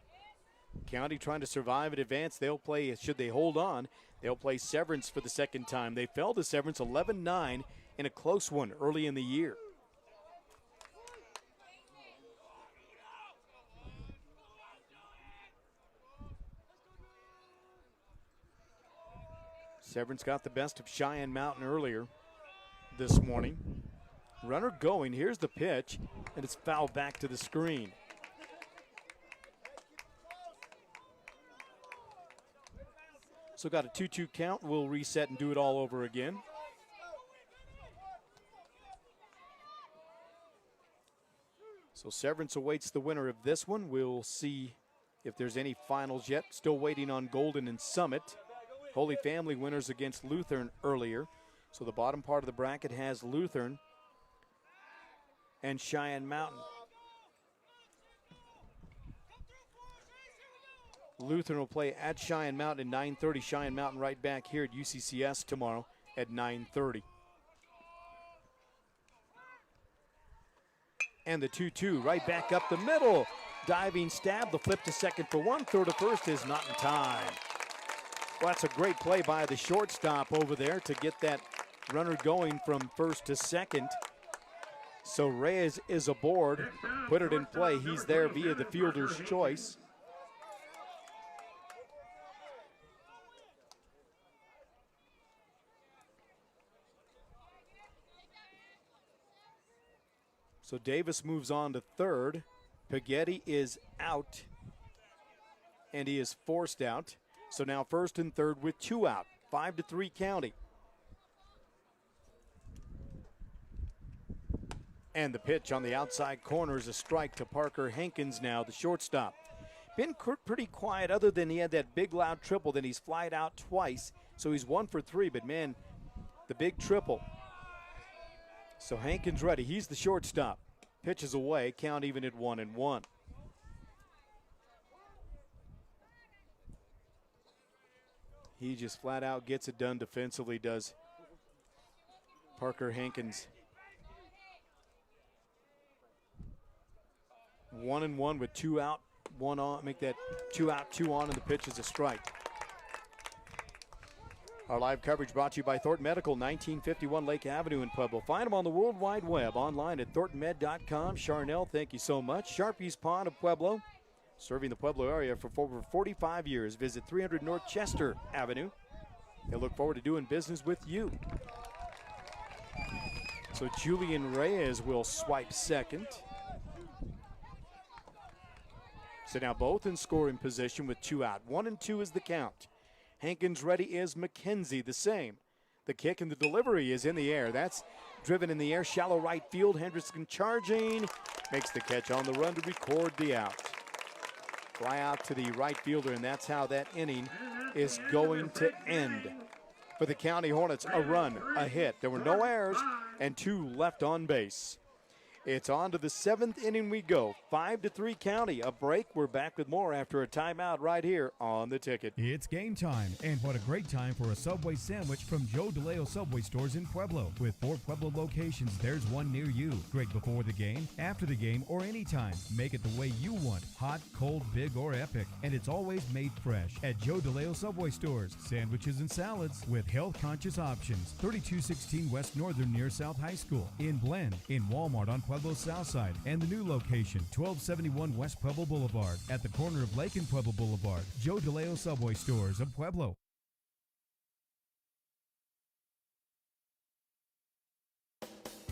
County trying to survive and advance. They'll play, should they hold on, they'll play Severance for the second time. They fell to Severance 11-9 in a close one early in the year. Severance got the best of Cheyenne Mountain earlier this morning. Runner going, here's the pitch, and it's fouled back to the screen. So got a 2-2 count. We'll reset and do it all over again. So Severance awaits the winner of this one. We'll see if there's any finals yet. Still waiting on Golden and Summit. Holy Family winners against Lutheran earlier. So the bottom part of the bracket has Lutheran and Cheyenne Mountain. Lutheran will play at Cheyenne Mountain at 9:30. Cheyenne Mountain right back here at UCCS tomorrow at 9:30. And the 2-2 right back up the middle. Diving stab, the flip to second for one. Throw to first is not in time. Well, that's a great play by the shortstop over there to get that runner going from first to second. So Reyes is aboard, put it in play. He's there via the fielder's choice. So Davis moves on to third. Paghetti is out, and he is forced out. So now first and third with 2 out. 5-3 County. And the pitch on the outside corner is a strike to Parker Hankins now, the shortstop. Been pretty quiet other than he had that big loud triple. Then he's flied out twice. So he's 1 for 3, but man, the big triple. So Hankins ready. He's the shortstop. Pitches away. Count even at 1-1. He just flat out gets it done defensively, does Parker Hankins. 1-1 with 2 out, 1 on. Make that 2 out, 2 on, and the pitch is a strike. Our live coverage brought to you by Thornton Medical, 1951 Lake Avenue in Pueblo. Find them on the World Wide Web, online at thorntonmed.com. Charnel, thank you so much. Sharpie's Pond of Pueblo, serving the Pueblo area for over 45 years. Visit 300 North Chester Avenue. They look forward to doing business with you. So Julian Reyes will swipe second. So now both in scoring position with 2 out. 1-2 is the count. Hankins ready is McKenzie, the same. The kick and the delivery is in the air. That's driven in the air, shallow right field. Hendrickson charging, makes the catch on the run to record the out. Fly out to the right fielder, and that's how that inning is going to end. For the County Hornets, a run, a hit. There were no errors and 2 left on base. It's on to the 7th inning we go. 5-3 County. A break. We're back with more after a timeout right here on The Ticket. It's game time, and what a great time for a Subway sandwich from Joe DeLeo Subway stores in Pueblo. With 4 Pueblo locations, there's one near you. Great before the game, after the game, or anytime. Make it the way you want. Hot, cold, big, or epic. And it's always made fresh at Joe DeLeo Subway stores. Sandwiches and salads with health-conscious options. 3216 West Northern near South High School. In Blend. In Walmart on Pueblo's South Side, and the new location, 1271 West Pueblo Boulevard, at the corner of Lake and Pueblo Boulevard. Joe DeLeo Subway Stores of Pueblo.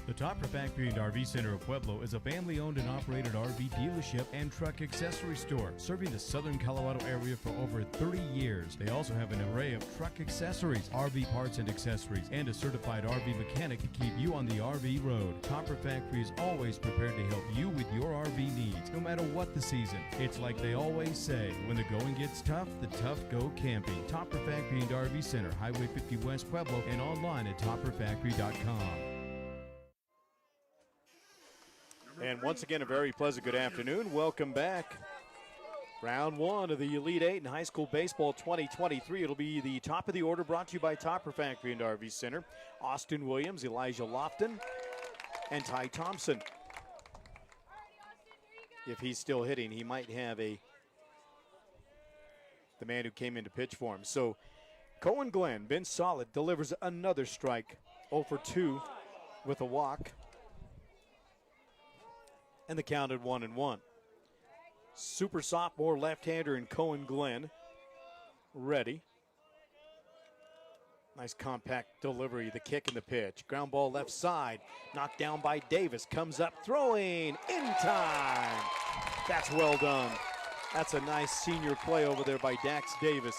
The Topper Factory and RV Center of Pueblo is a family-owned and operated RV dealership and truck accessory store, serving the southern Colorado area for over 30 years. They also have an array of truck accessories, RV parts and accessories, and a certified RV mechanic to keep you on the RV road. Topper Factory is always prepared to help you with your RV needs, no matter what the season. It's like they always say, when the going gets tough, the tough go camping. Topper Factory and RV Center, Highway 50 West Pueblo, and online at topperfactory.com. And once again, a very pleasant good afternoon. Welcome back. Round 1 of the Elite 8 in high school baseball 2023. It'll be the top of the order brought to you by Topper Factory and RV Center. Austin Williams, Elijah Lofton, and Ty Thompson. if he's still hitting, he might have the man who came in to pitch for him. So Cohen Glenn, been solid, delivers another strike, 0 for 2 with a walk. And the count at 1-1. Super sophomore left-hander in Cohen Glenn, ready. Nice compact delivery, the kick and the pitch. Ground ball left side, knocked down by Davis, comes up throwing in time. That's well done. That's a nice senior play over there by Dax Davis.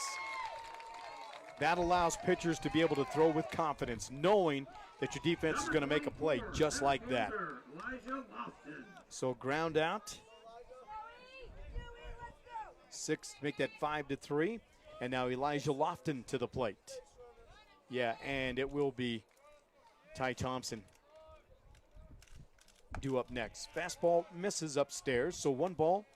That allows pitchers to be able to throw with confidence, knowing that your defense is going to make a play just like that. So ground out. 6 make that 5-3. And now Elijah Lofton to the plate. Yeah, and it will be Ty Thompson due up next. Fastball misses upstairs, so 1 ball,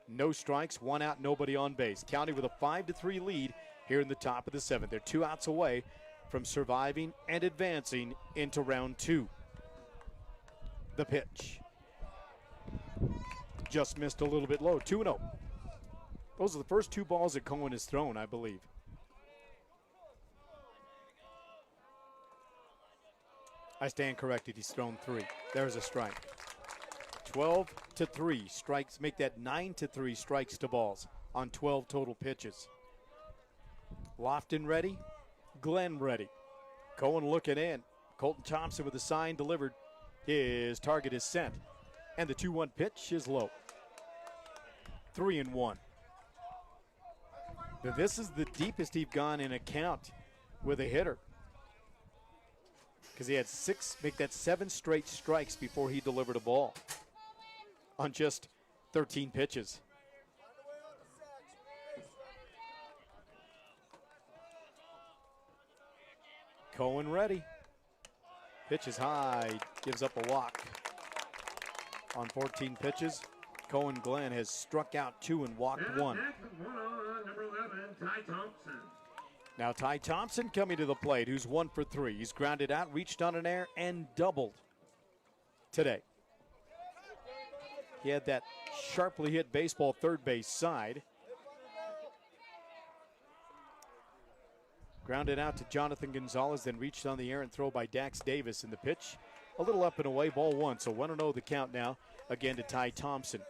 no strikes, 1 out, nobody on base. County with a 5-3 lead here in the top of the 7th. They're 2 outs away from surviving and advancing into round 2. The pitch. Just missed a little bit low, 2-0. Those are the first 2 balls that Cohen has thrown, I believe. I stand corrected. He's thrown 3. There's a strike. 12-3 strikes. Make that 9-3 strikes to balls on 12 total pitches. Lofton ready. Glenn ready. Cohen looking in. Colton Thompson with a sign delivered. His target is sent. And the 2-1 pitch is low. 3-1. Now this is the deepest he's gone in a count with a hitter, because he had 7 straight strikes before he delivered a ball on just 13 pitches. Cohen ready. Pitch is high, gives up a walk. On 14 pitches, Cohen Glenn has struck out 2 and walked 1. Number 11, Ty Thompson. Now Ty Thompson coming to the plate, who's 1 for 3. He's grounded out, reached on an air, and doubled today. He had that sharply hit baseball third base side. Grounded out to Jonathan Gonzalez, then reached on the air and throw by Dax Davis in the pitch. A little up and away, ball 1. So 1-0 the count now, again to Ty Thompson.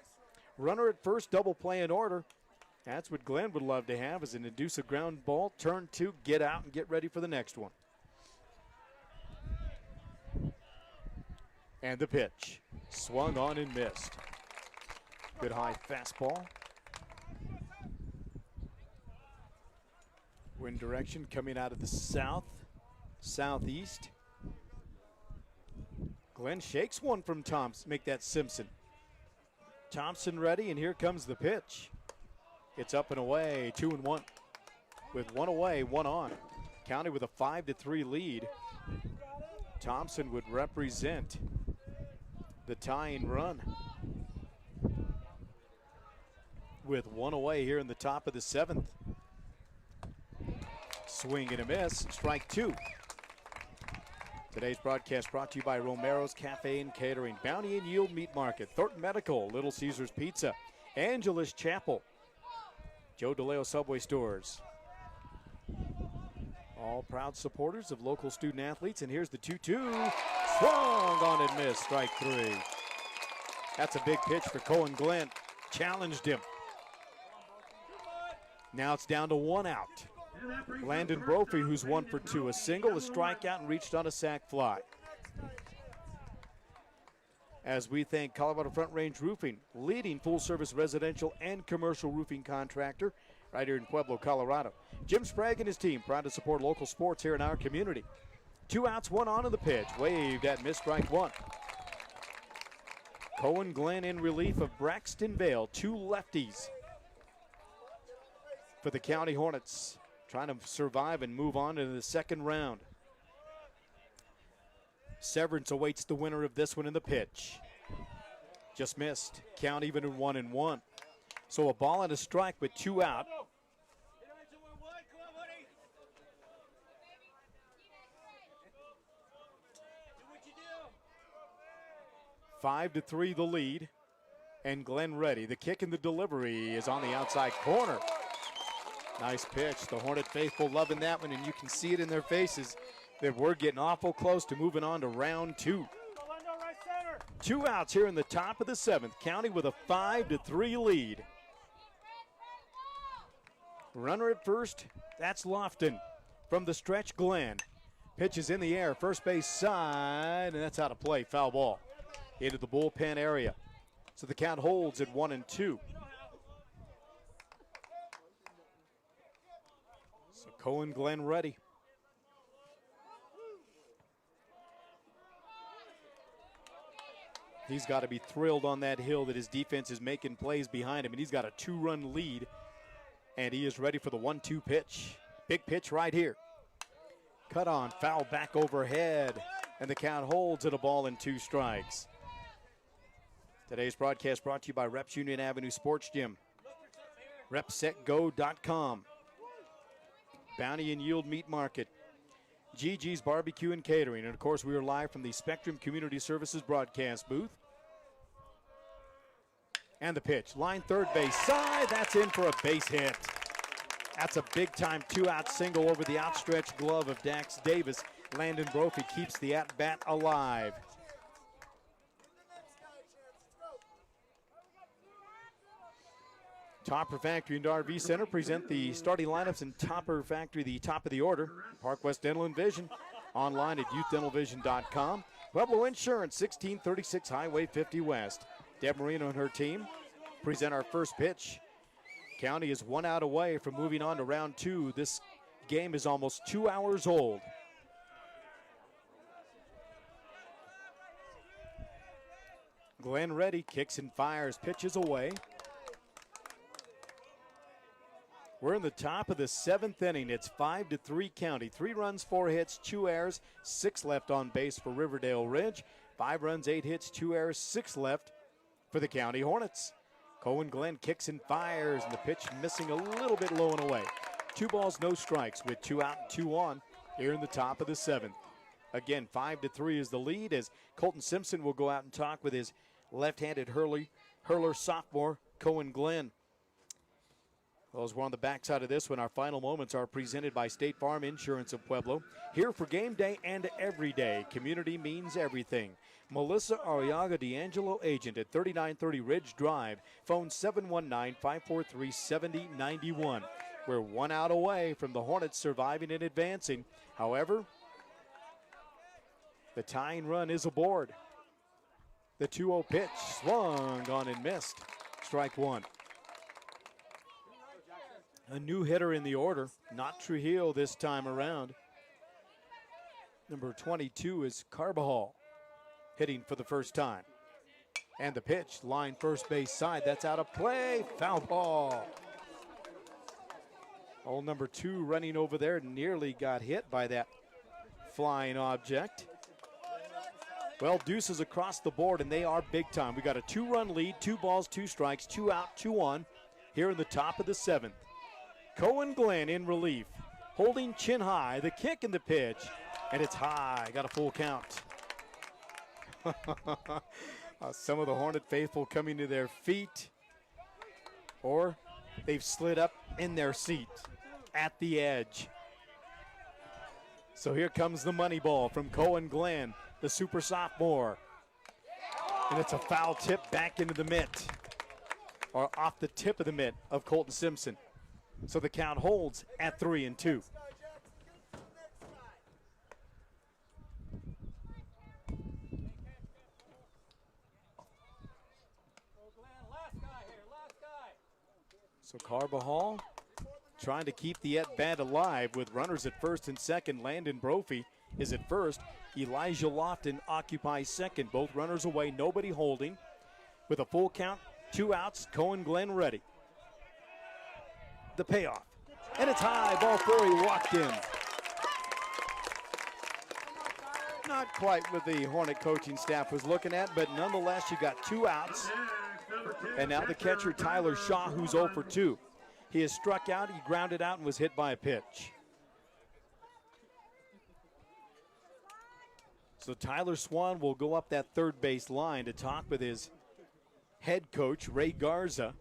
Runner at first, double play in order. That's what Glenn would love to have, is an induce a ground ball, turn 2, get out, and get ready for the next one. And the pitch. Swung on and missed. Good high fastball. Wind direction coming out of the southeast. Glenn shakes one from Thompson, make that Simpson. Thompson ready, and here comes the pitch. It's up and away, 2-1. With 1 away, 1 on. County with a 5-3 lead. Thompson would represent the tying run. With 1 away here in the top of the 7th. Swing and a miss, strike 2. Today's broadcast brought to you by Romero's Cafe and Catering, Bounty and Yield Meat Market, Thornton Medical, Little Caesars Pizza, Angelus Chapel, Joe DeLeo Subway Stores. All proud supporters of local student athletes, and here's the 2-2. Swung on and missed, strike 3. That's a big pitch for Cohen Glenn. Challenged him. Now it's down to 1 out. Landon Brophy, who's 1 for 2, a single, a strikeout, and reached on a sac fly. As we thank Colorado Front Range Roofing, leading full-service residential and commercial roofing contractor right here in Pueblo, Colorado. Jim Sprague and his team proud to support local sports here in our community. 2 outs, 1 on in the pitch. Waved at missed, strike 1. Cohen Glenn in relief of Braxton Vale, 2 lefties for the County Hornets, trying to survive and move on into the second round. Severance awaits the winner of this one in the pitch. Just missed. Count even in 1-1. So a ball and a strike with 2 out. Five to 3 the lead. and Glenn ready. The kick and the delivery is on the outside corner. Nice pitch. The Hornet faithful loving that one, and you can see it in their faces that we're getting awful close to moving on to round 2. 2 outs here in the top of the 7th. County with a 5-3 lead. Runner at first, that's Lofton. From the stretch, Glenn. Pitch is in the air, first base side, and that's out of play. Foul ball into the bullpen area. So the count holds at 1-2. So Cohen Glenn ready. He's got to be thrilled on that hill that his defense is making plays behind him, and he's got a 2-run lead, and he is ready for the 1-2 pitch. Big pitch right here. Cut on, foul back overhead, and the count holds at a ball and 2 strikes. Today's broadcast brought to you by Reps Union Avenue Sports Gym, repsetgo.com, Bounty and Yield Meat Market, GG's Barbecue and Catering, and of course we are live from the Spectrum Community Services broadcast booth. And the pitch, line third base side, that's in for a base hit. That's a big-time 2-out single over the outstretched glove of Dax Davis. Landon Brophy keeps the at-bat alive. Topper Factory and RV Center present the starting lineups in Topper Factory, the top of the order. Park West Dental and Vision, online at youthdentalvision.com. Pueblo Insurance, 1636 Highway 50 West. Deb Marino and her team present our first pitch. County is 1 out away from moving on to round 2. This game is almost 2 hours old. Glenn ready, kicks and fires, pitches away. We're in the top of the 7th inning. It's 5-3 County. 3 runs, 4 hits, 2 errors, 6 left on base for Riverdale Ridge. 5 runs, 8 hits, 2 errors, 6 left for the County Hornets. Cohen Glenn kicks and fires, and the pitch missing a little bit low and away. 2 balls, no strikes with 2 out and 2 on here in the top of the 7th. Again, 5-3 is the lead as Colton Simpson will go out and talk with his left-handed hurler sophomore, Cohen Glenn. Well, as we're on the backside of this one, our final moments are presented by State Farm Insurance of Pueblo. Here for game day and every day. Community means everything. Melissa Arriaga D'Angelo, agent at 3930 Ridge Drive. Phone 719-543-7091. We're 1 out away from the Hornets surviving and advancing. However, the tying run is aboard. The 2-0 pitch swung on and missed. Strike 1. A new hitter in the order, not Trujillo this time around. Number 22 is Carbajal, hitting for the first time. And the pitch, line first base side, that's out of play, foul ball. Old number 2 running over there nearly got hit by that flying object. Well, deuces across the board, and they are big time. We got a 2-run lead, 2 balls, 2 strikes, 2 out, 2 on here in the top of the 7th. Cohen Glenn in relief, holding chin high, the kick and the pitch, and it's high, got a full count. Some of the Hornet faithful coming to their feet, or they've slid up in their seat at the edge. So here comes the money ball from Cohen Glenn, the super sophomore. And it's a foul tip back into the mitt, or off the tip of the mitt of Colton Simpson. So the count holds at 3-2. So Carbajal trying to keep the at-bat alive with runners at first and second. Landon Brophy is at first. Elijah Lofton occupies second. Both runners away, nobody holding. With a full count, 2 outs, Cohen Glenn ready. The payoff, and it's high, ball 4, he walked in. Not quite what the Hornet coaching staff was looking at, but nonetheless, you got 2 outs. And now the catcher, Tyler Shaw, who's 0 for 2. He has struck out, he grounded out, and was hit by a pitch. So Tyler Swan will go up that third base line to talk with his head coach Ray Garza.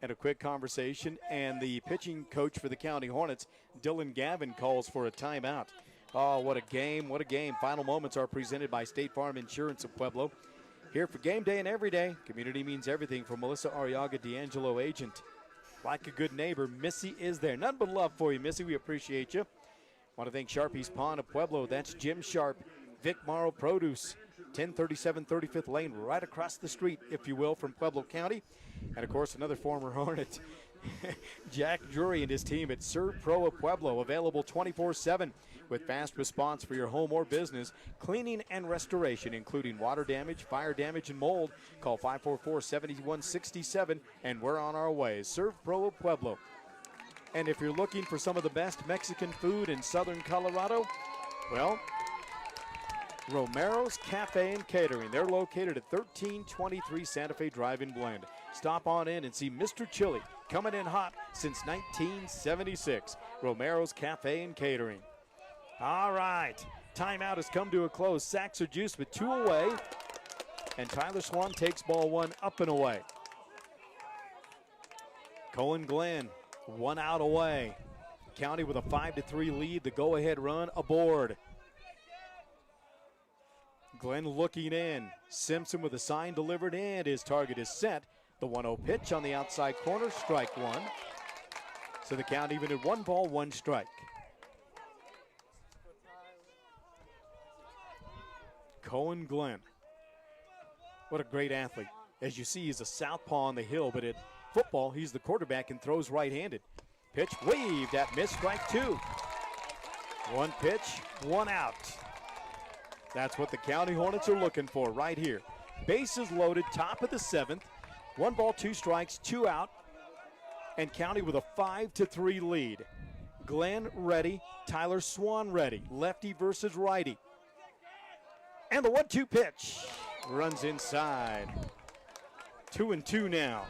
And a quick conversation, and the pitching coach for the County Hornets, Dylan Gavin, calls for a timeout. Oh, what a game, what a game. Final moments are presented by State Farm Insurance of Pueblo. Here for game day and every day. Community means everything. For Melissa Arriaga D'Angelo, agent. Like a good neighbor, Missy is there. None but love for you, Missy. We appreciate you. Want to thank Sharpie's Pawn of Pueblo. That's Jim Sharp. Vic Morrow Produce, 1037 35th Lane, right across the street, if you will, from Pueblo County. And, of course, another former Hornet, Jack Drury and his team at Serve Pro of Pueblo, available 24/7 with fast response for your home or business, cleaning and restoration, including water damage, fire damage, and mold. Call 544-7167, and we're on our way. Serve Pro of Pueblo. And if you're looking for some of the best Mexican food in southern Colorado, well, Romero's Cafe and Catering. They're located at 1323 Santa Fe Drive in Bland. Stop on in and see Mr. Chili, coming in hot since 1976. Romero's Cafe and Catering. All right, timeout has come to a close. Sacks are juiced with 2 away, and Tyler Swan takes ball 1 up and away. Cohen Glenn, 1 out away. County with a 5-3 lead. The go-ahead run aboard. Glenn looking in. Simpson with a sign delivered, and his target is set. The 1-0 pitch on the outside corner, strike 1. So the count even at 1 ball, 1 strike. Cohen Glenn. What a great athlete. As you see, he's a southpaw on the hill, but at football, he's the quarterback and throws right-handed. Pitch waved at miss, strike 2. 1 pitch, 1 out. That's what the County Hornets are looking for right here. Bases loaded, top of the 7th. 1 ball, 2 strikes, 2 out. And County with a 5-3 lead. Glenn ready, Tyler Swan ready. Lefty versus righty. And the 1-2 pitch runs inside. 2-2 now.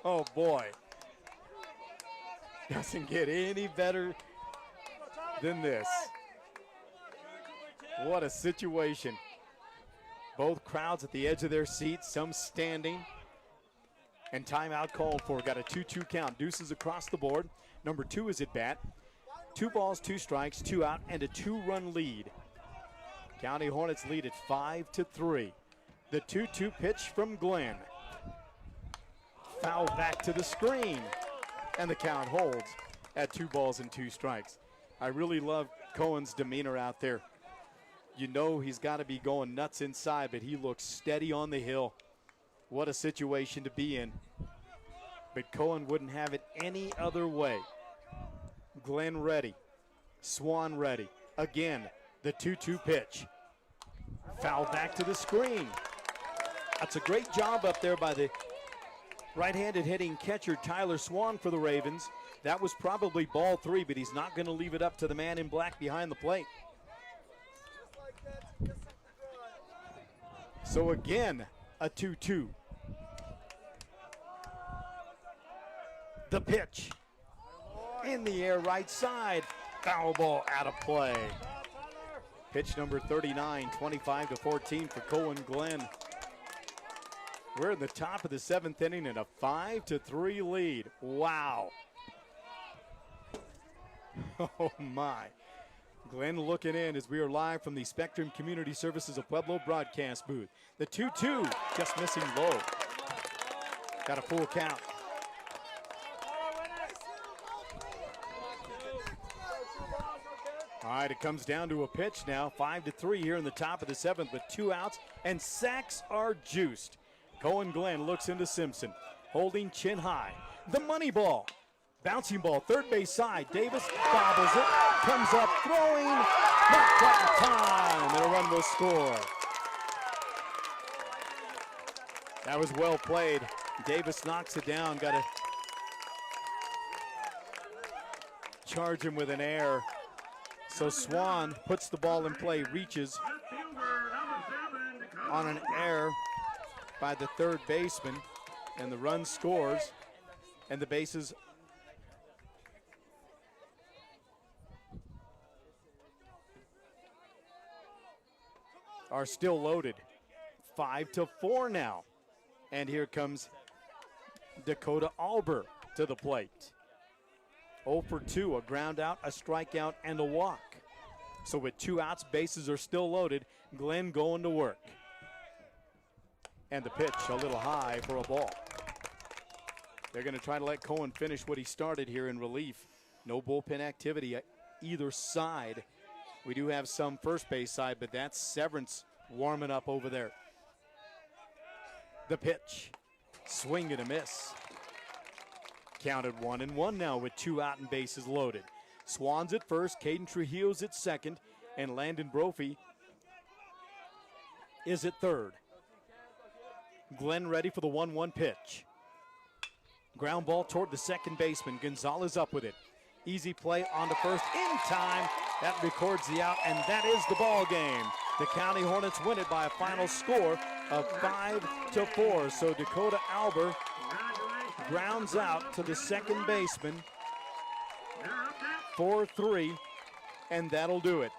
Oh boy. Doesn't get any better than this. What a situation. Both crowds at the edge of their seats, some standing. And timeout called for. Got a 2-2 count. Deuces across the board. Number 2 is at bat. 2 balls, 2 strikes, 2 out, and a 2-run lead. County Hornets lead at 5-3. The 2-2 pitch from Glenn. Foul back to the screen. And the count holds at 2 balls and 2 strikes. I really love Cohen's demeanor out there. You know he's got to be going nuts inside, but he looks steady on the hill. What a situation to be in. But Cohen wouldn't have it any other way. Glenn ready. Swan ready. Again, the 2-2 pitch. Foul back to the screen. That's a great job up there by the right-handed hitting catcher Tyler Swan for the Ravens. That was probably ball 3, but he's not going to leave it up to the man in black behind the plate. So again, a 2-2. The pitch. In the air, right side. Foul ball out of play. Pitch number 39, 25-14 for Cohen Glenn. We're in the top of the 7th inning and a 5-3 lead. Wow. Oh my. Glenn looking in as we are live from the Spectrum Community Services of Pueblo broadcast booth. The 2-2 just missing low. Got a full count. All right, it comes down to a pitch now. 5-3 here in the top of the 7th with 2 outs, and sacks are juiced. Cohen Glenn looks into Simpson, holding chin high. The money ball. Bouncing ball, third base side. Davis bobbles it, comes up throwing, not quite in time, and a run will score. That was well played. Davis knocks it down, got to charge him with an error. So Swan puts the ball in play, reaches on an error by the third baseman, and the run scores, and the bases are still loaded. 5-4 now. And here comes Dakota Alber to the plate. 0 for 2, a ground out, a strikeout, and a walk. So with 2 outs, bases are still loaded. Glenn going to work. And the pitch a little high for a ball. They're going to try to let Cohen finish what he started here in relief. No bullpen activity at either side. We do have some first base side, but that's Severance warming up over there. The pitch. Swing and a miss. Counted 1-1 now with 2 out and bases loaded. Swans at first, Caden Trujillo's at second, and Landon Brophy is at third. Glenn ready for the 1-1 pitch. Ground ball toward the second baseman. Gonzalez up with it. Easy play on the first in time. That records the out, and that is the ball game. The County Hornets win it by a final score of 5-4. So Dakota Alber grounds out to the second baseman. 4-3, and that'll do it.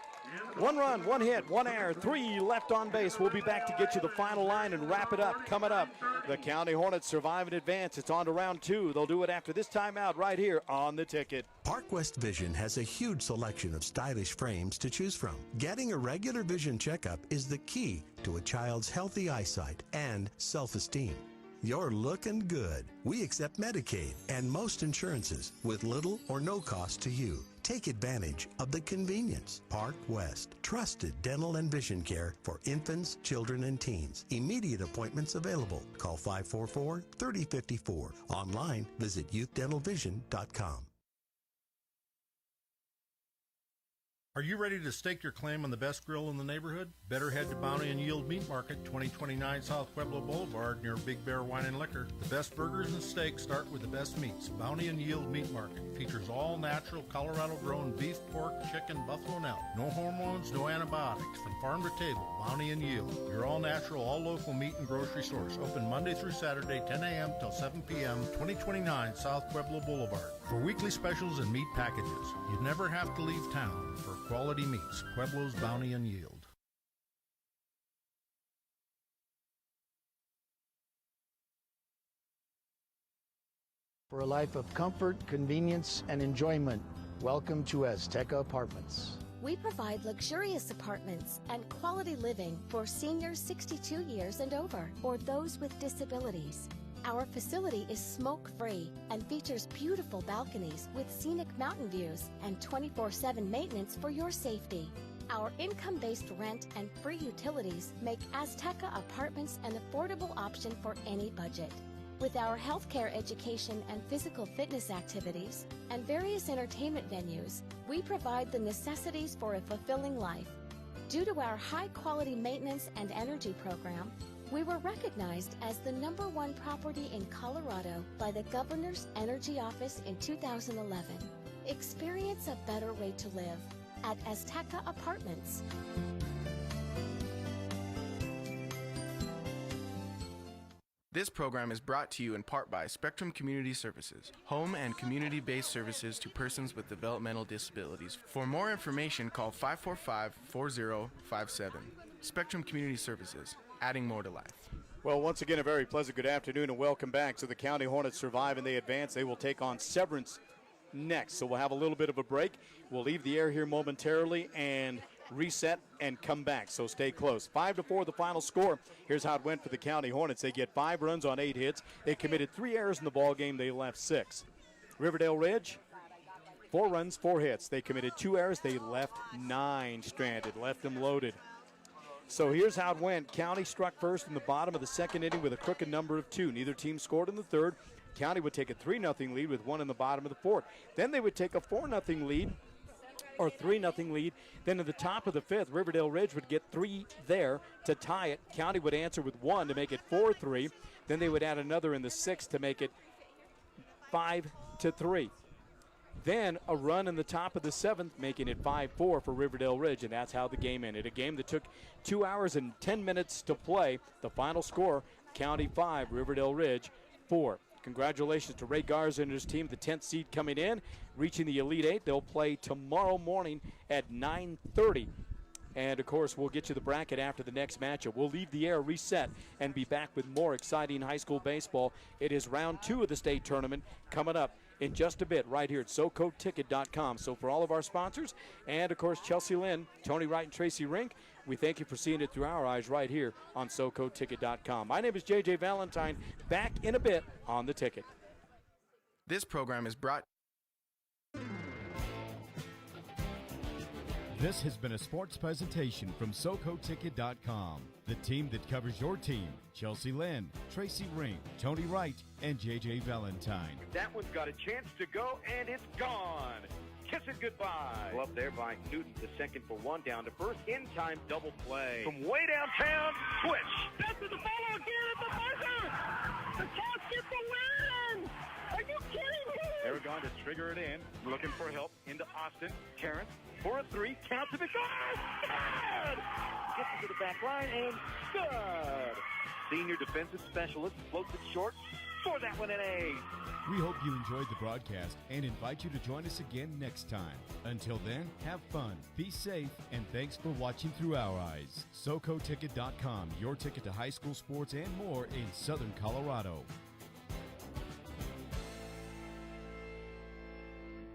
1 run, 1 hit, 1 error, 3 left on base. We'll be back to get you the final line and wrap it up. Coming up, the County Hornets survive and advance. It's on to round 2. They'll do it after this timeout right here on The Ticket. Park West Vision has a huge selection of stylish frames to choose from. Getting a regular vision checkup is the key to a child's healthy eyesight and self-esteem. You're looking good. We accept Medicaid and most insurances with little or no cost to you. Take advantage of the convenience. Park West. Trusted dental and vision care for infants, children, and teens. Immediate appointments available. Call 544-3054. Online, visit youthdentalvision.com. Are you ready to stake your claim on the best grill in the neighborhood? Better head to Bounty and Yield Meat Market, 2029 South Pueblo Boulevard, near Big Bear Wine and Liquor. The best burgers and steaks start with the best meats. Bounty and Yield Meat Market features all natural Colorado-grown beef, pork, chicken, buffalo, and elk. No hormones, no antibiotics. From farm to table, Bounty and Yield. Your all-natural, all-local meat and grocery source. Open Monday through Saturday, 10 a.m. till 7 p.m., 2029 South Pueblo Boulevard. For weekly specials and meat packages, you never have to leave town for quality meats. Pueblo's Bounty and Yield. For a life of comfort, convenience, and enjoyment, welcome to Azteca Apartments. We provide luxurious apartments and quality living for seniors 62 years and over, or those with disabilities. Our facility is smoke-free and features beautiful balconies with scenic mountain views and 24/7 maintenance for your safety. Our income-based rent and free utilities make Azteca Apartments an affordable option for any budget. With our healthcare education and physical fitness activities and various entertainment venues, we provide the necessities for a fulfilling life. Due to our high-quality maintenance and energy program, we were recognized as the #1 property in Colorado by the Governor's Energy Office in 2011. Experience a better way to live at Azteca Apartments. This program is brought to you in part by Spectrum Community Services, home and community-based services to persons with developmental disabilities. For more information, call 545-4057. Spectrum Community Services, adding more to life. Well, once again, a very pleasant good afternoon and welcome back. So the County Hornets survive and they advance. They will take on Severance next. So we'll have a little bit of a break. We'll leave the air here momentarily and reset and come back. So stay close. 5-4 the final score. Here's how it went for the County Hornets. They get 5 runs on 8 hits. They committed 3 errors in the ball game. They left 6. Riverdale Ridge, 4 runs, 4 hits. They committed 2 errors. They left 9 stranded, left them loaded. So here's how it went. County struck first in the bottom of the second inning with a crooked number of 2. Neither team scored in the third. County would take a 3-0 lead with 1 in the bottom of the fourth. Then they would take a 4-0 lead or 3-0 lead. Then at the top of the fifth, Riverdale Ridge would get 3 there to tie it. County would answer with 1 to make it 4-3. Then they would add another in the sixth to make it 5-3. Then a run in the top of the seventh, making it 5-4 for Riverdale Ridge, and that's how the game ended. A game that took 2 hours and 10 minutes to play. The final score, County 5, Riverdale Ridge 4. Congratulations to Ray Garza and his team, the 10th seed coming in, reaching the Elite Eight. They'll play tomorrow morning at 9:30. And, of course, we'll get you the bracket after the next matchup. We'll leave the air reset and be back with more exciting high school baseball. It is round 2 of the state tournament coming up in just a bit right here at SoCoTicket.com. So for all of our sponsors and, of course, Chelsea Lynn, Tony Wright, and Tracy Rink, we thank you for seeing it through our eyes right here on SoCoTicket.com. My name is J.J. Valentine. Back in a bit on The Ticket. This program is brought. This has been a sports presentation from SoCoTicket.com. The team that covers your team: Chelsea Lynn, Tracy Rink, Tony Wright, and J.J. Valentine. That one's got a chance to go, and it's gone. Kiss it goodbye. Well, up there by Newton to second for one, down to first. In time double play. From way downtown, switch. That's the follow again at the buzzer. The Cats get the win. Are you kidding me? Aragon to trigger it in. Looking for help into Austin. Terrence for a 3. Counts if it goes. Good. Gets it to the back line and good. Senior defensive specialist floats it short for that one, an A. We hope you enjoyed the broadcast and invite you to join us again next time. Until then, have fun, be safe, and thanks for watching through our eyes. SoCoTicket.com, your ticket to high school sports and more in Southern Colorado.